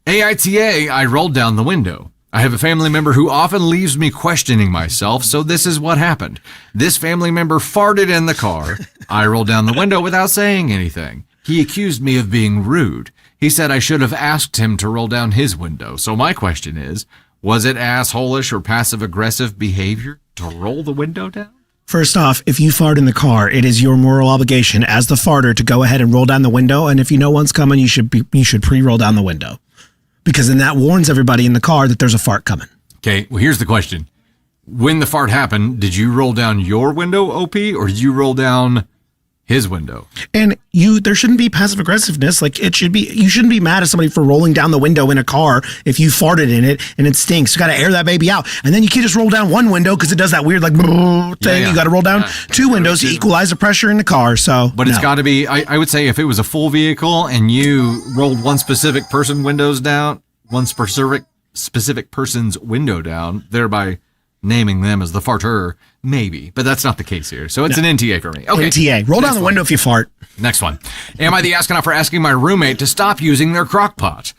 AITA, I rolled down the window. I have a family member who often leaves me questioning myself, so this is what happened. This family member farted in the car. I rolled down the window without saying anything. He accused me of being rude. He said I should have asked him to roll down his window. So my question is, was it asshole-ish or passive-aggressive behavior to roll the window down? First off, if you fart in the car, it is your moral obligation as the farter to go ahead and roll down the window. And if you know one's coming, you should pre-roll down the window, because then that warns everybody in the car that there's a fart coming. Okay, well, here's the question. When the fart happened, did you roll down your window, OP, or did you roll down his window? And there shouldn't be passive aggressiveness. Like you shouldn't be mad at somebody for rolling down the window in a car if you farted in it and it stinks. You got to air that baby out. And then you can't just roll down one window because it does that weird like thing. Yeah. You got to roll down two windows to equalize the pressure in the car. So, But it's got to be, I would say if it was a full vehicle and you rolled one specific person windows down, one specific person's window down, thereby naming them as the farter, maybe. But that's not the case here. So it's an NTA for me. Okay. NTA. Roll down the window if you fart. Next one. Am I the astronaut for asking my roommate to stop using their crock pot?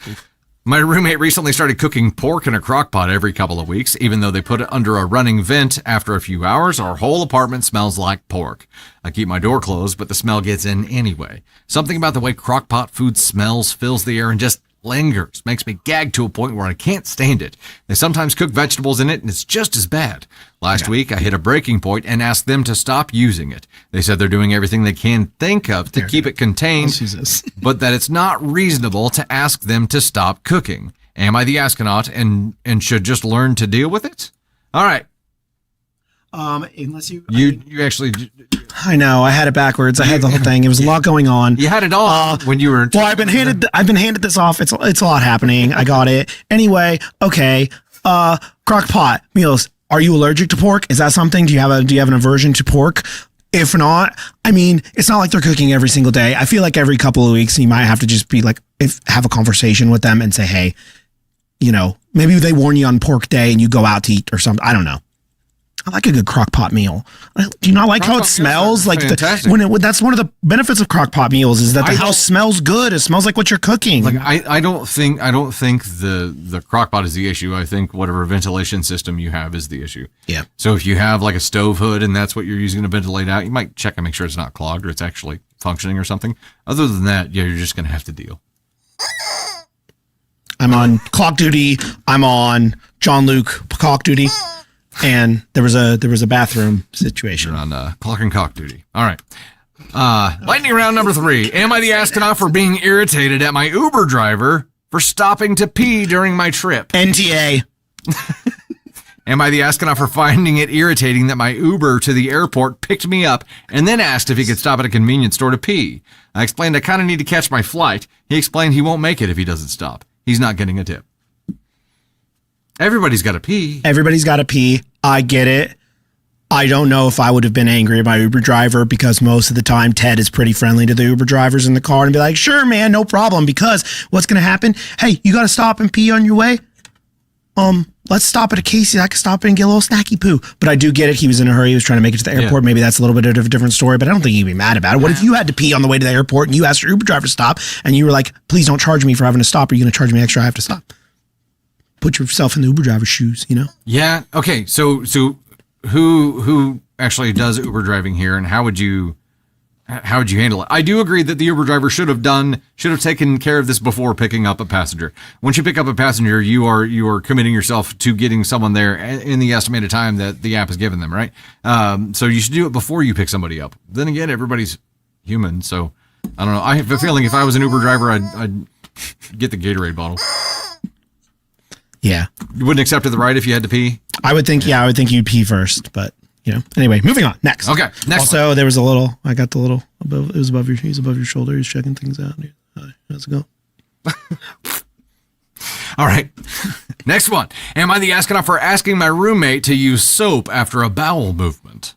My roommate recently started cooking pork in a crock pot every couple of weeks. Even though they put it under a running vent, after a few hours, our whole apartment smells like pork. I keep my door closed, but the smell gets in anyway. Something about the way crock pot food smells fills the air and just lingers, makes me gag to a point where I can't stand it. They sometimes cook vegetables in it, and it's just as bad. Last week, I hit a breaking point and asked them to stop using it. They said they're doing everything they can think of to keep it contained, but that it's not reasonable to ask them to stop cooking. Am I the astronaut and should just learn to deal with it? All right. Unless you actually. I know I had it backwards. I had the whole thing. It was a lot going on. You had it all when you were. Well, I've been handed this off. It's a lot happening. I got it anyway. Okay. Crock pot meals. Are you allergic to pork? Is that something? Do you have an aversion to pork? If not, I mean, it's not like they're cooking every single day. I feel like every couple of weeks you might have to just be like, have a conversation with them and say, hey, maybe they warn you on pork day and you go out to eat or something. I don't know. I like a good crock pot meal. Do you not like how it smells? Like that's one of the benefits of crock pot meals is that the house smells good. It smells like what you're cooking. Like I don't think the crock pot is the issue. I think whatever ventilation system you have is the issue. Yeah. So if you have like a stove hood and that's what you're using to ventilate out, you might check and make sure it's not clogged or it's actually functioning or something. Other than that, yeah, you're just gonna have to deal. I'm on clock duty. I'm on Jean-Luc Peacock duty. And there was a bathroom situation. You're on clock and cock duty. All right. Lightning round number 3. Am I the astronaut for being irritated at my Uber driver for stopping to pee during my trip? NTA. Am I the astronaut for finding it irritating that my Uber to the airport picked me up and then asked if he could stop at a convenience store to pee? I explained I kind of need to catch my flight. He explained he won't make it if he doesn't stop. He's not getting a tip. Everybody's got to pee. Everybody's got to pee. I get it. I don't know if I would have been angry at my Uber driver, because most of the time Ted is pretty friendly to the Uber drivers in the car and be like, sure, man, no problem. Because what's going to happen? Hey, you got to stop and pee on your way? Let's stop at a Casey. I can stop and get a little snacky poo. But I do get it. He was in a hurry. He was trying to make it to the airport. Yeah. Maybe that's a little bit of a different story, but I don't think he'd be mad about it. What if you had to pee on the way to the airport and you asked your Uber driver to stop and you were like, please don't charge me for having to stop. Are you going to charge me extra? I have to stop. Put yourself in the Uber driver's shoes, you know? Yeah. Okay. So who actually does Uber driving here, and how would you handle it? I do agree that the Uber driver should have taken care of this before picking up a passenger. Once you pick up a passenger, you are committing yourself to getting someone there in the estimated time that the app has given them, right? So you should do it before you pick somebody up. Then again, everybody's human, so I don't know. I have a feeling if I was an Uber driver, I'd get the Gatorade bottle. Yeah. You wouldn't accept the ride if you had to pee? I would think you'd pee first, but you know. Anyway, moving on. Next. Okay. Next. Also, there was I got the little above. It was above your. He's above your shoulder. He's checking things out. Hi, how's it go? All right. Next one. Am I the astronaut for asking my roommate to use soap after a bowel movement?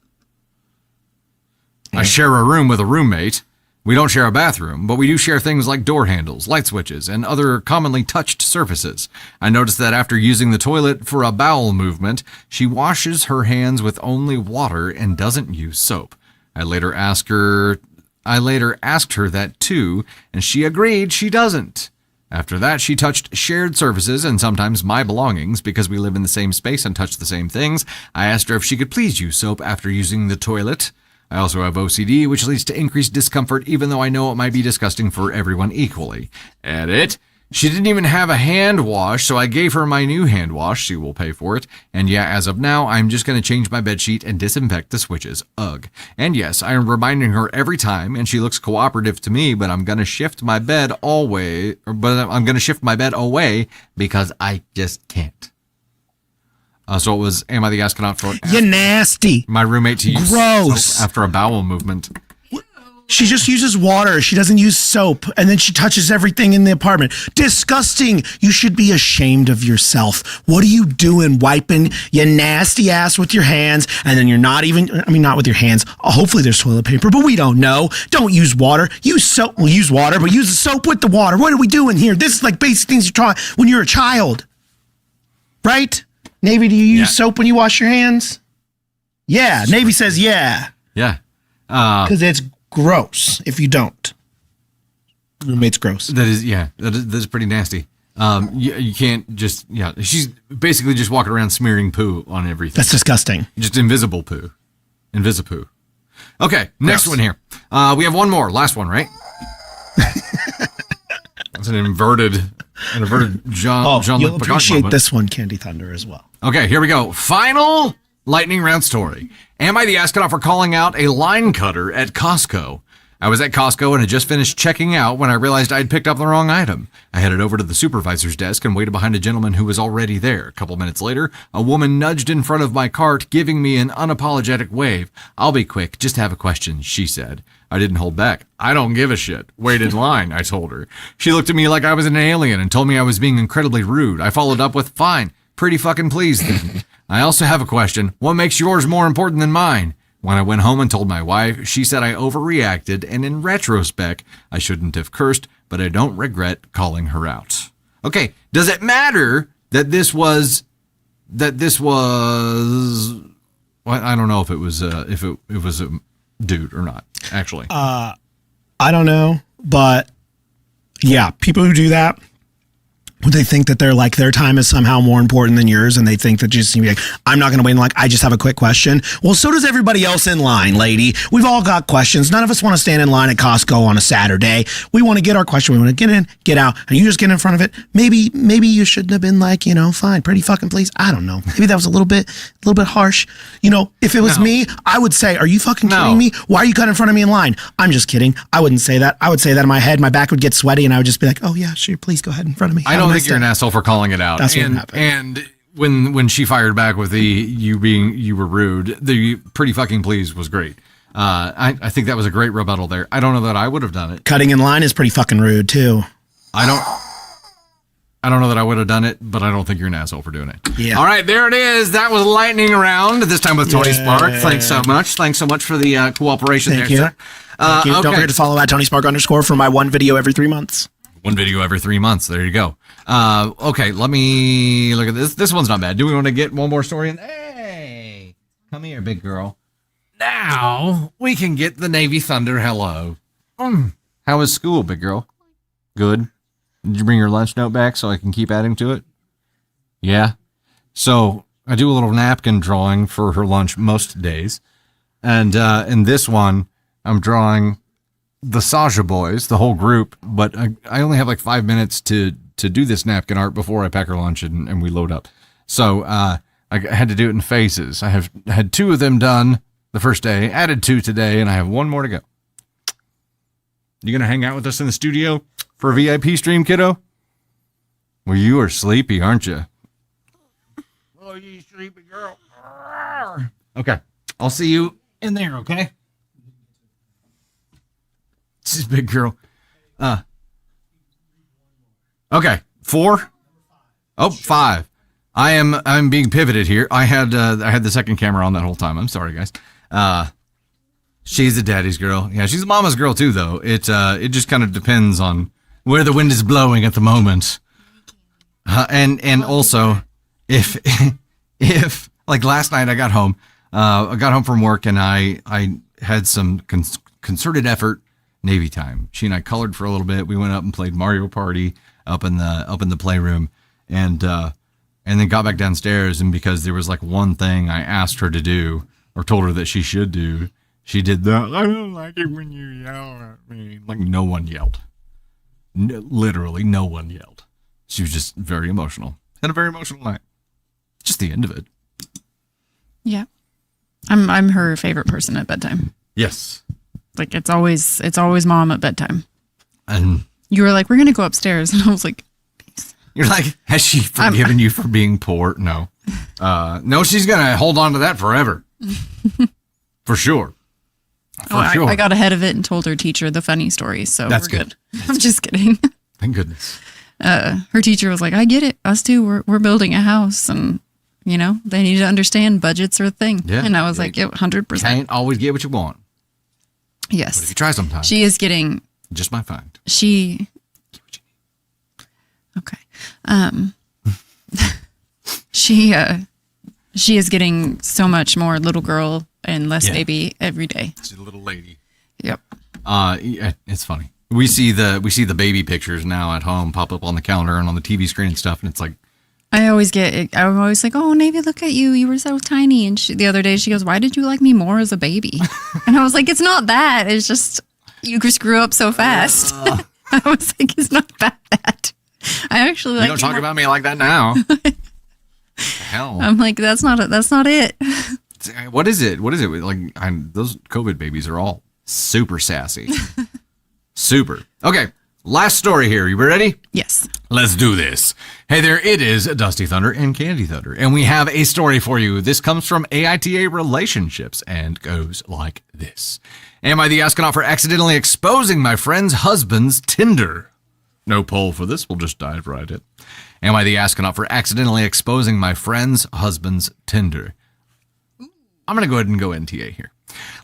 I share a room with a roommate. We don't share a bathroom, but we do share things like door handles, light switches, and other commonly touched surfaces. I noticed that after using the toilet for a bowel movement, she washes her hands with only water and doesn't use soap. I later asked her that too, and she agreed she doesn't. After that, she touched shared surfaces and sometimes my belongings because we live in the same space and touch the same things. I asked her if she could please use soap after using the toilet. I also have OCD, which leads to increased discomfort, even though I know it might be disgusting for everyone equally. Edit. She didn't even have a hand wash, so I gave her my new hand wash. She will pay for it. And yeah, as of now, I'm just going to change my bedsheet and disinfect the switches. Ugh. And yes, I am reminding her every time, and she looks cooperative to me, but I'm going to shift my bed away because I just can't. So it was, am I the astronaut for you nasty. My roommate to use gross soap after a bowel movement? She just uses water. She doesn't use soap. And then she touches everything in the apartment. Disgusting. You should be ashamed of yourself. What are you doing? Wiping your nasty ass with your hands. And then you're not with your hands. Hopefully there's toilet paper, but we don't know. Don't use water. Use soap. We'll use water, but use the soap with the water. What are we doing here? This is like basic things you taught when you're a child. Right? Navy, do you use soap when you wash your hands? Yeah. Navy says yeah. Yeah. Because it's gross if you don't. Roommate's gross. That is pretty nasty. You can't just, she's basically just walking around smearing poo on everything. That's disgusting. Just invisible poo. Invisipoo. Okay, next one here. We have one more. Last one, right? That's an inverted John. You'll appreciate this one, Candy Thunder, as well. Okay, here we go. Final lightning round story. Am I the astronaut for calling out a line cutter at Costco? I was at Costco and had just finished checking out when I realized I'd picked up the wrong item. I headed over to the supervisor's desk and waited behind a gentleman who was already there. A couple minutes later, a woman nudged in front of my cart, giving me an unapologetic wave. I'll be quick, just have a question, she said. I didn't hold back. I don't give a shit. Wait in line, I told her. She looked at me like I was an alien and told me I was being incredibly rude. I followed up with, fine, pretty fucking pleased then. I also have a question. What makes yours more important than mine? When I went home and told my wife, she said I overreacted, and in retrospect, I shouldn't have cursed, but I don't regret calling her out. Okay, does it matter that this was well, I don't know if it was a dude or not, actually. I don't know, but yeah, people who do that, they think that their time is somehow more important than yours, and they think that just like, I'm not going to wait in line. I just have a quick question. Well, so does everybody else in line, lady. We've all got questions. None of us want to stand in line at Costco on a Saturday. We want to get our question. We want to get in, get out, and you just get in front of it. Maybe you shouldn't have been like, fine, pretty fucking please. I don't know. Maybe that was a little bit harsh. If it was me, I would say, are you fucking kidding me? Why are you cutting in front of me in line? I'm just kidding. I wouldn't say that. I would say that in my head. My back would get sweaty, and I would just be like, oh yeah, sure, please go ahead in front of me. I don't think you're an asshole for calling it out. That's what happened. And when she fired back with you were rude, the pretty fucking please was great. I think that was a great rebuttal there. I don't know that I would have done it. Cutting in line is pretty fucking rude too. I I don't know that I would have done it, but I don't think you're an asshole for doing it. Yeah. All right, there it is. That was lightning round. This time with Tony Spark. Thanks so much. Thanks so much for the cooperation. Thank you. Sir. Thank you. Okay. Don't forget to follow at @TonySpark_ for my one video every 3 months. One video every 3 months. There you go. Okay, let me look at this. This one's not bad. Do we want to get one more story in? Hey, come here, big girl. Now we can get the Navy Thunder hello. How was school, big girl? Good. Did you bring your lunch note back so I can keep adding to it? Yeah. So I do a little napkin drawing for her lunch most days. And in this one, I'm drawing the Sasha boys, the whole group, but I only have like 5 minutes to do this napkin art before I pack her lunch and we load up. So I had to do it in phases. I had 2 of them done the first day, added 2 today, and I have 1 more to go. You gonna hang out with us in the studio for a VIP stream, kiddo? Well, you are sleepy, aren't you? Oh, you sleepy girl. Okay, I'll see you in there, okay? This is big girl. Okay, 4? Oh, 5. I'm being pivoted here. I had the second camera on that whole time. I'm sorry, guys. She's a daddy's girl. Yeah, she's a mama's girl too, though. It just kind of depends on where the wind is blowing at the moment. And also, if like last night I got home from work and I had some concerted effort, Navy time. She and I colored for a little bit. We went up and played Mario Party up in the playroom, and then got back downstairs. And because there was like one thing I asked her to do or told her that she should do, she did that. I don't like it when you yell at me. Like no one yelled. Literally no one yelled. She was just very emotional. Had a very emotional night. Just the end of it. Yeah. I'm her favorite person at bedtime. Yes. Like it's always mom at bedtime. And you were like, we're gonna go upstairs, and I was like, peace. You're like, has she forgiven you for being poor? No. No, she's gonna hold on to that forever. For sure. I got ahead of it and told her teacher the funny story, so That's we're good. I'm just kidding. Thank goodness. Her teacher was like, I get it. Us too. We're building a house, and they need to understand budgets are a thing. Yeah. And I was like, yeah, 100%. Can't always get what you want. Yes. But if you try sometimes. She is getting. Just my find. She. Okay. She is getting so much more little girl and less baby every day. She's a little lady. Yep. Yeah, it's funny. We see the baby pictures now at home pop up on the calendar and on the TV screen and stuff, and it's like. I'm always like, oh, Navy, look at you. You were so tiny. And the other day she goes, why did you like me more as a baby? And I was like, it's not that. It's just, you just grew up so fast. I was like, it's not that. I actually like. You don't talk about me like that now. Hell. I'm like, that's not it. What is it? Like, those COVID babies are all super sassy. Super. Okay. Last story here. You ready? Yes. Let's do this. Hey there, it is Dusty Thunder and Candy Thunder, and we have a story for you. This comes from AITA Relationships and goes like this. Am I the astronaut for accidentally exposing my friend's husband's Tinder? No poll for this. We'll just dive right in. Am I the astronaut for accidentally exposing my friend's husband's Tinder? I'm going to go ahead and go NTA here.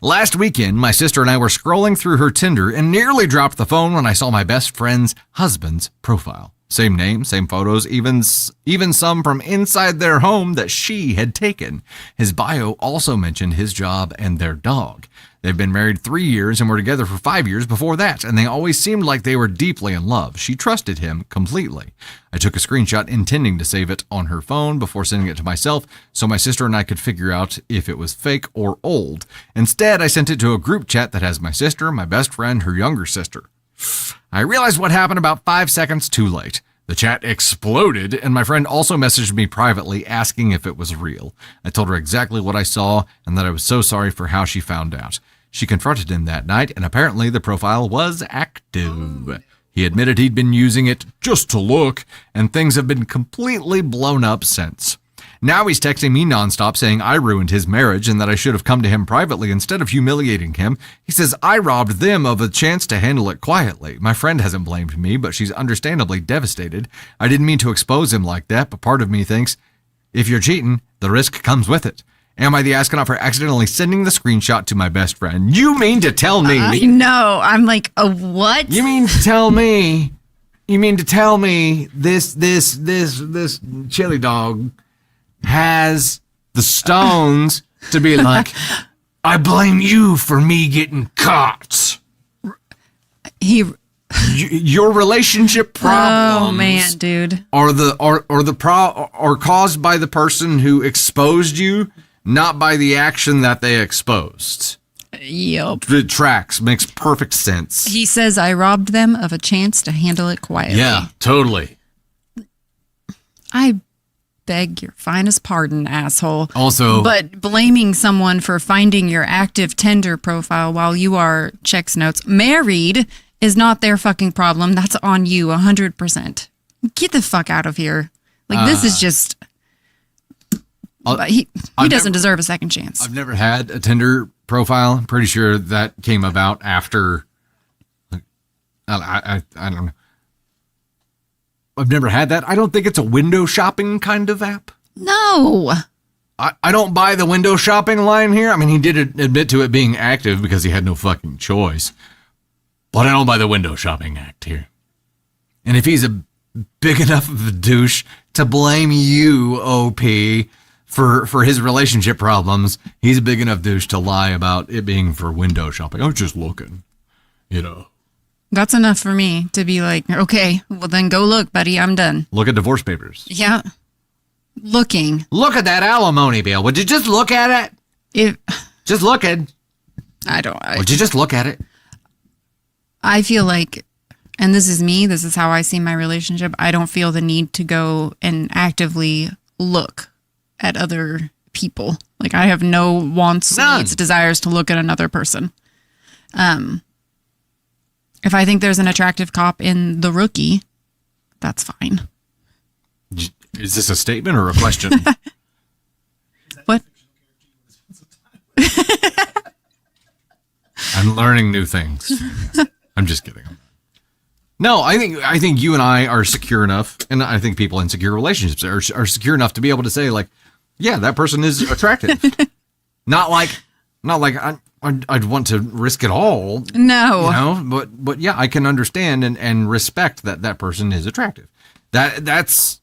Last weekend, my sister and I were scrolling through her Tinder and nearly dropped the phone when I saw my best friend's husband's profile. Same name, same photos, even some from inside their home that she had taken. His bio also mentioned his job and their dog. They've been married 3 years and were together for 5 years before that, and they always seemed like they were deeply in love. She trusted him completely. I took a screenshot intending to save it on her phone before sending it to myself so my sister and I could figure out if it was fake or old. Instead, I sent it to a group chat that has my sister, my best friend, her younger sister. I realized what happened about 5 seconds too late. The chat exploded, and my friend also messaged me privately asking if it was real. I told her exactly what I saw and that I was so sorry for how she found out. She confronted him that night, and apparently the profile was active. He admitted he'd been using it just to look, and things have been completely blown up since. Now he's texting me nonstop saying I ruined his marriage and that I should have come to him privately instead of humiliating him. He says I robbed them of a chance to handle it quietly. My friend hasn't blamed me, but she's understandably devastated. I didn't mean to expose him like that, but part of me thinks if you're cheating, the risk comes with it. Am I the astronaut for accidentally sending the screenshot to my best friend? You mean to tell me? No, I'm like, what? You mean to tell me? You mean to tell me this chili dog has the stones to be like, I blame you for me getting caught. Your relationship problems. Oh man, dude. Are caused by the person who exposed you, not by the action that they exposed. Yep. The tracks makes perfect sense. He says I robbed them of a chance to handle it quietly. Yeah, totally. I beg your finest pardon, asshole. Also, but blaming someone for finding your active Tinder profile while you are, checks notes, married is not their fucking problem. That's on you 100%. Get the fuck out of here. Like, this is just... He doesn't deserve a second chance. I've never had a Tinder profile. I'm pretty sure that came about after. I don't know. I've never had that. I don't think it's a window shopping kind of app. No. I don't buy the window shopping line here. I mean, he did admit to it being active because he had no fucking choice. But I don't buy the window shopping act here. And if he's a big enough of a douche to blame you, OP, for his relationship problems, he's a big enough douche to lie about it being for window shopping. I was just looking, That's enough for me to be like, okay, well then go look, buddy. I'm done. Look at divorce papers. Yeah. Looking. Look at that alimony bill. Would you just look at it? Just look at it. Would you just look at it? I feel like, and this is me, this is how I see my relationship, I don't feel the need to go and actively look at other people. Like, I have no wants, needs, desires to look at another person. If I think there's an attractive cop in The Rookie, that's fine. Is this a statement or a question? What? I'm learning new things. I'm just kidding. No, I think you and I are secure enough, and I think people in secure relationships are secure enough to be able to say, like, yeah, that person is attractive. not like I'd want to risk it all. No. But yeah, I can understand and respect that person is attractive. That's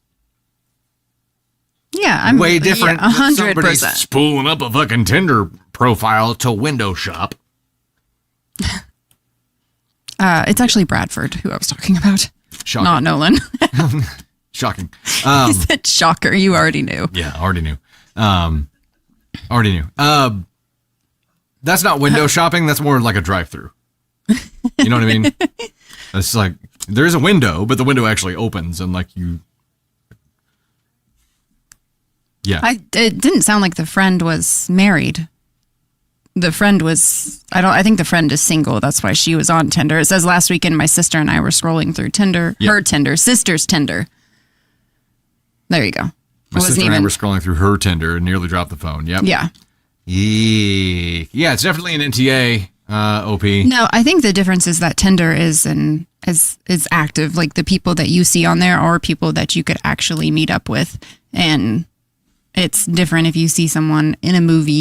I'm way different than 100%. somebody spooling up a fucking Tinder profile to window shop. It's actually Bradford who I was talking about. Shocking. Not Nolan. Shocking. He said shocker. You already knew. Yeah, already knew. That's not window shopping. That's more like a drive-through. You know what I mean? It's like there's a window, but the window actually opens, and like you. Yeah. It didn't sound like the friend was married. The friend was, I think the friend is single. That's why she was on Tinder. It says last weekend, my sister and I were scrolling through Tinder, her Tinder, sister's Tinder. There you go. My sister and I were scrolling through her Tinder and nearly dropped the phone. Yep. Yeah. Yeah, it's definitely an NTA, OP. No, I think the difference is that Tinder is active. Like the people that you see on there are people that you could actually meet up with. And it's different if you see someone in a movie,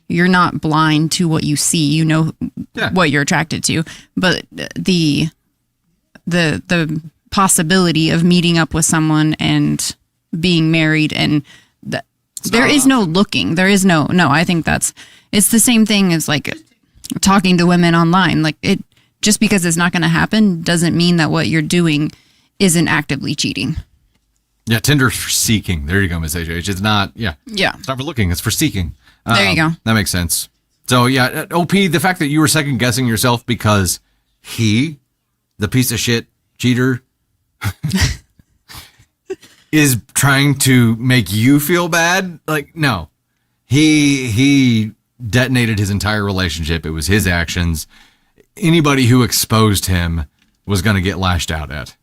you're not blind to what you see. You know what you're attracted to. But the possibility of meeting up with someone and being married and there is no looking. There is no, I think it's the same thing as like talking to women online. Like just because it's not going to happen doesn't mean that what you're doing isn't actively cheating. Yeah, Tinder's for seeking. There you go, Miss HH. It's not, it's not for looking. It's for seeking. There you go. That makes sense. So, yeah, OP, the fact that you were second guessing yourself because he, the piece of shit cheater, is trying to make you feel bad. Like, no. He detonated his entire relationship. It was his actions. Anybody who exposed him was going to get lashed out at.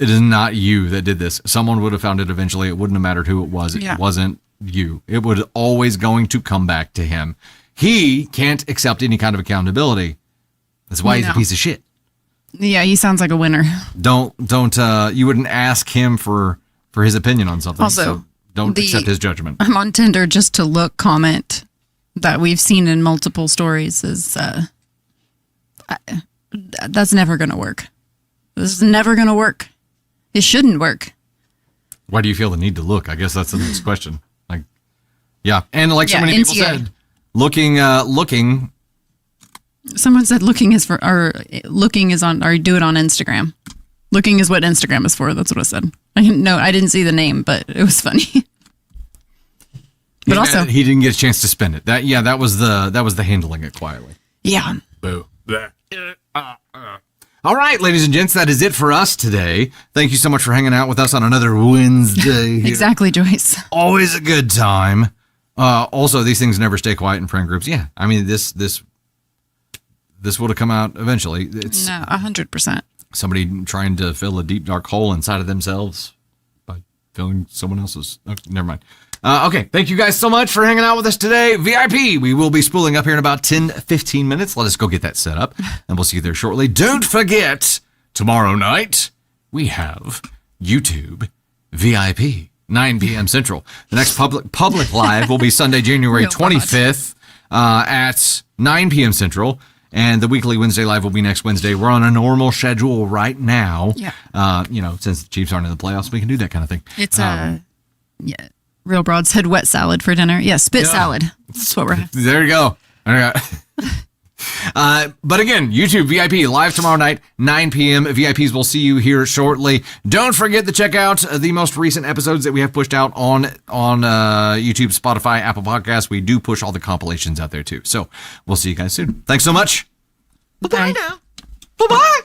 It is not you that did this. Someone would have found it eventually. It wouldn't have mattered who it was. It Yeah. wasn't you. It was always going to come back to him. He can't accept any kind of accountability. That's why he's a No. piece of shit. Yeah, he sounds like a winner. Don't you wouldn't ask him for his opinion on something. Also, so don't accept his judgment. I'm on Tinder just to look comment that we've seen in multiple stories is that's never going to work. This is never going to work. It shouldn't work. Why do you feel the need to look? I guess that's the next question. Like, yeah. And like so many people NTA. said, looking. Someone said looking is for, or looking is on, or do it on Instagram. Looking is what Instagram is for. That's what I said. I didn't see the name, but it was funny. But also, he didn't get a chance to spend it. That was the handling it quietly. yeah. Boo. All right, ladies and gents, that is it for us today. Thank you so much for hanging out with us on another Wednesday. Exactly, Joyce. Always a good time. Also, these things never stay quiet in friend groups. Yeah, I mean this would have come out eventually. It's No, 100%. somebody trying to fill a deep dark hole inside of themselves by filling someone else's. Okay, never mind. Okay, thank you guys so much for hanging out with us today. VIP, we will be spooling up here in about 10-15 minutes. Let us go get that set up, and we'll see you there shortly. Don't forget, tomorrow night, we have YouTube VIP, 9 p.m. Central. The next public live will be Sunday, January 25th at 9 p.m. Central. And the weekly Wednesday live will be next Wednesday. We're on a normal schedule right now. Yeah. Since the Chiefs aren't in the playoffs, we can do that kind of thing. It's Real Broads had wet salad for dinner. Yeah, spit salad. That's what we're having. There you go. All right. But again, YouTube VIP live tomorrow night, 9 p.m. VIPs will see you here shortly. Don't forget to check out the most recent episodes that we have pushed out on YouTube, Spotify, Apple Podcasts. We do push all the compilations out there too. So we'll see you guys soon. Thanks so much. Bye. Bye now. Bye-bye.